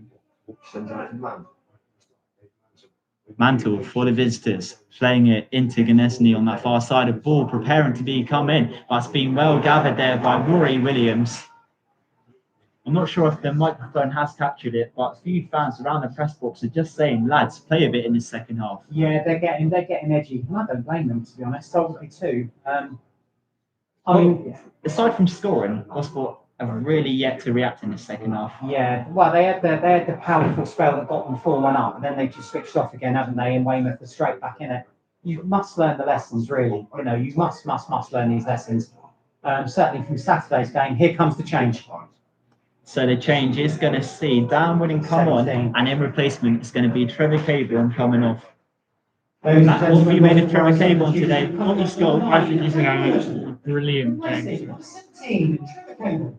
Mantle for the visitors, playing it into Ganesny on that far side of ball, preparing to come in, but it's been well gathered there by Rory Williams. I'm not sure if the microphone has captured it, but a few fans around the press box are just saying, lads, play a bit in the second half. Yeah, they're getting edgy, and I don't blame them, to be honest. I would be too. I mean, aside from scoring, Gosport have really yet to react in the second half. yeah. Well, they had the powerful spell that got them 4-1 up, and then they just switched off again, haven't they? And Weymouth are straight back in it. You must learn the lessons, really. You know, you must learn these lessons. Certainly from Saturday's game. Here comes the change. So the change is going to see Dan Wooding come on, and in replacement, it's going to be Trevor Cable coming off. Matt, what have you made of Trevor Cable today? What he scored? I think he's having a brilliant game. 17, Trevor Cable.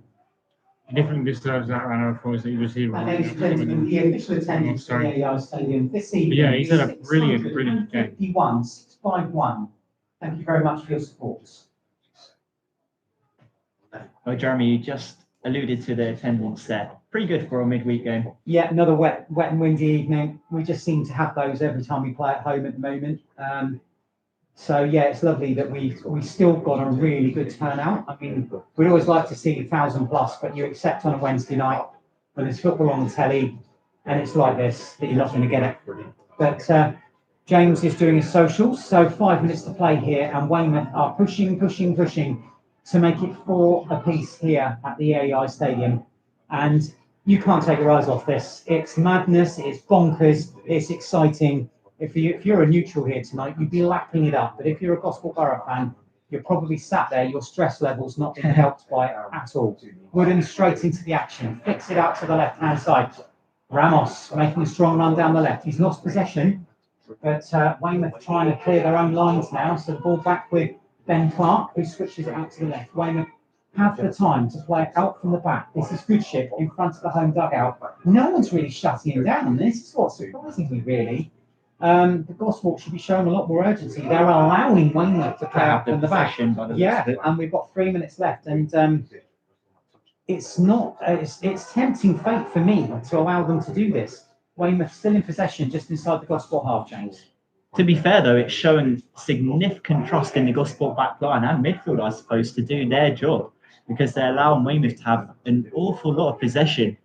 He definitely deserves that round of applause that you received. And then the official attendance to the AEI Stadium this evening. Yeah, he's had a brilliant game. 651. Thank you very much for your support. Oh, Jeremy, you just alluded to the attendance there. Pretty good for a midweek game. Yeah, another wet and windy evening. We just seem to have those every time we play at home at the moment. So yeah, it's lovely that we've still got a really good turnout. I mean, we'd always like to see 1,000 plus, but you accept on a Wednesday night when there's football on the telly and it's like this that you're not going to get it. But James is doing his socials, so 5 minutes to play here, and Weymouth are pushing to make it 4 apiece here at the AEI Stadium. And you can't take your eyes off this. It's madness, it's bonkers, it's exciting. If you're a neutral here tonight, you'd be lapping it up. But if you're a Gosport Borough fan, you're probably sat there, your stress level's not being helped by it at all. Wooden straight into the action, flicks it out to the left-hand side. Ramos making a strong run down the left. He's lost possession, but Weymouth trying to clear their own lines now. So the ball back with Ben Clark, who switches it out to the left. Weymouth have the time to play it out from the back. This is Goodship in front of the home dugout. No one's really shutting him down. This is what's surprising me, really. the Gosport should be showing a lot more urgency. They're allowing Weymouth to play Have up the in the back. possession by the looks Yeah, of it. and we've got 3 minutes left, and it's not. It's tempting fate for me to allow them to do this. Weymouth still in possession, just inside the Gosport half, James. To be fair, though, it's showing significant trust in the Gosport back line and midfield, I suppose, to do their job because they're allowing Weymouth to have an awful lot of possession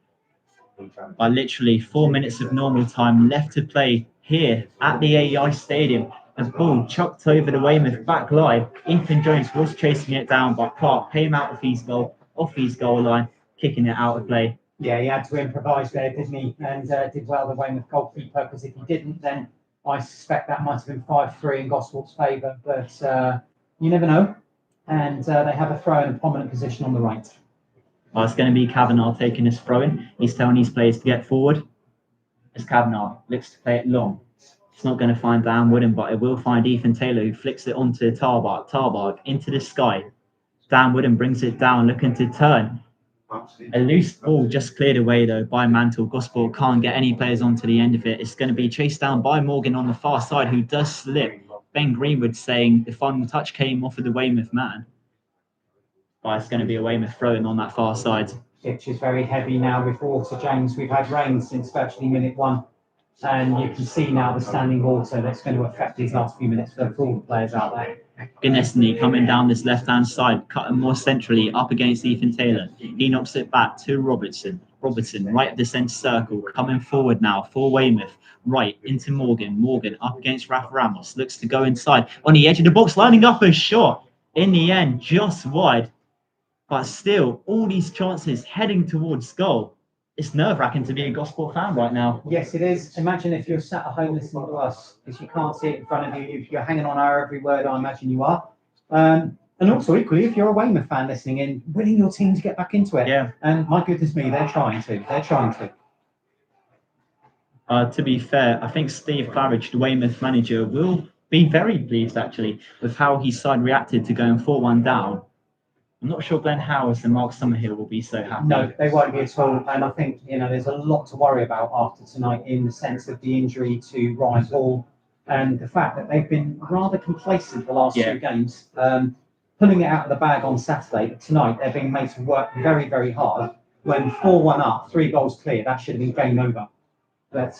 by literally 4 minutes of normal time left to play here at the AEI Stadium. A ball chucked over the Weymouth back line. Ethan Jones was chasing it down, but Clark came out of his goal line, kicking it out of play. Yeah, he had to improvise there, didn't he? And did well the Weymouth goalkeeper, because if he didn't, then I suspect that might have been 5-3 in Gosport's favour. But you never know. And they have a throw in a prominent position on the right. Well, it's going to be Kavanagh taking his throw in. He's telling his players to get forward. As Kavanagh looks to play it long. It's not going to find Dan Wooden, but it will find Ethan Taylor, who flicks it onto Tarbarg. Tarbarg into the sky. Dan Wooden brings it down, looking to turn. A loose ball just cleared away, though, by Mantle. Gosport can't get any players onto the end of it. It's going to be chased down by Morgan on the far side, who does slip. Ben Greenwood saying the final touch came off of the Weymouth man. But it's going to be a Weymouth throw-in on that far side. Pitch is very heavy now with water, James. We've had rain since virtually minute 1. And you can see now the standing water that's going to affect these last few minutes for all the players out there. Guinnessney coming down this left-hand side, cutting more centrally up against Ethan Taylor. He knocks it back to Robertson. Robertson right at the centre circle, coming forward now for Weymouth. Right into Morgan. Morgan up against Rafa Ramos. Looks to go inside on the edge of the box, lining up a shot. In the end, just wide. But still, all these chances heading towards goal. It's nerve-wracking to be a Gosport fan right now. Yes, it is. Imagine if you're sat at home listening to us, because you can't see it in front of you. If you're hanging on our every word, I imagine you are. And also, equally, if you're a Weymouth fan listening in, willing your team to get back into it. Yeah. And my goodness me, they're trying to. They're trying to. To be fair, I think Steve Claridge, the Weymouth manager, will be very pleased, actually, with how his side reacted to going 4-1 down. I'm not sure Glenn Howes and Mark Summerhill will be so happy. No, they won't be at all. And I think, there's a lot to worry about after tonight in the sense of the injury to Ryan Hall and the fact that they've been rather complacent the last 2 games. Pulling it out of the bag on Saturday, tonight they're being made to work very, very hard. When 4-1 up, 3 goals clear, that should have been game over. But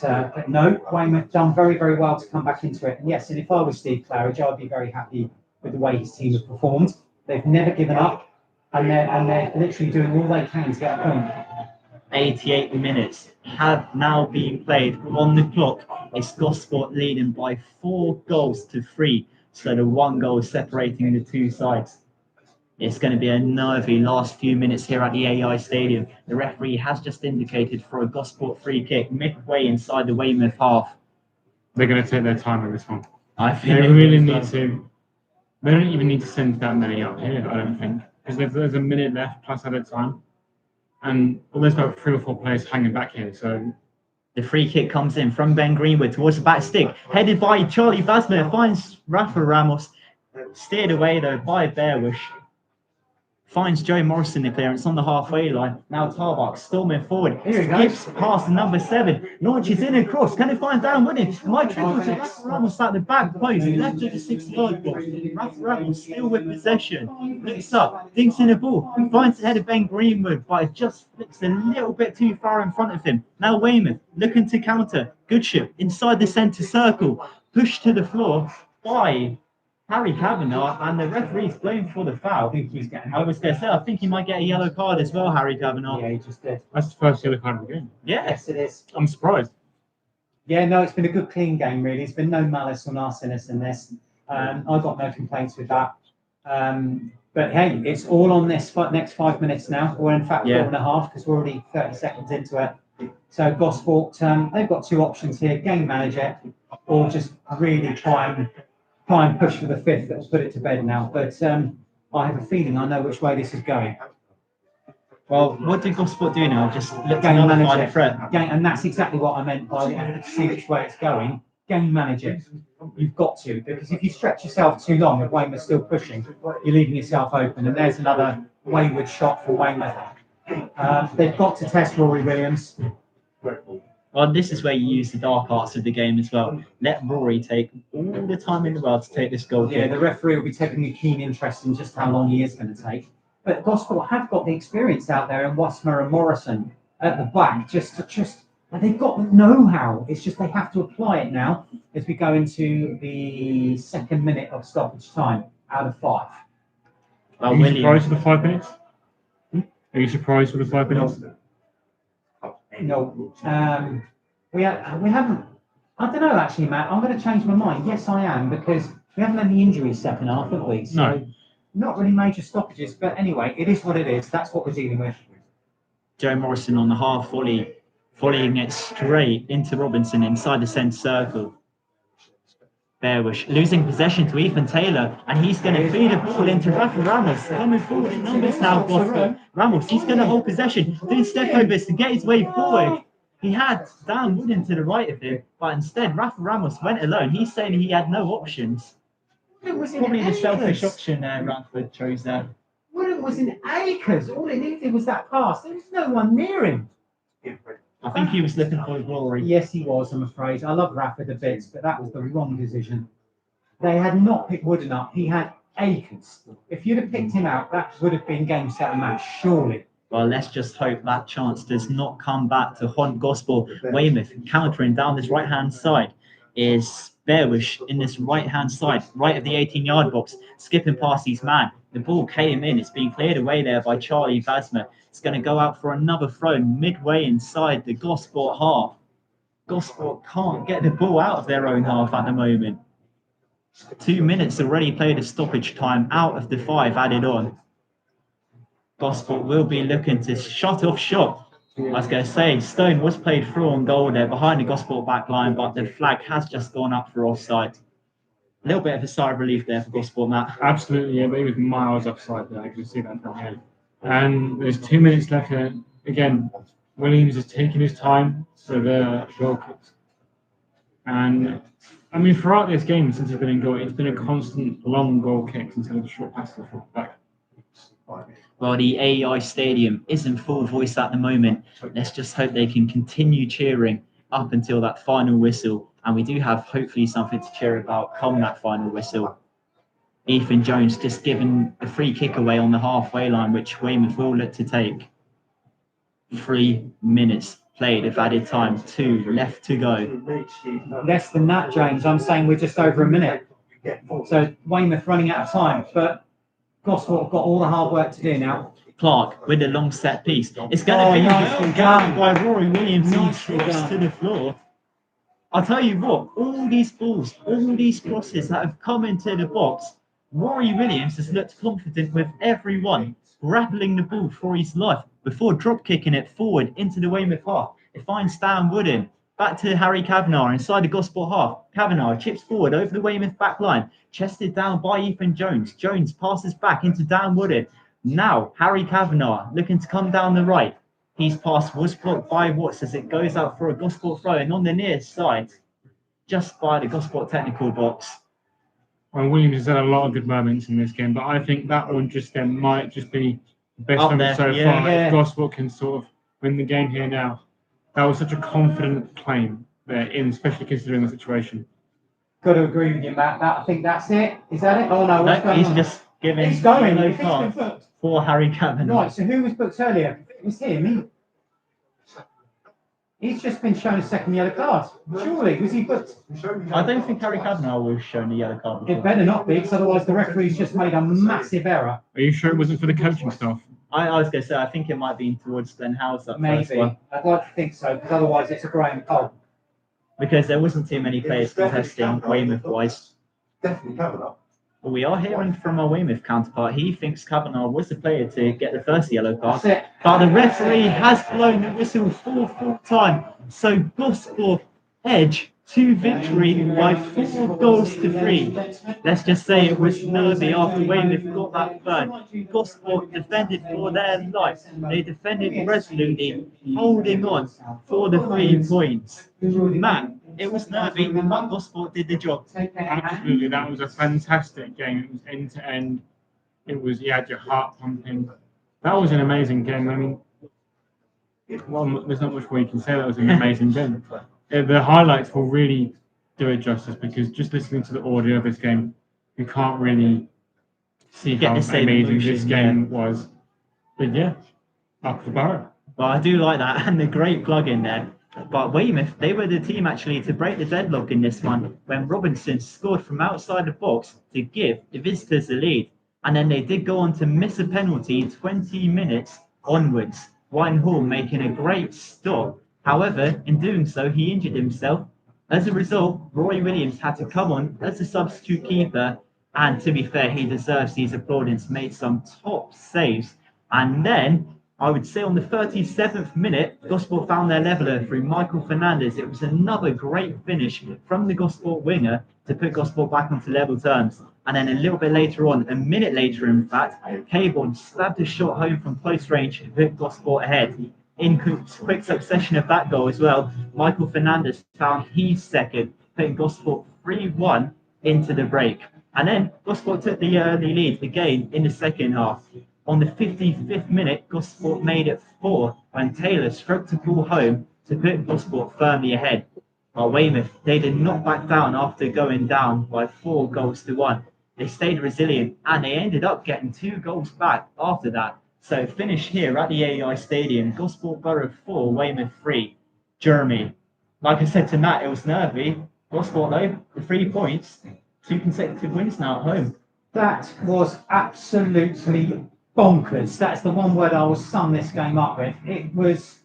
no, Weymouth done very, very well to come back into it. And yes, and if I was Steve Claridge, I'd be very happy with the way his team have performed. They've never given up. And they're literally doing all they can to get a point. 88 minutes have now been played on the clock. It's Gosport leading by 4 goals to 3. So the 1 goal separating the 2 sides. It's going to be a nervy last few minutes here at the AEI Stadium. The referee has just indicated for a Gosport free kick midway inside the Weymouth half. They're going to take their time with this one. I think They really need to. They don't even need to send that many up here, I don't think. Because there's a minute left plus added time. And there's about 3 or 4 players hanging back here. So the free kick comes in from Ben Greenwood towards the back stick. Headed by Charlie Basmer. Finds Rafa Ramos. Steered away though by Bearwish. Finds Joe Morrison the clearance on the halfway line. Now Tarbuck storming forward. Skips past number 7. Launches in across. Can it find Dan Wooden? Might trickle to Rafa Ramos at the back post. Left of the 6-yard box. Rafa Ramos still with possession. Looks up. Thinks in the ball. Finds the head of Ben Greenwood, but it just flicks a little bit too far in front of him. Now Weymouth looking to counter. Goodship inside the centre circle. Pushed to the floor by Harry Kavanagh, and the referee's playing for the foul. I think he's getting. I was going to say, I think he might get a yellow card as well, Harry Kavanagh. Yeah, he just did. that's the first yellow card of the game. Yeah. Yes, it is. I'm surprised. Yeah, no, it's been a good, clean game, really. It's been no malice or nastiness in this. I've got no complaints with that. But hey, it's all on this next 5 minutes now, or in fact 4.5, because we're already 30 seconds into it. So Gosport, they've got 2 options here: game manager, or just really try and push for the 5th. Let's put it to bed now. But I have a feeling I know which way this is going. Well, what did Gosport do now? Just look to Game nullify manager. the threat. Game, and that's exactly what I meant by to see which way it's going. Game manager. You've got to, because if you stretch yourself too long, if Weymouth's still pushing, you're leaving yourself open. And there's another wayward shot for Weymouth. They've got to test Rory Williams. Well, this is where you use the dark arts of the game as well. Let Rory take all the time in the world to take this goal Yeah, kick. the referee will be taking a keen interest in just how long he is going to take. But Gosport have got the experience out there in Wasmer and Morrison at the back. And they've got the know-how. It's just they have to apply it now as we go into the second minute of stoppage time out of 5. Are you surprised for the 5 minutes? Are you surprised for the 5 minutes? No, we haven't. I don't know actually, Matt. I'm going to change my mind. Yes, I am because we haven't had any injuries second half, have we? So No. not really major stoppages. But anyway, it is what it is. That's what we're dealing with. Joe Morrison on the half volley, volleying it straight into Robinson inside the centre circle. Bearwish losing possession to Ethan Taylor, and he's going to feed a ball into Rafa Ramos. Coming forward in numbers now, Gosport. Ramos, he's going to hold possession, doing step overs to get his way forward. He had Dan Wooden to the right of him, but instead Rafa Ramos went alone. He's saying he had no options. It was Probably in the selfish acres. option Ranford chose there. It was in acres. All it needed was that pass. There was no one near him. I think he was looking for Rory. Yes, he was, I'm afraid. I love Rafa a bit, but that was the wrong decision. They had not picked Wooden up. He had acres. If you'd have picked him out, that would have been game, set, and match, surely. Well, let's just hope that chance does not come back to haunt Gospel. Weymouth countering down this right-hand side is Bearwish in this right-hand side, right of the 18-yard box, skipping past his man. The ball came in. It's been cleared away there by Charlie Basma. It's going to go out for another throw midway inside the Gosport half. Gosport can't get the ball out of their own half at the moment. 2 minutes already played of stoppage time out of the 5 added on. Gosport will be looking to shut off shot. I was going to say, Stone was played through on goal there behind the Gosport back line, but the flag has just gone up for offside. A little bit of a sigh of relief there for Gosport, Matt. Absolutely, yeah, but he was miles offside there. I can see that from here. And there's 2 minutes left. Again, Williams is taking his time for the goal kicks. And I mean, throughout this game, since he's been in goal, it's been a constant long goal kicks instead of the short passes back. Well, the AEI Stadium isn't full voice at the moment. Let's just hope they can continue cheering up until that final whistle. And we do have hopefully something to cheer about come that final whistle. Ethan Jones just given a free kick away on the halfway line, which Weymouth will look to take. 3 minutes played of added time, 2 left to go. Less than that, James. I'm saying we're just over a minute. So Weymouth running out of time, but Gosport have got all the hard work to do now. Clark with a long set piece. It's going to be nicely done done. by Rory Williams. He Nicely drops done. to the floor. I'll tell you what, all these balls, all these crosses that have come into the box, Rory Williams has looked confident with everyone, grappling the ball for his life before drop kicking it forward into the Weymouth half. It finds Stan Wooden. Back to Harry Kavanagh inside the Gosport half. Kavanagh chips forward over the Weymouth back line, chested down by Ethan Jones. Jones passes back into Dan Wooden. Now Harry Kavanagh looking to come down the right. His pass was blocked by Watts as it goes out for a Gosport throw, and on the near side, just by the Gosport technical box. Well, Williams has had a lot of good moments in this game, but I think that one might just be the best Up moment there, so yeah. far. Yeah. If Gosport can sort of win the game here now. That was such a confident claim there, especially considering the situation. Got to agree with you, Matt. I think that's it. Is that it? Oh no, what's No, going he's on? just giving He's going. yellow If it's been card booked. for Harry Kavanagh. Right, so who was booked earlier? It was him. He's just been shown a second yellow card. Surely, was he booked? I don't think Harry Kavanagh was shown a yellow card before. It better not be, because otherwise the referee's just made a massive error. Are you sure it wasn't for the coaching staff? I was going to say, I think it might be towards Glenn Howes that first Maybe. one, I'd like to think so, because otherwise it's a Graham Cole. because there wasn't too many players contesting Weymouth-wise. Definitely Kavanagh. But we are hearing from our Weymouth counterpart. He thinks Kavanagh was the player to get the first yellow card. That's it. But the referee has blown the whistle for full time. So Gosport edge to victory by 4 goals to 3. Let's just say it was nervy after Weymouth got that third. Gosport defended for their life. They defended resolutely, holding on for the 3 points. Matt, it was nervy, but Gosport did the job. Absolutely, that was a fantastic game. It was end to end. It was, you had your heart pumping. That was an amazing game. I mean, well, there's not much more you can say. That was an amazing game. The highlights will really do it justice because just listening to the audio of this game, you can't really see Get how the same amazing this emotion, game was. But yeah, up the Borough. Well, I do like that, and the great plug in there. But Weymouth, they were the team actually to break the deadlock in this one when Robinson scored from outside the box to give the visitors the lead. And then they did go on to miss a penalty 20 minutes onwards. Wine Hall making a great stop. However, in doing so, he injured himself. As a result, Roy Williams had to come on as a substitute keeper. And to be fair, he deserves these applaudiments, made some top saves. And then I would say on the 37th minute, Gosport found their leveller through Michael Fernandez. It was another great finish from the Gosport winger to put Gosport back onto level terms. And then a little bit later on, a minute later in fact, Caborn stabbed a shot home from close range and put Gosport ahead. In quick succession of that goal as well, Michael Fernandez found his second, putting Gosport 3-1 into the break. And then Gosport took the early lead again in the second half. On the 55th minute, Gosport made it 4 when Taylor stroked the ball home to put Gosport firmly ahead. While Weymouth, they did not back down after going down by 4-1. They stayed resilient and they ended up getting 2 goals back after that. So finish here at the AEI Stadium, Gosport Borough 4, Weymouth 3. Jeremy, like I said to Matt, it was nervy. Gosport though, the 3 points, 2 consecutive wins now at home. That was absolutely bonkers. That's the one word I will sum this game up with. It was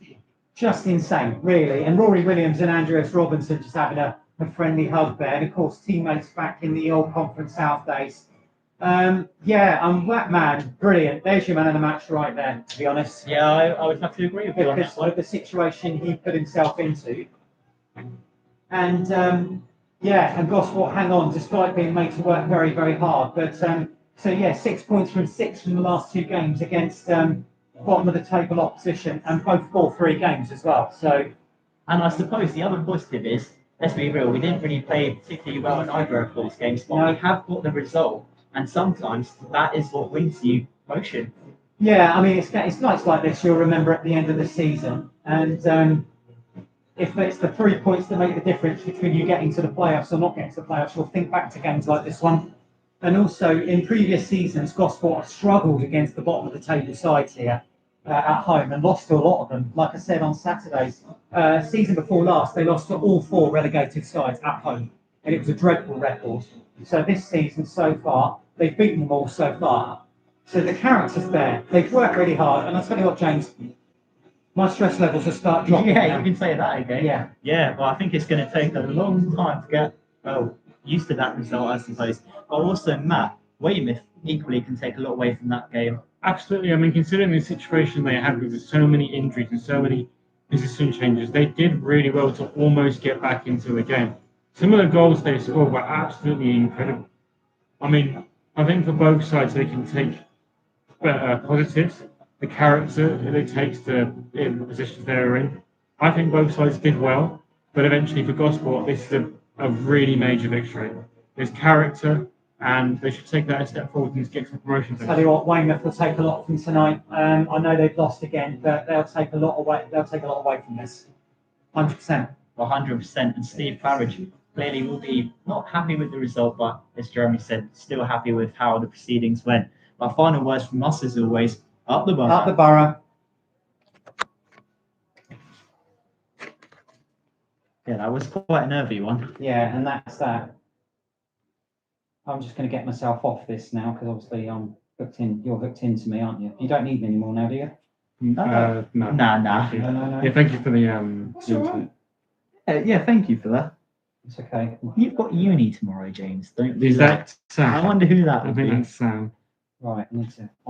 just insane, really. And Rory Williams and Andreas Robinson just having a friendly hug there. And of course, teammates back in the old Conference South days. That man, brilliant. There's your man of the match right there, to be honest. Yeah, I would have to agree with you on Because that one. of the situation he put himself into. And and Gosport hang on despite being made to work very, very hard. But 6 points from 6 from the last 2 games against bottom of the table opposition, and both 4-3 games as well. So, and I suppose the other positive is, let's be real, we didn't really play particularly well in either of those games, but we have got the result, and sometimes that is what wins you motion. Yeah, I mean, it's nights like this you'll remember at the end of the season, and if it's the 3 points that make the difference between you getting to the playoffs or not getting to the playoffs, you'll think back to games like this one. And also, in previous seasons, Gosport have struggled against the bottom of the table sides here at home and lost to a lot of them. Like I said on Saturdays, season before last, they lost to all 4 relegated sides at home, and it was a dreadful record. So this season so far, they've beaten them all so far. So the character's there. They've worked really hard, and I'll tell you what, James, my stress levels will start dropping. Yeah, now. you can say that again. Yeah. Yeah, well, I think it's going to take a long time to get used to that result, I suppose. But also, Matt, Weymouth equally can take a lot away from that game. Absolutely. I mean, considering the situation they had with so many injuries and so many position changes, they did really well to almost get back into the game. Some of the goals they scored were absolutely incredible. I mean, I think for both sides, they can take positives, the character that it takes in the positions they're in. I think both sides did well, but eventually for Gosport, this is a really major victory. There's character, and they should take that a step forward and get some promotions. Tell you what, Weymouth will take a lot from tonight. I know they've lost again, but they'll take a lot away. They'll take a lot away from this. 100%. 100%. And Steve Farage clearly will be not happy with the result, but as Jeremy said, still happy with how the proceedings went. But final words from us, as always, up the Borough. Up the Borough. Yeah, that was quite a nervy one. Yeah, and that's that. I'm just going to get myself off this now because obviously I'm hooked in. You're hooked into me, aren't you? You don't need me anymore now, do you? No. Nah. No. Yeah, thank you for the That's all right. Yeah, thank you for that. It's okay. You've got uni tomorrow, James. Don't do Is that. that Sam? I wonder who that I would think be. that's Sam. Right, I need to.